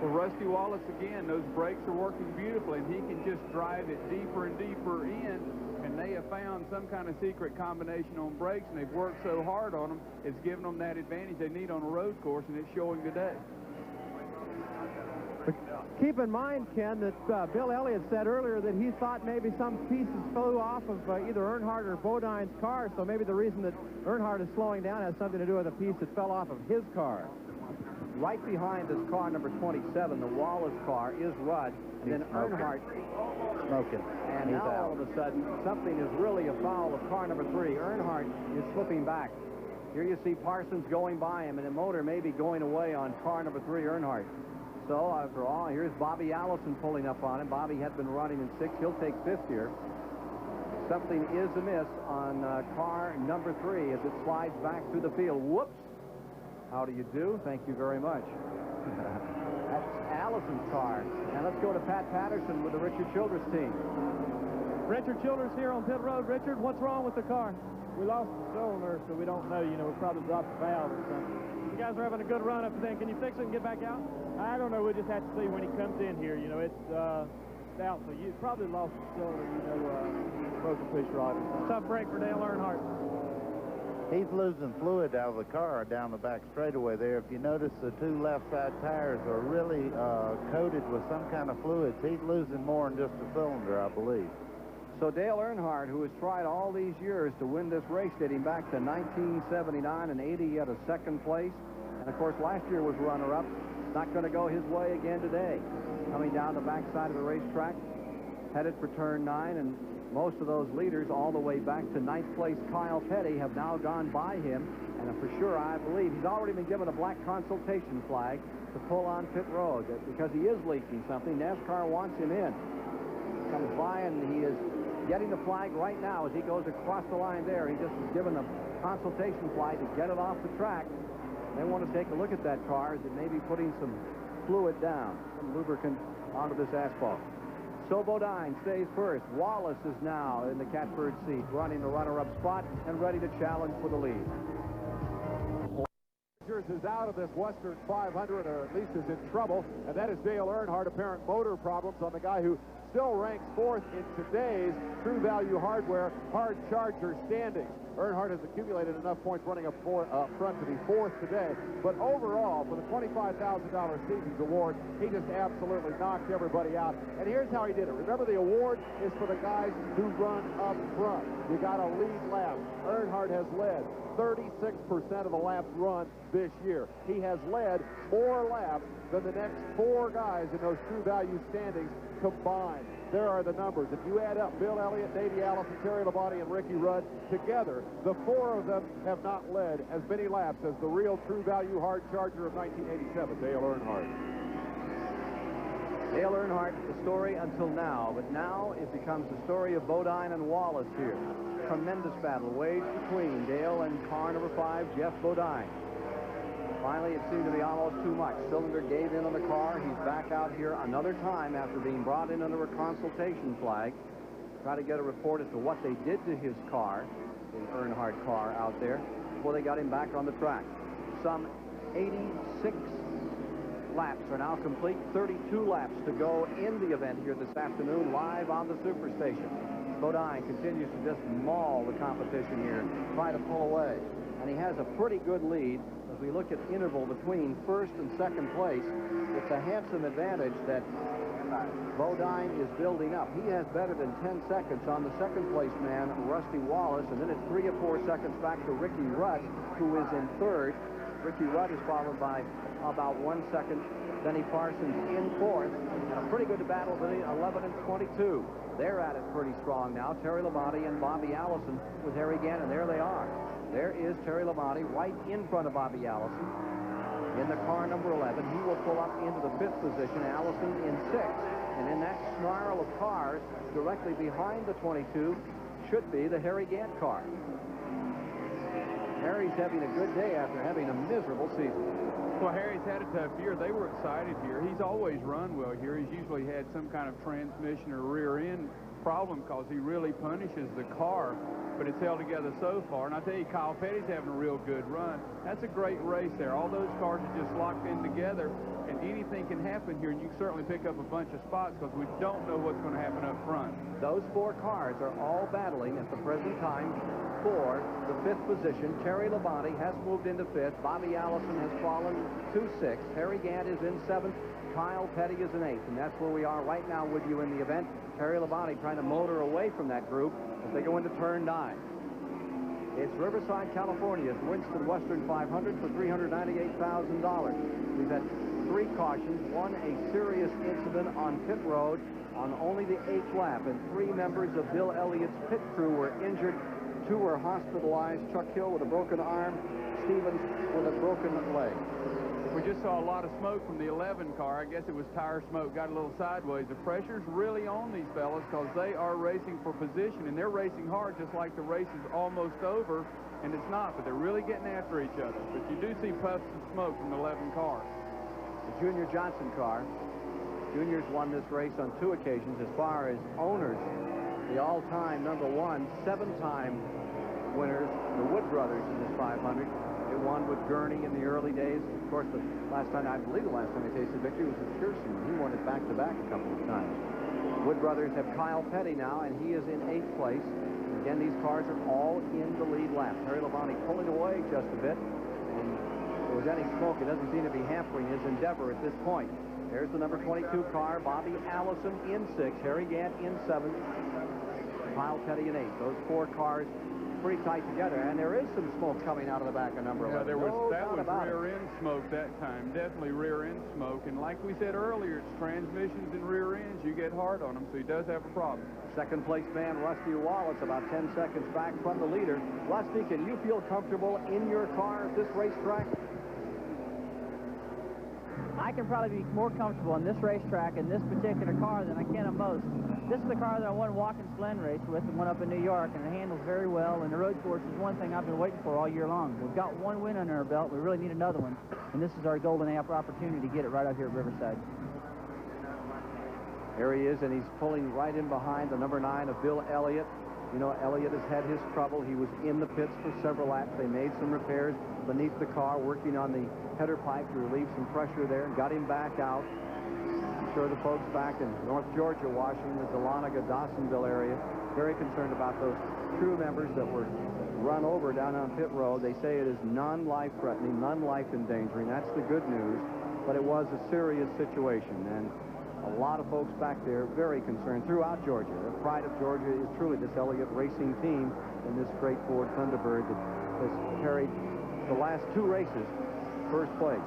Well, Rusty Wallace, again, those brakes are working beautifully, and he can just drive it deeper and deeper in, and they have found some kind of secret combination on brakes, and they've worked so hard on them, it's given them that advantage they need on a road course, and it's showing today. But keep in mind, Ken, that Bill Elliott said earlier that he thought maybe some pieces flew off of either Earnhardt or Bodine's car, so maybe the reason that Earnhardt is slowing down has something to do with a piece that fell off of his car. Right behind this car number 27, the Wallace car, is Rudd, and then Earnhardt smoking. And now all of a sudden, something is really afoul of car number 3. Earnhardt is slipping back. Here you see Parsons going by him, and the motor may be going away on car number 3, Earnhardt. So, after all, here's Bobby Allison pulling up on him. Bobby had been running in 6th. He'll take 5th here. Something is amiss on car number 3 as it slides back through the field. Whoops! How do you do? Thank you very much. That's Allison's car. Now let's go to Pat Patterson with the Richard Childress team. Richard Childress here on pit road. Richard, what's wrong with the car? We lost the cylinder, so we don't know. You know, we probably dropped the valve or something. You guys are having a good run up then. Can you fix it and get back out? I don't know. We'll just have to see when he comes in here. You know, it's doubtful. You probably lost the cylinder, you know, broke a push rod or something. Tough break for Dale Earnhardt. He's losing fluid out of the car down the back straightaway there. If you notice, the 2 left side tires are really coated with some kind of fluids. He's losing more than just a cylinder, I believe. So Dale Earnhardt, who has tried all these years to win this race, dating back to 1979 and 80, he had a 2nd place. And, of course, last year was runner-up. Not going to go his way again today. Coming down the backside of the racetrack, headed for turn 9, and most of those leaders all the way back to 9th place Kyle Petty have now gone by him. And for sure, I believe he's already been given a black consultation flag to pull on pit road because he is leaking something. NASCAR wants him in. Comes by, and he is getting the flag right now as he goes across the line there. He just was given a consultation flag to get it off the track. They want to take a look at that car as it may be putting some fluid down, some lubricant onto this asphalt. So Bodine stays first. Wallace is now in the catbird seat, running the runner-up spot and ready to challenge for the lead. Is out of this Western 500, or at least is in trouble, and that is Dale Earnhardt. Apparent motor problems on the guy who still ranks 4th in today's True Value Hardware Hard Charger standings. Earnhardt has accumulated enough points running up front to be 4th today, but overall, for the $25,000 Stevens Award, he just absolutely knocked everybody out. And here's how he did it. Remember, the award is for the guys who run up front. You got to lead lap. Earnhardt has led 36% of the laps run this year. He has led more laps than the next 4 guys in those True Value standings combined. There are the numbers. If you add up Bill Elliott, Davey Allison, Terry Labonte, and Ricky Rudd together, the 4 of them have not led as many laps as the real True Value Hard Charger of 1987, Dale Earnhardt. Dale Earnhardt, the story until now, but now it becomes the story of Bodine and Wallace here. Tremendous battle waged between Dale and car number 5, Jeff Bodine. Finally, it seemed to be almost too much. Cylinder gave in on the car. He's back out here another time after being brought in under a consultation flag. Try to get a report as to what they did to his car, the Earnhardt car out there, before they got him back on the track. Some 86 laps are now complete. 32 laps to go in the event here this afternoon, live on the Superstation. Bodine continues to just maul the competition here, try to pull away. And he has a pretty good lead. As we look at interval between 1st and 2nd place, it's a handsome advantage that Bodine is building up. He has better than 10 seconds on the 2nd place man, Rusty Wallace, and then it's 3 or 4 seconds back to Ricky Rudd, who is in 3rd. Ricky Rudd is followed by about 1 second. Benny Parsons in fourth, and a pretty good battle between 11 and 22. They're at it pretty strong now. Terry Labonte and Bobby Allison with Harry Gant, and there they are. There is Terry Labonte right in front of Bobby Allison in the car number 11. He will pull up into the 5th position. Allison in 6th, and in that snarl of cars directly behind the 22 should be the Harry Gant car. Harry's having a good day after having a miserable season. Well, Harry's had a tough year. They were excited here. He's always run well here. He's usually had some kind of transmission or rear end problem because he really punishes the car, but it's held together so far. And I tell you, Kyle Petty's having a real good run. That's a great race there. All those cars are just locked in together, and anything can happen here, and you can certainly pick up a bunch of spots because we don't know what's going to happen up front. Those 4 cars are all battling at the present time for the 5th position. Terry Labonte has moved into 5th. Bobby Allison has fallen to 6th. Harry Gant is in 7th. Kyle Petty is in 8th. And that's where we are right now with you in the event. Terry Labonte trying to motor away from that group as they go into turn 9. It's Riverside, California's Winston Western 500 for $398,000. We've had 3 cautions, 1 a serious incident on pit road on only the 8th lap, and 3 members of Bill Elliott's pit crew were injured. 2 were hospitalized. Chuck Hill with a broken arm, Stevens with a broken leg. We just saw a lot of smoke from the 11 car. I guess it was tire smoke, got a little sideways. The pressure's really on these fellas because they are racing for position, and they're racing hard just like the race is almost over, and it's not, but they're really getting after each other. But you do see puffs of smoke from the 11 car. The Junior Johnson car. Junior's won this race on 2 occasions. As far as owners, the all-time number 1, 7-time winners, the Wood brothers in this 500. They won with Gurney in the early days. Of course, the last time they tasted victory was with Shearson. He won it back-to-back a couple of times. Wood brothers have Kyle Petty now, and he is in 8th place. And again, these cars are all in the lead lap. Terry Labonte pulling away just a bit. And if there was any smoke, it doesn't seem to be hampering his endeavor at this point. There's the number 22 car, Bobby Allison in 6th, Harry Gant in 7th, Kyle Petty in 8th. Those 4 cars pretty tight together, and there is some smoke coming out of the back of number 11. Yeah, that was rear end smoke that time, definitely rear end smoke. And like we said earlier, it's transmissions and rear ends. You get hard on them, so he does have a problem. Second place man, Rusty Wallace, about 10 seconds back from the leader. Rusty, can you feel comfortable in your car at this racetrack? I can probably be more comfortable on this racetrack in this particular car than I can on most. This is the car that I won Watkins Glen race with and went up in New York, and it handles very well, and the road course is one thing I've been waiting for all year long. We've got 1 win under our belt. We really need another one, and this is our golden opportunity to get it right out here at Riverside. There he is, and he's pulling right in behind the number 9 of Bill Elliott. You know, Elliott has had his trouble. He was in the pits for several laps. They made some repairs beneath the car, working on the header pipe to relieve some pressure there, and got him back out. I'm sure the folks back in North Georgia, watching the Dahlonega, Dawsonville area, very concerned about those crew members that were run over down on pit road. They say it is non-life-threatening, non-life-endangering. That's the good news, but it was a serious situation, and a lot of folks back there very concerned throughout Georgia. The pride of Georgia is truly this Elliott Racing team and this great Ford Thunderbird that has carried the last 2 races first place.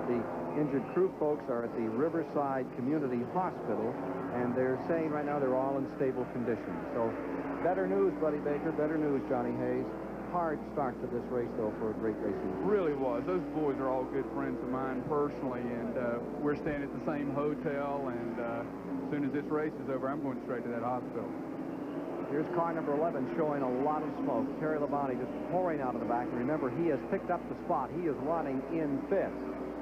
The injured crew folks are at the Riverside Community Hospital, and they're saying right now they're all in stable condition. So better news, Buddy Baker, better news, Johnny Hayes. Hard start to this race, though, for a great racing. Really was. Those boys are all good friends of mine personally, and we're staying at the same hotel, and as soon as this race is over, I'm going straight to that hospital. Here's car number 11 showing a lot of smoke. Terry Labonte just pouring out of the back. And remember, he has picked up the spot. He is running in 5th.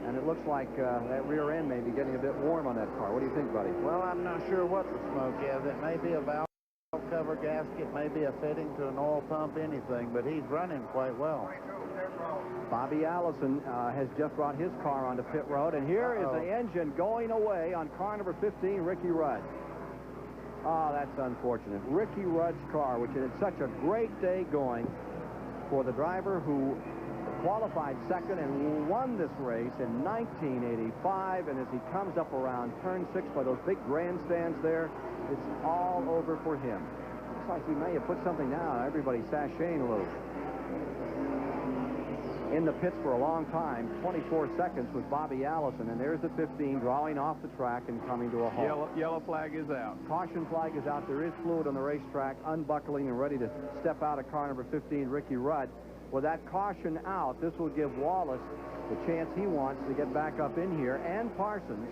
And it looks like that rear end may be getting a bit warm on that car. What do you think, buddy? Well, I'm not sure what the smoke is. It may be a valve cover gasket, maybe a fitting to an oil pump, anything, but he's running quite well. Bobby Allison has just brought his car onto pit road, and here is the engine going away on car number 15, Ricky Rudd. Oh, that's unfortunate. Ricky Rudd's car, which had such a great day going for the driver who qualified second and won this race in 1985, and as he comes up around turn 6 by those big grandstands there, it's all over for him. Looks like he may have put something down. Everybody's sashaying a little. in the pits for a long time. 24 seconds was Bobby Allison, and there's the 15 drawing off the track and coming to a halt. Yellow flag is out. Caution flag is out. There is fluid on the racetrack, unbuckling and ready to step out of car number 15, Ricky Rudd. With that caution out, this will give Wallace the chance he wants to get back up in here, and Parsons.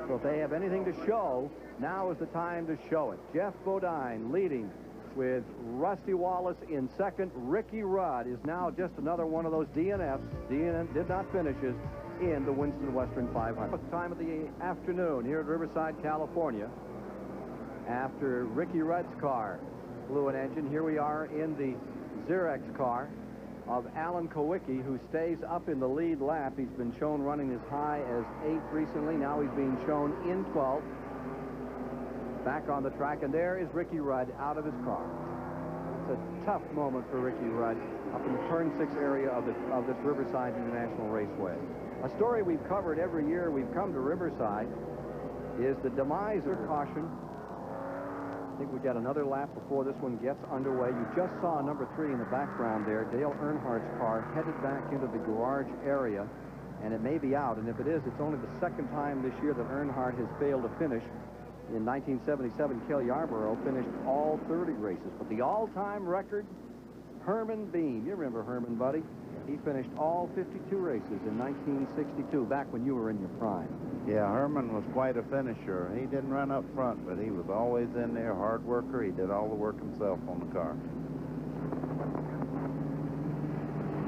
So if they have anything to show, now is the time to show it. Jeff Bodine leading with Rusty Wallace in second. Ricky Rudd is now just another one of those DNFs, did not finishes, in the Winston Western 500. Time of the afternoon here at Riverside, California. After Ricky Rudd's car blew an engine, here we are in the Xerox car of Alan Kowicki, who stays up in the lead lap. He's been shown running as high as 8th recently. Now he's being shown in 12th. Back on the track, and there is Ricky Rudd out of his car. It's a tough moment for Ricky Rudd up in the turn 6 area of this Riverside International Raceway. A story we've covered every year we've come to Riverside is the demise of caution. I think we got another lap before this one gets underway. You just saw number 3 in the background there, Dale Earnhardt's car, headed back into the garage area, and it may be out. And if it is, it's only the second time this year that Earnhardt has failed to finish. In 1977, Cale Yarborough finished all 30 races. But the all-time record, Herman Beam. You remember Herman, buddy? He finished all 52 races in 1962, back when you were in your prime. Yeah, Herman was quite a finisher. He didn't run up front, but he was always in there, hard worker. He did all the work himself on the car.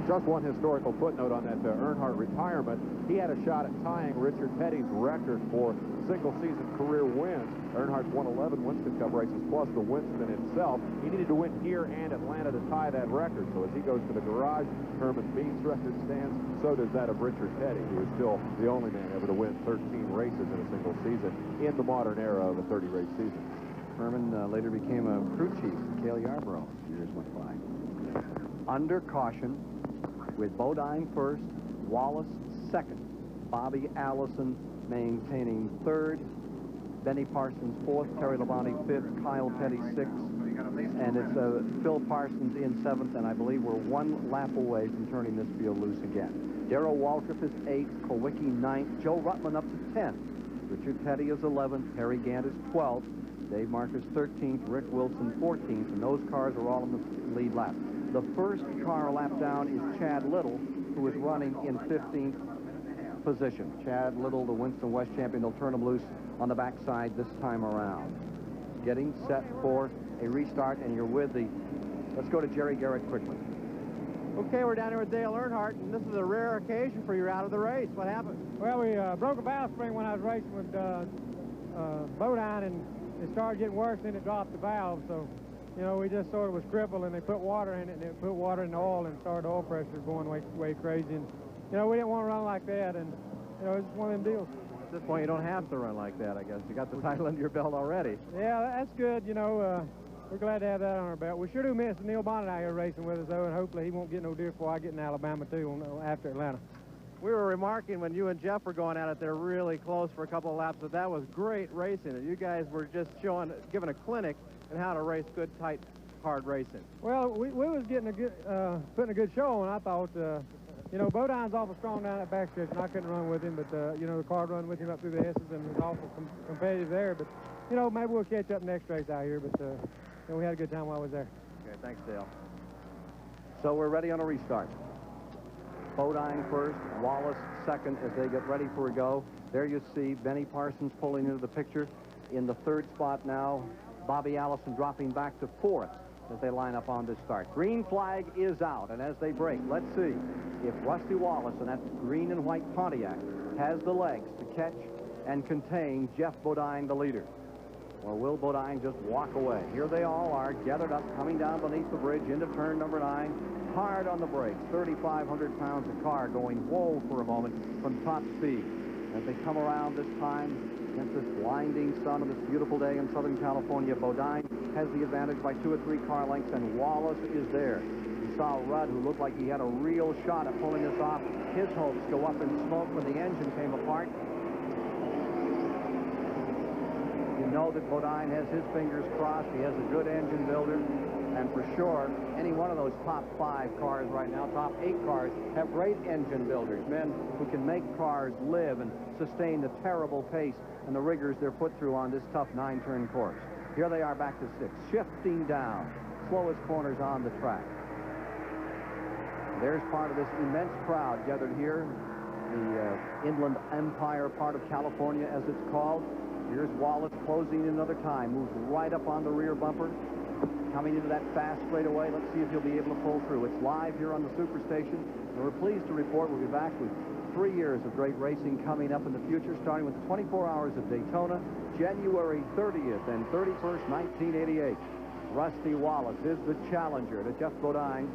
Just one historical footnote on that Earnhardt retirement. He had a shot at tying Richard Petty's record for single-season career wins. Earnhardt's won 11 Winston Cup races, plus the Winston itself. He needed to win here and Atlanta to tie that record. So as he goes to the garage, Herman Beam's record stands. So does that of Richard Petty, who is still the only man ever to win 13 races in a single season in the modern era of a 30-race season. Herman later became a crew chief. Cale Yarborough, years went by. Under caution, with Bodine first, Wallace second, Bobby Allison maintaining third, Benny Parsons fourth, Terry Labonte fifth, Kyle Petty sixth, and it's Phil Parsons in seventh, and I believe we're one lap away from turning this field loose again. Darrell Waltrip is eighth, Kowicki ninth, Joe Rutland up to 10th, Richard Petty is 11th, Harry Gant is 12th, Dave Marcus 13th, Rick Wilson 14th, and those cars are all in the lead lap. The first car lap down is Chad Little, who is running in 15th position. Chad Little, the Winston West champion, they'll turn him loose on the backside this time around. Getting set for a restart, and you're with the... Let's go to Jerry Garrett quickly. Okay, we're down here with Dale Earnhardt, and this is a rare occasion for you out of the race. What happened? Well, we broke a valve spring when I was racing with Bodine, and it started getting worse, then it dropped the valve, so... You know, we just sort of was crippled, and they put water in it, and they put water in the oil, and started oil pressure going way crazy. And, you know, we didn't want to run like that, and, you know, it's just one of them deals. At this point, you don't have to run like that, I guess. You got the title under your belt already. Yeah, that's good. You know, we're glad to have that on our belt. We sure do miss Neil Bonnet out here racing with us, though, and hopefully he won't get no deer before I get in Alabama, too, after Atlanta. We were remarking when you and Jeff were going at it there really close for a couple of laps, that was great racing. You guys were just giving a clinic in how to race good, tight, hard racing. Well, we was getting a good, putting a good show on. I thought, you know, Bodine's awful strong down that backstretch, and I couldn't run with him, but, you know, the car run with him up through the S's and was awful competitive there. But, you know, maybe we'll catch up next race out here, but, you know, we had a good time while I was there. Okay, thanks, Dale. So we're ready on a restart. Bodine first, Wallace second as they get ready for a go. There you see Benny Parsons pulling into the picture. In the third spot now, Bobby Allison dropping back to fourth as they line up on this start. Green flag is out, and as they break, let's see if Rusty Wallace and that green and white Pontiac has the legs to catch and contain Jeff Bodine, the leader. Or will Bodine just walk away? Here they all are, gathered up, coming down beneath the bridge into turn number 9. Hard on the brakes, 3,500 pounds of car going whoa for a moment from top speed. As they come around this time against this blinding sun on this beautiful day in Southern California, Bodine has the advantage by 2 or 3 car lengths, and Wallace is there. You saw Rudd, who looked like he had a real shot at pulling this off. His hopes go up in smoke when the engine came apart. You know know that Bodine has his fingers crossed. He has a good engine builder. And for sure, any one of those top 5 cars right now, top 8 cars, have great engine builders, men who can make cars live and sustain the terrible pace and the rigors they're put through on this tough 9-turn course. Here they are back to 6, shifting down, slowest corners on the track. There's part of this immense crowd gathered here, the Inland Empire part of California, as it's called. Here's Wallace closing another time, moves right up on the rear bumper. Coming into that fast straightaway. Let's see if he'll be able to pull through. It's live here on the Superstation. And we're pleased to report we'll be back with 3 years of great racing coming up in the future, starting with the 24 Hours of Daytona, January 30th and 31st, 1988. Rusty Wallace is the challenger to Jeff Bodine.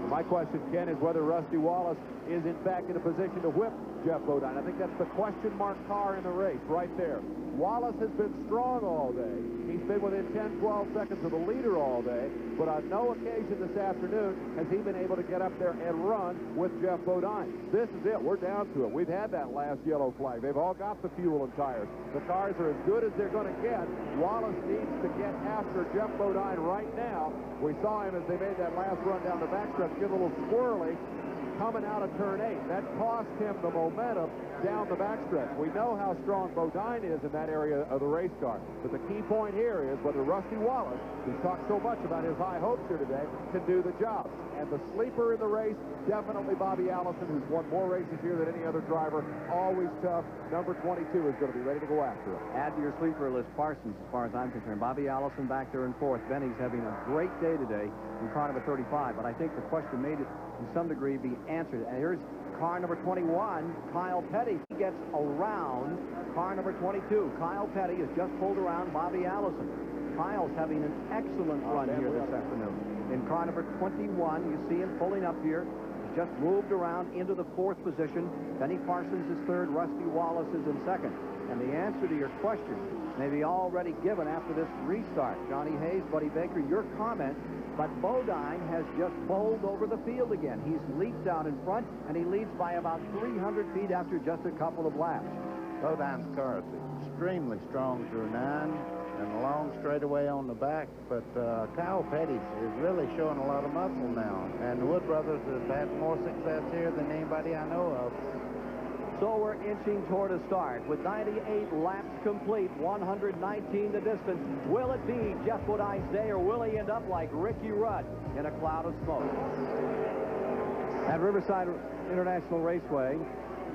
My question, Ken, is whether Rusty Wallace is in fact in a position to whip Jeff Bodine. I think that's the question mark car in the race right there. Wallace has been strong all day. He's been within 10, 12 seconds of the leader all day, but on no occasion this afternoon has he been able to get up there and run with Jeff Bodine. This is it. We're down to it. We've had that last yellow flag. They've all got the fuel and tires. The cars are as good as they're going to get. Wallace needs to get after Jeff Bodine right now. We saw him as they made that last run down the backstretch get a little squirrely coming out of turn 8. That cost him the momentum down the backstretch. We know how strong Bodine is in that area of the race car. But the key point here is whether Rusty Wallace, who's talked so much about his high hopes here today, can do the job. And the sleeper in the race, definitely Bobby Allison, who's won more races here than any other driver. Always tough. Number 22 is going to be ready to go after him. Add to your sleeper list Parsons, as far as I'm concerned. Bobby Allison back there in 4th. Benny's having a great day today in car number 35. But I think the question made it to some degree be answered. And here's car number 21, Kyle Petty. He gets around car number 22. Kyle Petty has just pulled around Bobby Allison. Kyle's having an excellent run here this afternoon. In car number 21, you see him pulling up here. He's just moved around into the 4th position. Benny Parsons is 3rd. Rusty Wallace is in 2nd. And the answer to your question may be already given after this restart. Johnny Hayes, Buddy Baker, your comment. But Bodine has just bowled over the field again. He's leaped out in front, and he leads by about 300 feet after just a couple of laps. Bodine's car is extremely strong through 9 and a long straightaway on the back, but Kyle Petty is really showing a lot of muscle now. And the Wood brothers have had more success here than anybody I know of. So we're inching toward a start with 98 laps complete, 119 the distance. Will it be Jeff Bodine's day, or will he end up like Ricky Rudd in a cloud of smoke? At Riverside International Raceway,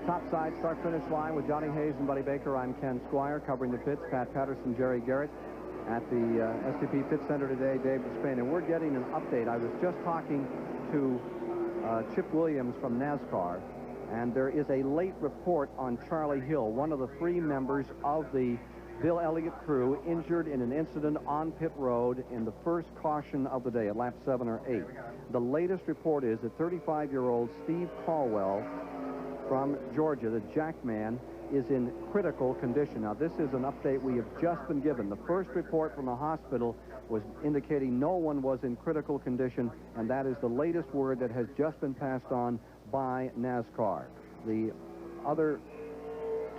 topside start-finish line with Johnny Hayes and Buddy Baker. I'm Ken Squire, covering the pits. Pat Patterson, Jerry Garrett. At the STP Pit Center today, Dave Despain. And we're getting an update. I was just talking to Chip Williams from NASCAR. And there is a late report on Charlie Hill, one of the 3 members of the Bill Elliott crew, injured in an incident on pit road in the first caution of the day at lap 7 or 8. The latest report is that 35-year-old Steve Caldwell from Georgia, the Jackman, is in critical condition. Now, this is an update we have just been given. The first report from the hospital was indicating no one was in critical condition, and that is the latest word that has just been passed on by NASCAR. The other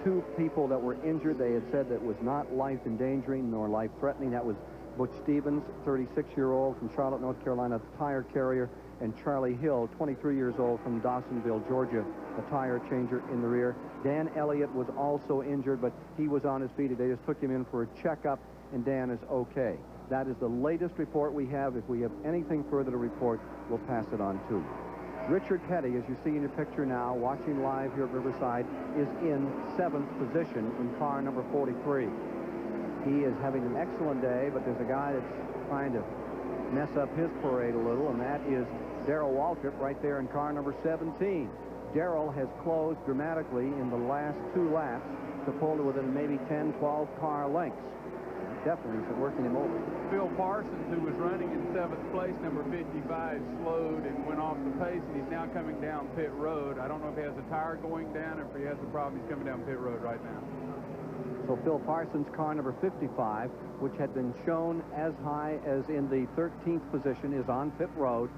2 people that were injured, they had said that was not life-endangering nor life-threatening. That was Butch Stevens, 36-year-old from Charlotte, North Carolina, tire carrier, and Charlie Hill, 23 years old from Dawsonville, Georgia, a tire changer in the rear. Dan Elliott was also injured, but he was on his feet. They just took him in for a checkup, and Dan is okay. That is the latest report we have. If we have anything further to report, we'll pass it on to you. Richard Petty, as you see in your picture now, watching live here at Riverside, is in 7th position in car number 43. He is having an excellent day, but there's a guy that's trying to mess up his parade a little, and that is Darrell Waltrip right there in car number 17. Darrell has closed dramatically in the last 2 laps to pull to within maybe 10, 12 car lengths. Definitely working him over. Phil Parsons, who was running in 7th place, number 55, slowed and went off the pace, and he's now coming down pit road. I don't know if he has a tire going down or if he has a problem. He's coming down pit road right now. So Phil Parsons, car number 55, which had been shown as high as in the 13th position, is on pit road.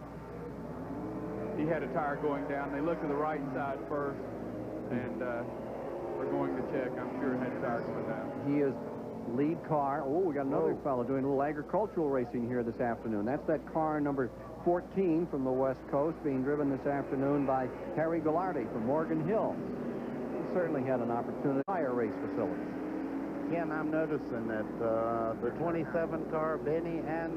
He had a tire going down. They looked to the right side first, and we're going to check. I'm sure it had a tires for that. He is lead car. Oh, we got another fellow doing a little agricultural racing here this afternoon. That's that car number 14 from the West Coast being driven this afternoon by Harry Goulardi from Morgan Hill. He certainly had an opportunity at higher race facility. Ken, I'm noticing that the 27 car, Benny and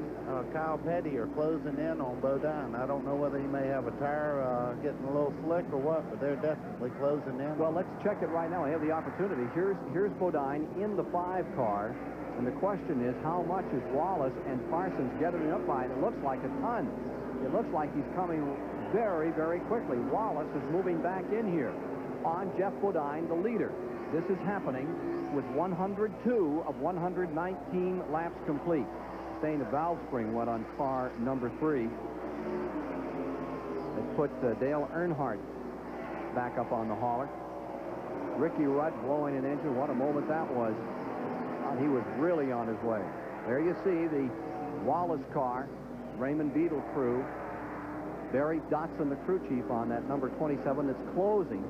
Kyle Petty are closing in on Bodine. I don't know whether he may have a tire getting a little slick or what, but they're definitely closing in. Well, let's check it right now. I have the opportunity. Here's Bodine in the 5 car, and the question is how much is Wallace and Parsons getting up by? It looks like a ton. It looks like he's coming very, very quickly. Wallace is moving back in here on Jeff Bodine, the leader. This is happening with 102 of 119 laps complete. Saying the valve spring went on car number 3. They put Dale Earnhardt back up on the hauler. Ricky Rudd blowing an engine. What a moment that was. He was really on his way. There you see the Wallace car, Raymond Beadle crew. Barry Dotson, the crew chief on that number 27 that's closing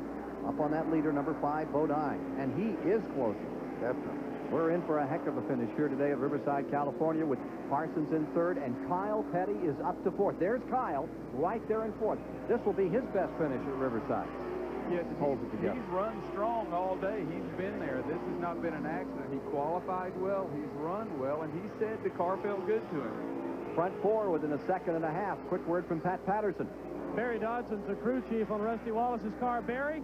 up on that leader, number 5, Bodine. And he is closing. Definitely. We're in for a heck of a finish here today at Riverside, California, with Parsons in 3rd, and Kyle Petty is up to 4th. There's Kyle right there in 4th. This will be his best finish at Riverside. Yes, holds it together. He's run strong all day. He's been there. This has not been an accident. He qualified well. He's run well, and he said the car felt good to him. Front 4 within a second and a half. Quick word from Pat Patterson. Barry Dodson's the crew chief on Rusty Wallace's car. Barry,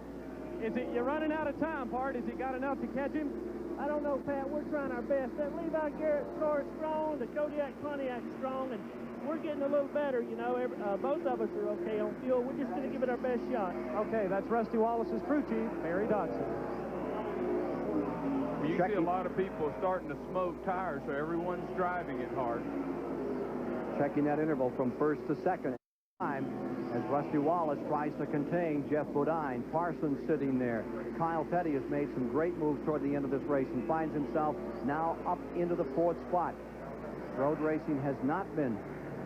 you're running out of time, Part. Has he got enough to catch him? I don't know, Pat. We're trying our best. That Levi Garrett's car is strong. The Kodiak Pontiac's strong, and we're getting a little better. You know, both of us are okay on fuel. We're just going to give it our best shot. Okay, that's Rusty Wallace's crew chief, Barry Dodson. You see a lot of people starting to smoke tires, so everyone's driving it hard. Checking that interval from 1st to 2nd. Time as Rusty Wallace tries to contain Jeff Bodine. Parsons sitting there. Kyle Petty has made some great moves toward the end of this race and finds himself now up into the 4th spot. Road racing has not been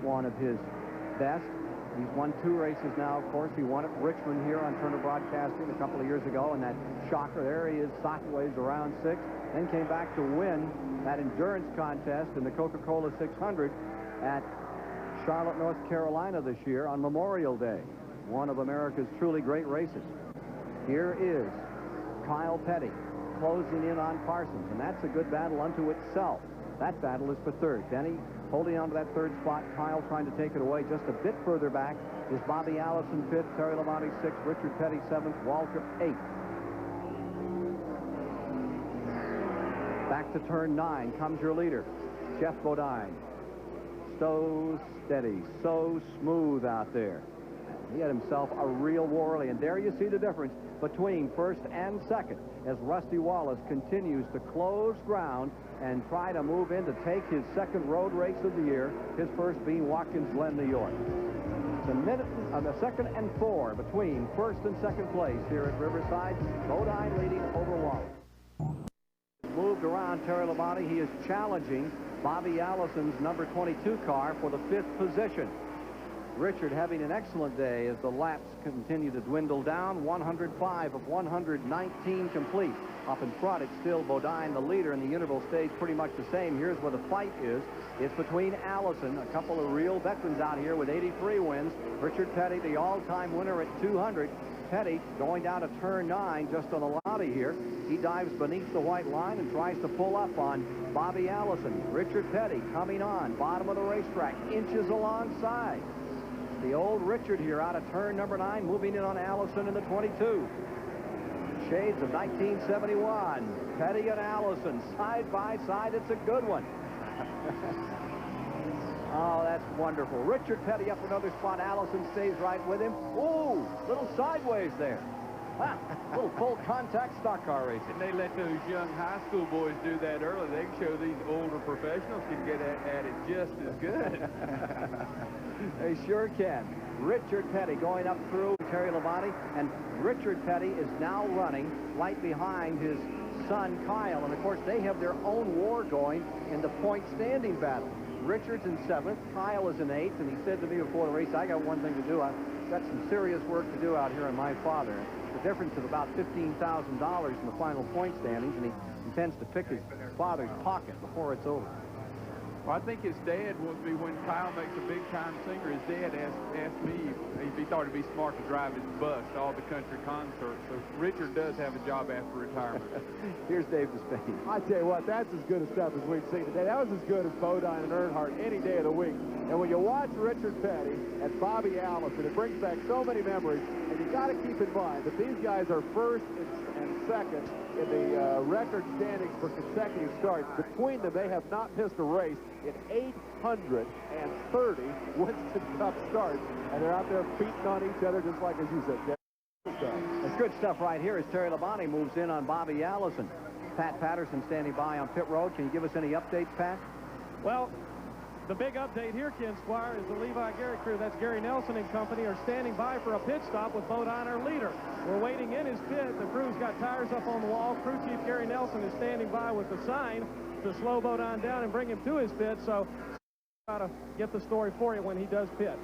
one of his best. He's won 2 races now, of course. He won at Richmond here on Turner Broadcasting a couple of years ago, and that shocker, there he is, sideways around 6th. Then came back to win that endurance contest in the Coca-Cola 600 at Charlotte, North Carolina this year on Memorial Day. One of America's truly great races. Here is Kyle Petty closing in on Parsons, and that's a good battle unto itself. That battle is for 3rd. Denny holding on to that 3rd spot. Kyle trying to take it away. Just a bit further back is Bobby Allison 5th, Terry Labonte 6th, Richard Petty 7th, Walter 8th. Back to turn 9 comes your leader, Jeff Bodine. So steady, so smooth out there. He had himself a real war, and there you see the difference between 1st and 2nd as Rusty Wallace continues to close ground and try to move in to take his 2nd road race of the year, his first being Watkins Glen, New York. It's a minute on the 2nd and 4 between 1st and 2nd place here at Riverside. Bodine leading over Wallace. Moved around Terry Labonte. He is challenging Bobby Allison's number 22 car for the 5th position. Richard having an excellent day as the laps continue to dwindle down. 105 of 119 complete. Up in front, it's still Bodine, the leader, and the interval stays pretty much the same. Here's where the fight is. It's between Allison, a couple of real veterans out here with 83 wins. Richard Petty, the all-time winner at 200. Petty going down to turn 9 just on the lobby here. He dives beneath the white line and tries to pull up on Bobby Allison. Richard Petty coming on, bottom of the racetrack, inches alongside. The old Richard here out of turn number 9, moving in on Allison in the 22. Shades of 1971. Petty and Allison side by side. It's a good one. Oh, that's wonderful. Richard Petty up another spot. Allison stays right with him. Ooh, little sideways there. Ah, little full contact stock car racing. And they let those young high school boys do that early. They can show these older professionals can get at it just as good. They sure can. Richard Petty going up through Terry Labonte, and Richard Petty is now running right behind his son Kyle, and of course they have their own war going in the point standing battle. Richard's in 7th, Kyle is in 8th, and he said to me before the race, I got one thing to do. I've got some serious work to do out here on my father. The difference of about $15,000 in the final point standings, and he intends to pick his father's pocket before it's over. Well, I think his dad wants me, when Kyle makes a big-time singer, his dad asked me if he thought it'd be smart to drive his bus to all the country concerts. So Richard does have a job after retirement. Here's Dave Despaigne. I tell you what, that's as good a stuff as we've seen today. That was as good as Bodine and Earnhardt any day of the week. And when you watch Richard Petty and Bobby Allison, it brings back so many memories. And you got to keep in mind that these guys are first and second in the record standings for consecutive starts. Between them, they have not missed a race in 830 Winston Cup starts, and they're out there beating on each other just like, as you said, Jeff. That's good stuff right here as Terry Labonte moves in on Bobby Allison. Pat Patterson standing by on pit road. Can you give us any updates, Pat? Well, the big update here, Ken Squire, is the Levi Garrett crew, that's Gary Nelson and company, are standing by for a pit stop with Bodine, our leader. We're waiting in his pit. The crew's got tires up on the wall. Crew chief Gary Nelson is standing by with the sign to slow Bodine down and bring him to his pit, so try to get the story for you when he does pit.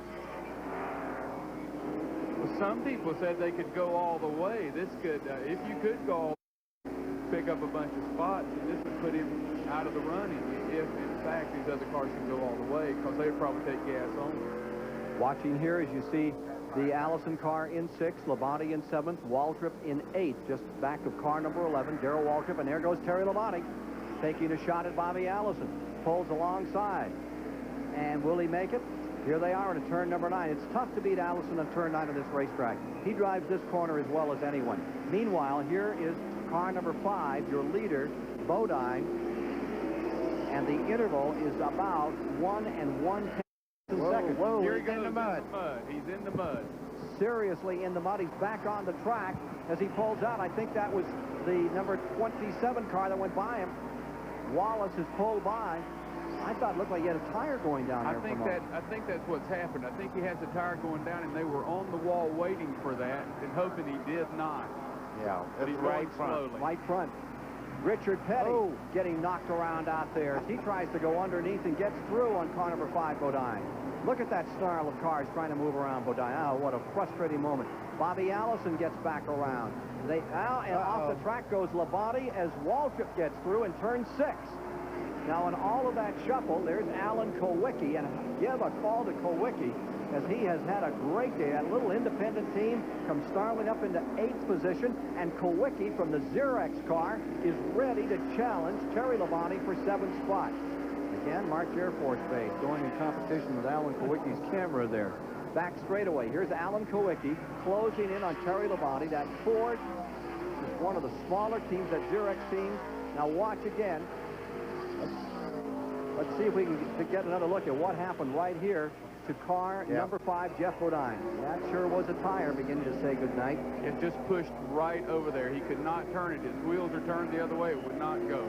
Well, some people said they could go all the way. This could, if you could go all the way, pick up a bunch of spots, and this would put him out of the running if, in fact, these other cars can go all the way, because they would probably take gas only. Watching here as you see the Allison car in 6th, Labonte in 7th, Waltrip in 8th, just back of car number 11, Darrell Waltrip, and there goes Terry Labonte taking a shot at Bobby Allison. Pulls alongside. And will he make it? Here they are in turn number 9. It's tough to beat Allison on turn 9 of this racetrack. He drives this corner as well as anyone. Meanwhile, here is car number 5, your leader, Bodine, and the interval is about 1 1/10 seconds. Whoa, Here he he's goes in the mud. He's in the mud. Seriously in the mud. He's back on the track as he pulls out. I think that was the number 27 car that went by him. Wallace is pulled by. I thought it looked like he had a tire going down there. I think that's what's happened. I think he has a tire going down, and they were on the wall waiting for that and hoping he did not. Yeah, But he's going slowly. Right front. Richard Petty getting knocked around out there as he tries to go underneath and gets through on car number 5, Bodine. Look at that snarl of cars trying to move around Bodine. Oh, what a frustrating moment. Bobby Allison gets back around. Off the track goes Labonte as Waltrip gets through in turn 6. Now, in all of that shuffle, there's Alan Kowicki, and give a call to Kowicki as he has had a great day. That little independent team comes snarling up into 8th position, and Kowicki from the Xerox car is ready to challenge Terry Labonte for 7th spot. Again, March Air Force Base going in competition with Alan Kowicki's camera there. Back straightaway. Here's Alan Kowicki closing in on Terry Labonte. That Ford is one of the smaller teams, that Xerox team. Now watch again. Let's see if we can get another look at what happened right here to car number 5, Jeff Bodine. That sure was a tire beginning to say goodnight. It just pushed right over there. He could not turn it. His wheels are turned the other way. It would not go.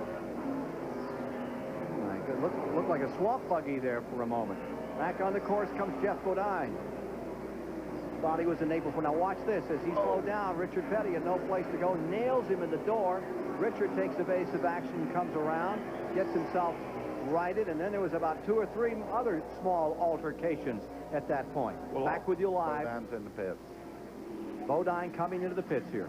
It looked like a swamp buggy there for a moment. Back on the course comes Jeff Bodine. Thought he was in April. Now watch this. As he slowed down, Richard Petty had no place to go, nails him in the door. Richard takes evasive action, comes around, gets himself righted, and then there was about 2 or 3 other small altercations at that point. Well, back with you live. Bodine's in the pits. Bodine coming into the pits here.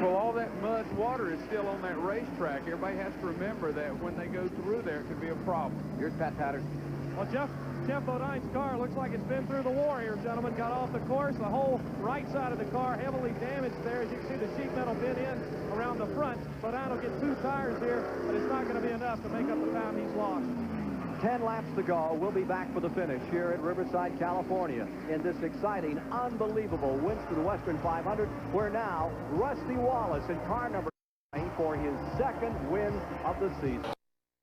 Well, all that mud water is still on that racetrack. Everybody has to remember that when they go through there, it could be a problem. Here's Pat Patterson. Well, Jeff Bodine's car looks like it's been through the war here, gentlemen. Got off the course. The whole right side of the car heavily damaged there. As you can see, the sheet metal bent in around the front. Bodine will get 2 tires here, but it's not going to be enough to make up the time he's lost. 10 laps to go. We'll be back for the finish here at Riverside, California in this exciting, unbelievable Winston Western 500, where now Rusty Wallace in car number 9 for his 2nd win of the season.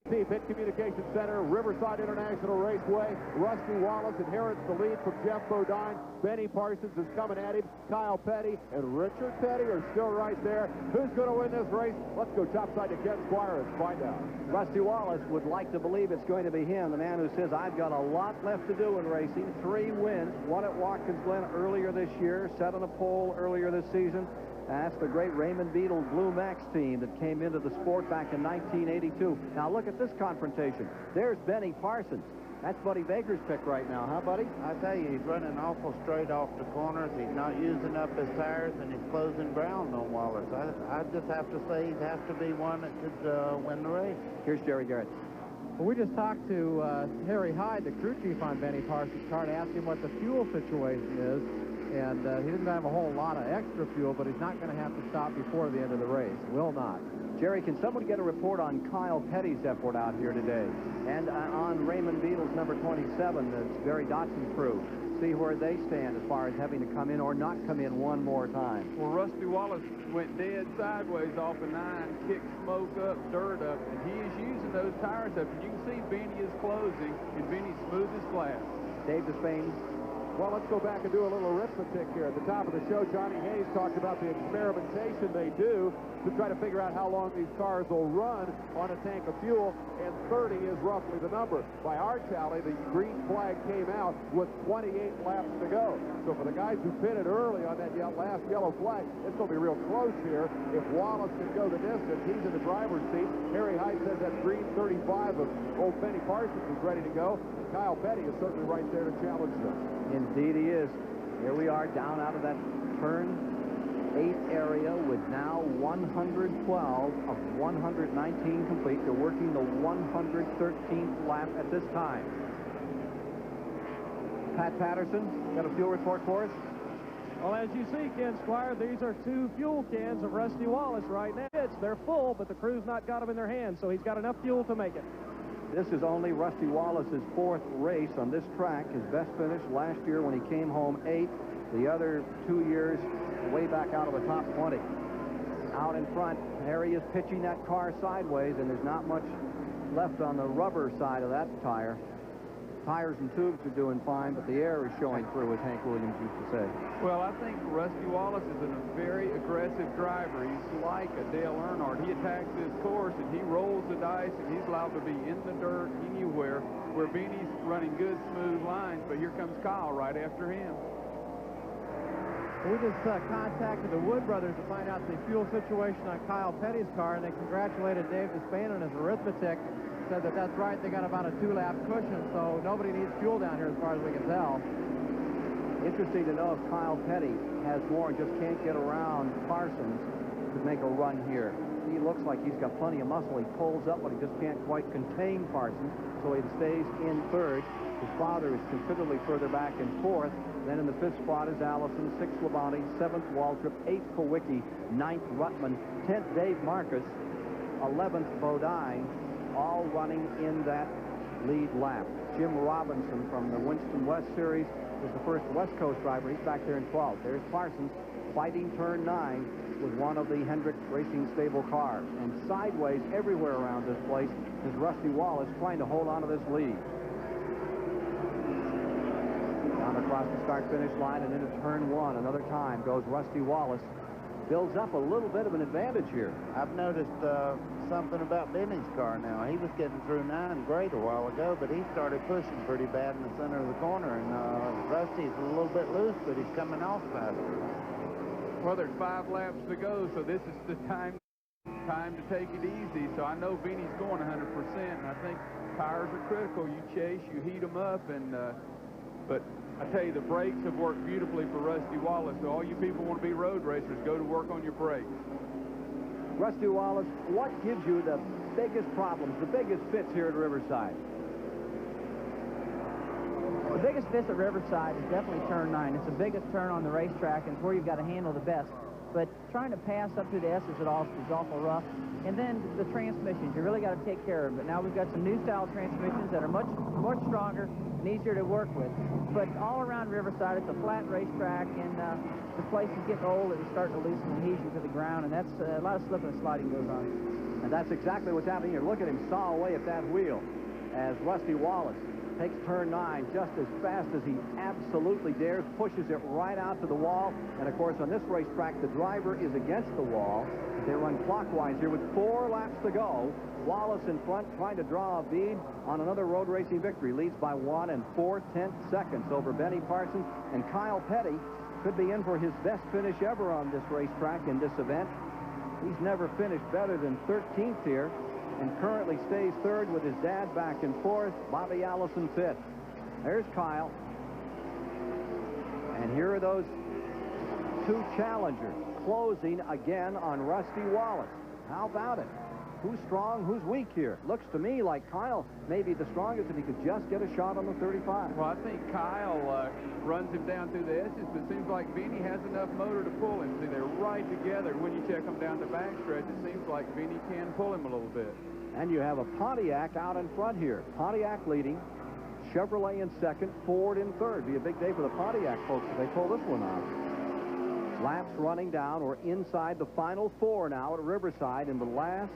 Pit Communications Center, Riverside International Raceway. Rusty Wallace inherits the lead from Jeff Bodine. Benny Parsons is coming at him. Kyle Petty and Richard Petty are still right there. Who's going to win this race? Let's go topside to Ken Squire and find out. Rusty Wallace would like to believe it's going to be him, the man who says, I've got a lot left to do in racing. 3 wins, 1 at Watkins Glen earlier this year, 7 a pole earlier this season. That's the great Raymond Beadle Blue Max team that came into the sport back in 1982. Now look at this confrontation. There's Benny Parsons. That's Buddy Baker's pick right now, huh, Buddy? I tell you, he's running awful straight off the corners. He's not using up his tires, and he's closing ground on Wallace. I just have to say he has to be one that could win the race. Here's Jerry Garrett. Well, we just talked to Harry Hyde, the crew chief on Benny Parsons' car, to ask him what the fuel situation is. And he doesn't have a whole lot of extra fuel, but he's not going to have to stop before the end of the race. Will not. Jerry, can someone get a report on Kyle Petty's effort out here today? And on Raymond Beadle's number 27, the Barry Dotson crew. See where they stand as far as having to come in or not come in one more time. Well, Rusty Wallace went dead sideways off of 9, kicked smoke up, dirt up, and he is using those tires up. And you can see Benny is closing, and Benny's smooth as glass. Dave Despain. Well, let's go back and do a little arithmetic here. At the top of the show, Johnny Hayes talked about the experimentation they do to try to figure out how long these cars will run on a tank of fuel, and 30 is roughly the number. By our tally, the green flag came out with 28 laps to go. So for the guys who pitted early on that last yellow flag, it's going to be real close here. If Wallace can go the distance, he's in the driver's seat. Harry Hyde says that green 35 of old Benny Parsons is ready to go. Kyle Petty is certainly right there to challenge them. Indeed he is. Here we are down out of that turn 8 area with now 112 of 119 complete. They're working the 113th lap at this time. Pat Patterson, got a fuel report for us? Well, as you see, Ken Squire, these are 2 fuel cans of Rusty Wallace right now. They're full, but the crew's not got them in their hands, so he's got enough fuel to make it. This is only Rusty Wallace's 4th race on this track. His best finish last year when he came home 8th. The other 2 years way back out of the top 20. Out in front, Harry is pitching that car sideways, and there's not much left on the rubber side of that tire. Tires and tubes are doing fine, but the air is showing through, as Hank Williams used to say. Well, I think Rusty Wallace is a very aggressive driver. He's like a Dale Earnhardt. He attacks his course, and he rolls the dice, and he's allowed to be in the dirt anywhere, where Benny's running good, smooth lines, but here comes Kyle right after him. We just contacted the Wood brothers to find out the fuel situation on Kyle Petty's car, and they congratulated Dave Despain on his arithmetic. Said that that's right, they got about a 2-lap cushion, so nobody needs fuel down here as far as we can tell. Interesting to know if Kyle Petty has more and just can't get around Parsons to make a run here. He looks like he's got plenty of muscle. He pulls up, but he just can't quite contain Parsons, so he stays in 3rd. His father is considerably further back in 4th. Then in the 5th spot is Allison, 6th Labonte, 7th Waltrip, 8th Kowicki, 9th Ruttman, 10th Dave Marcus, 11th Bodine, all running in that lead lap. Jim Robinson from the Winston West Series is the first West Coast driver. He's back there in 12th. There's Parsons fighting turn 9 with one of the Hendrick Racing Stable cars. And sideways everywhere around this place is Rusty Wallace trying to hold on to this lead. Down across the start-finish line and into turn 1 another time goes Rusty Wallace. Builds up a little bit of an advantage here. I've noticed something about Benny's car now. He was getting through 9 great a while ago, but he started pushing pretty bad in the center of the corner, and Rusty's a little bit loose, but he's coming off faster. Well, there's 5 laps to go, so this is the time to take it easy. So I know Benny's going 100%, and I think tires are critical. You chase, you heat them up, and but I tell you, the brakes have worked beautifully for Rusty Wallace. So all you people want to be road racers, go to work on your brakes. Rusty Wallace, what gives you the biggest problems, the biggest fits here at Riverside? The biggest fits at Riverside is definitely turn 9. It's the biggest turn on the racetrack, and it's where you've got to handle the best. But trying to pass up through the S's is awful rough. And then the transmissions, you really got to take care of them. But now we've got some new style transmissions that are much stronger and easier to work with. But all around Riverside, it's a flat racetrack, and the place is getting old, and it's starting to lose some adhesion to the ground, and that's a lot of slipping and sliding goes on. And that's exactly what's happening here. Look at him saw away at that wheel as Rusty Wallace takes turn 9 just as fast as he absolutely dares, pushes it right out to the wall. And, of course, on this racetrack, the driver is against the wall. They run clockwise here with 4 laps to go. Wallace in front trying to draw a bead on another road racing victory. Leads by 1 4/10 seconds over Benny Parsons. And Kyle Petty could be in for his best finish ever on this racetrack in this event. He's never finished better than 13th here. and currently stays third with his dad back and forth. Bobby Allison fifth. There's Kyle. And here are those two challengers closing again on Rusty Wallace. How about it? Who's strong, who's weak here? Looks to me like Kyle may be the strongest if he could just get a shot on the 35. Well, I think Kyle runs him down through the edges, but it seems like Vinny has enough motor to pull him. See, they're right together. When you check them down the backstretch, it seems like Vinny can pull him a little bit. And you have a Pontiac out in front here. Pontiac leading, Chevrolet in second, Ford in third. Be a big day for the Pontiac folks if they pull this one off. Laps running down. We're inside the final four now at Riverside in the last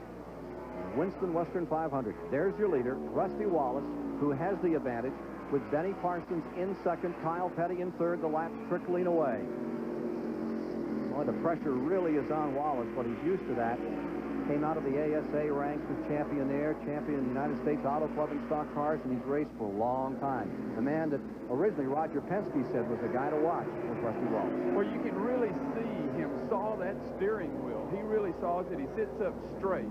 Winston Western 500. There's your leader, Rusty Wallace, who has the advantage with Benny Parsons in second, Kyle Petty in third, the laps trickling away. Boy, the pressure really is on Wallace, but he's used to that. Came out of the ASA ranks as champion there, champion in the United States Auto Club in stock cars, and he's raced for a long time. The man that originally Roger Penske said was the guy to watch was Rusty Wallace. Well, you can really see him saw that steering wheel. He really saws it. He sits up straight.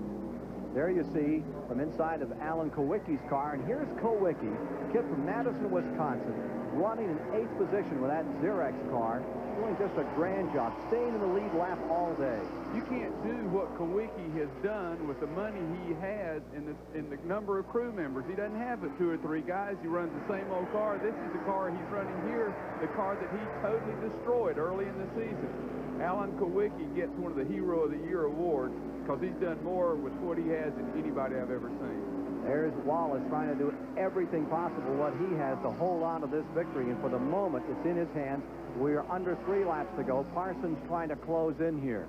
There you see from inside of Alan Kowicki's car, and here's Kowicki, a kid from Madison, Wisconsin, running in 8th position with that Xerox car, doing just a grand job, staying in the lead lap all day. You can't do what Kowicki has done with the money he has in the number of crew members. He doesn't have but 2 or 3 guys. He runs the same old car. This is the car he's running here, the car that he totally destroyed early in the season. Alan Kowicki gets one of the Hero of the Year awards because he's done more with what he has than anybody I've ever seen. There's Wallace trying to do everything possible what he has to hold on to this victory, and for the moment it's in his hands. We're under 3 laps to go. Parsons trying to close in here.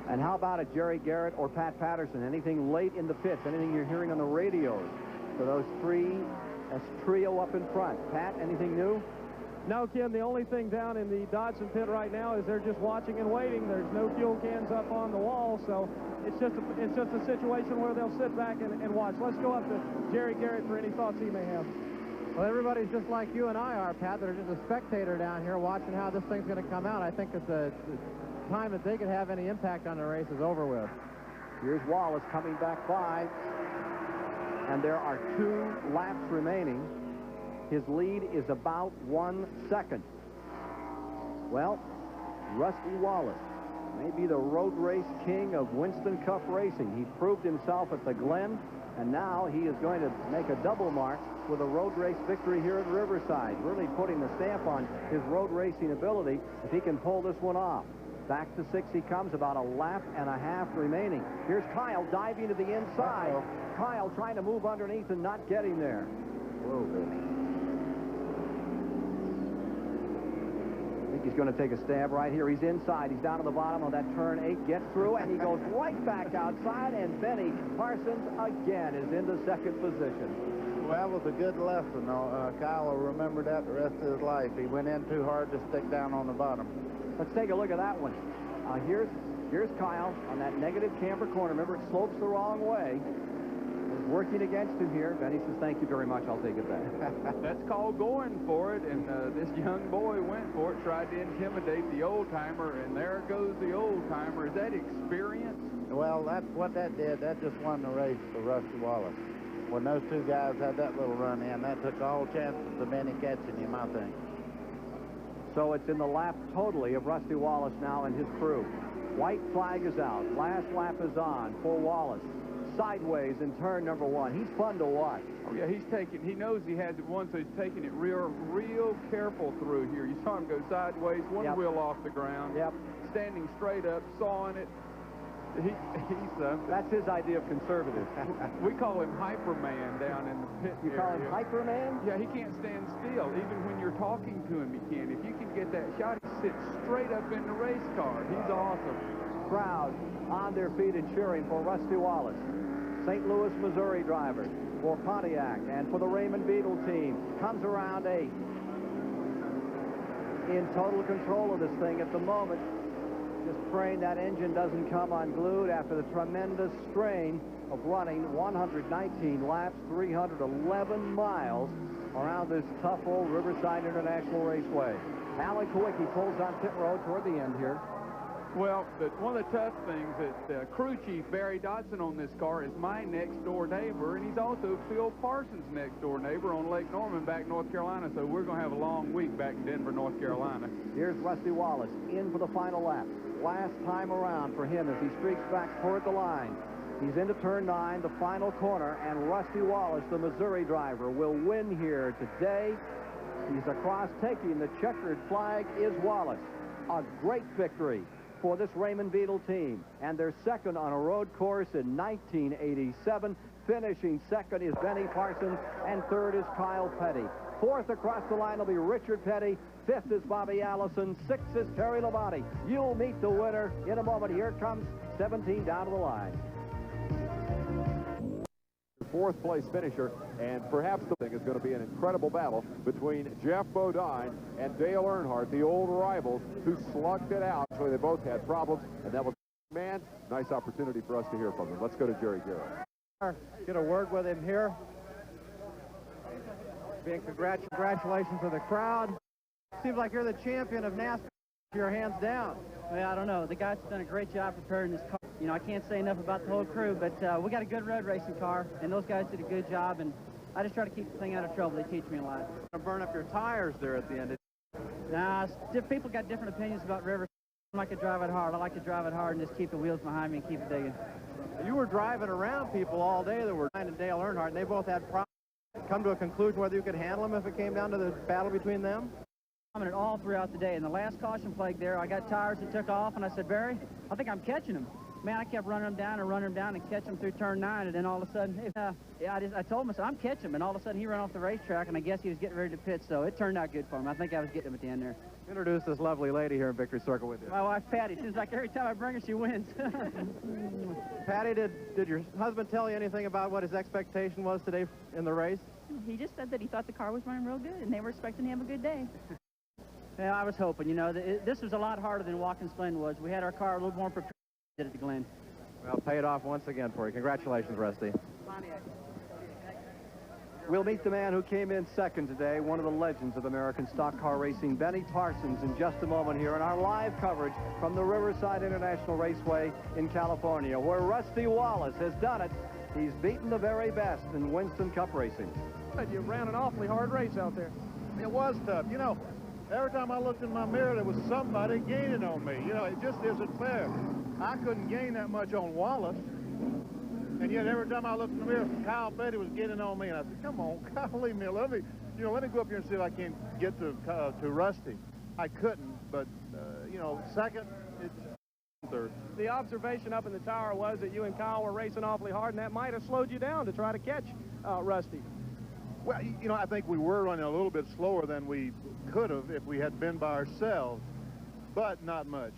And how about it, Jerry Garrett or Pat Patterson? Anything late in the pits? Anything you're hearing on the radios for those that's trio up in front? Pat, anything new? No, Ken, the only thing down in the Dodson pit right now is they're just watching and waiting. There's no fuel cans up on the wall, so it's just a situation where they'll sit back and watch. Let's go up to Jerry Garrett for any thoughts he may have. Well, everybody's just like you and I are, Pat. They're just a spectator down here watching how this thing's going to come out. I think that the time that they could have any impact on the race is over with. Here's Wallace coming back by, and there are 2 laps remaining. His lead is about 1 second. Well, Rusty Wallace may be the road race king of Winston Cup racing. He proved himself at the Glen, and now he is going to make a double mark with a road race victory here at Riverside, really putting the stamp on his road racing ability if he can pull this one off. Back to 6 he comes, about 1.5 laps remaining. Here's Kyle diving to the inside. Kyle trying to move underneath and not getting there. Whoa. I think he's going to take a stab right here. He's inside. He's down to the bottom of that turn 8. Gets through, and he goes right back outside, and Benny Parsons again is in the 2nd position. Well, that was a good lesson. Kyle will remember that the rest of his life. He went in too hard to stick down on the bottom. Let's take a look at that one. Here's Kyle on that negative camber corner. Remember, it slopes the wrong way. It's working against him here. Benny says, thank you very much. I'll take it back. That's called going for it, and this young boy went for it, tried to intimidate the old-timer, and there goes the old-timer. Is that experience? Well, that's what that did. That just won the race for Rusty Wallace. When those 2 guys had that little run in, that took all chances of Benny catching him, I think. So it's in the lap totally of Rusty Wallace now and his crew. White flag is out. Last lap is on for Wallace. Sideways in turn number 1. He's fun to watch. Oh, yeah, he knows he has it one, so he's taking it real careful through here. You saw him go sideways, one wheel off the ground. Yep. Standing straight up, sawing it. That's his idea of conservative. We call him Hyperman down in the pit You area. call him Hyperman? Yeah, he can't stand still. Even when you're talking to him, he can. If you can get that shot, he sits straight up in the race car. He's awesome. Crowd on their feet and cheering for Rusty Wallace. St. Louis, Missouri driver for Pontiac and for the Raymond Beetle team. Comes around 8. In total control of this thing at the moment. Just praying that engine doesn't come unglued after the tremendous strain of running 119 laps, 311 miles around this tough old Riverside International Raceway. Alan Kowicki pulls on pit road toward the end here. Well, one of the tough things that crew chief Barry Dodson on this car is my next-door neighbor, and he's also Phil Parsons' next-door neighbor on Lake Norman back North Carolina, so we're going to have a long week back in Denver, North Carolina. Here's Rusty Wallace in for the final lap. Last time around for him as he streaks back toward the line. He's into turn 9, the final corner, and Rusty Wallace, the Missouri driver, will win here today. He's across taking the checkered flag is Wallace. A great victory for this Raymond Beadle team, and they're second on a road course in 1987. Finishing second is Benny Parsons, and third is Kyle Petty. Fourth across the line will be Richard Petty. Fifth is Bobby Allison. Sixth is Terry Labonte. You'll meet the winner in a moment. Here comes 17 down to the line. Fourth place finisher, and perhaps the thing is going to be an incredible battle between Jeff Bodine and Dale Earnhardt, the old rivals who slugged it out. They both had problems, and that was, man, nice opportunity for us to hear from them. Let's go to Jerry Garrett. Get a word with him here. Being congratulations to the crowd. Seems like you're the champion of NASCAR. Your hands down. Well, I don't know. The guy's done a great job preparing this car. You know, I can't say enough about the whole crew, but we got a good road racing car, and those guys did a good job, and I just try to keep the thing out of trouble. They teach me a lot. You're going to burn up your tires there at the end. Nah, people got different opinions about Riverside. I like to drive it hard. I like to drive it hard and just keep the wheels behind me and keep it digging. You were driving around people all day that were trying to Dale Earnhardt, and they both had problems. Come to a conclusion whether you could handle them if it came down to the battle between them? It all throughout the day. In the llast caution flag there, I got tires that took off, and I said, Barry, I think I'm catching them. Man, I kept running them down and catch them through turn 9, and then all of a sudden, I told him, I said, I'm catching him, and all of a sudden he ran off the racetrack, and I guess he was getting ready to pit, so it turned out good for him. I think I was getting him at the end there. Introduce this lovely lady here in Victory Circle with you. My wife, Patty. Seems like every time I bring her, she wins. Patty, did your husband tell you anything about what his expectation was today in the race? He just said that he thought the car was running real good, and they were expecting to have a good day. Yeah, I was hoping, you know, this was a lot harder than Watkins Glen was. We had our car a little more prepared than at the Glen. Well, pay it off once again for you. Congratulations, Rusty. We'll meet the man who came in second today, one of the legends of American stock car racing, Benny Parsons, in just a moment here in our live coverage from the Riverside International Raceway in California, where Rusty Wallace has done it. He's beaten the very best in Winston Cup racing. You ran an awfully hard race out there. It was tough. You know, every time I looked in my mirror, there was somebody gaining on me. You know, it just isn't fair. I couldn't gain that much on Wallace. And yet every time I looked in the mirror, Kyle Petty was getting on me. And I said, come on, Kyle, leave me alone. Let me go up here and see if I can get to Rusty. I couldn't, but, you know, second, it's third. The observation up in the tower was that you and Kyle were racing awfully hard, and that might have slowed you down to try to catch Rusty. Well, you know, I think we were running a little bit slower than we could have if we had been by ourselves, but not much.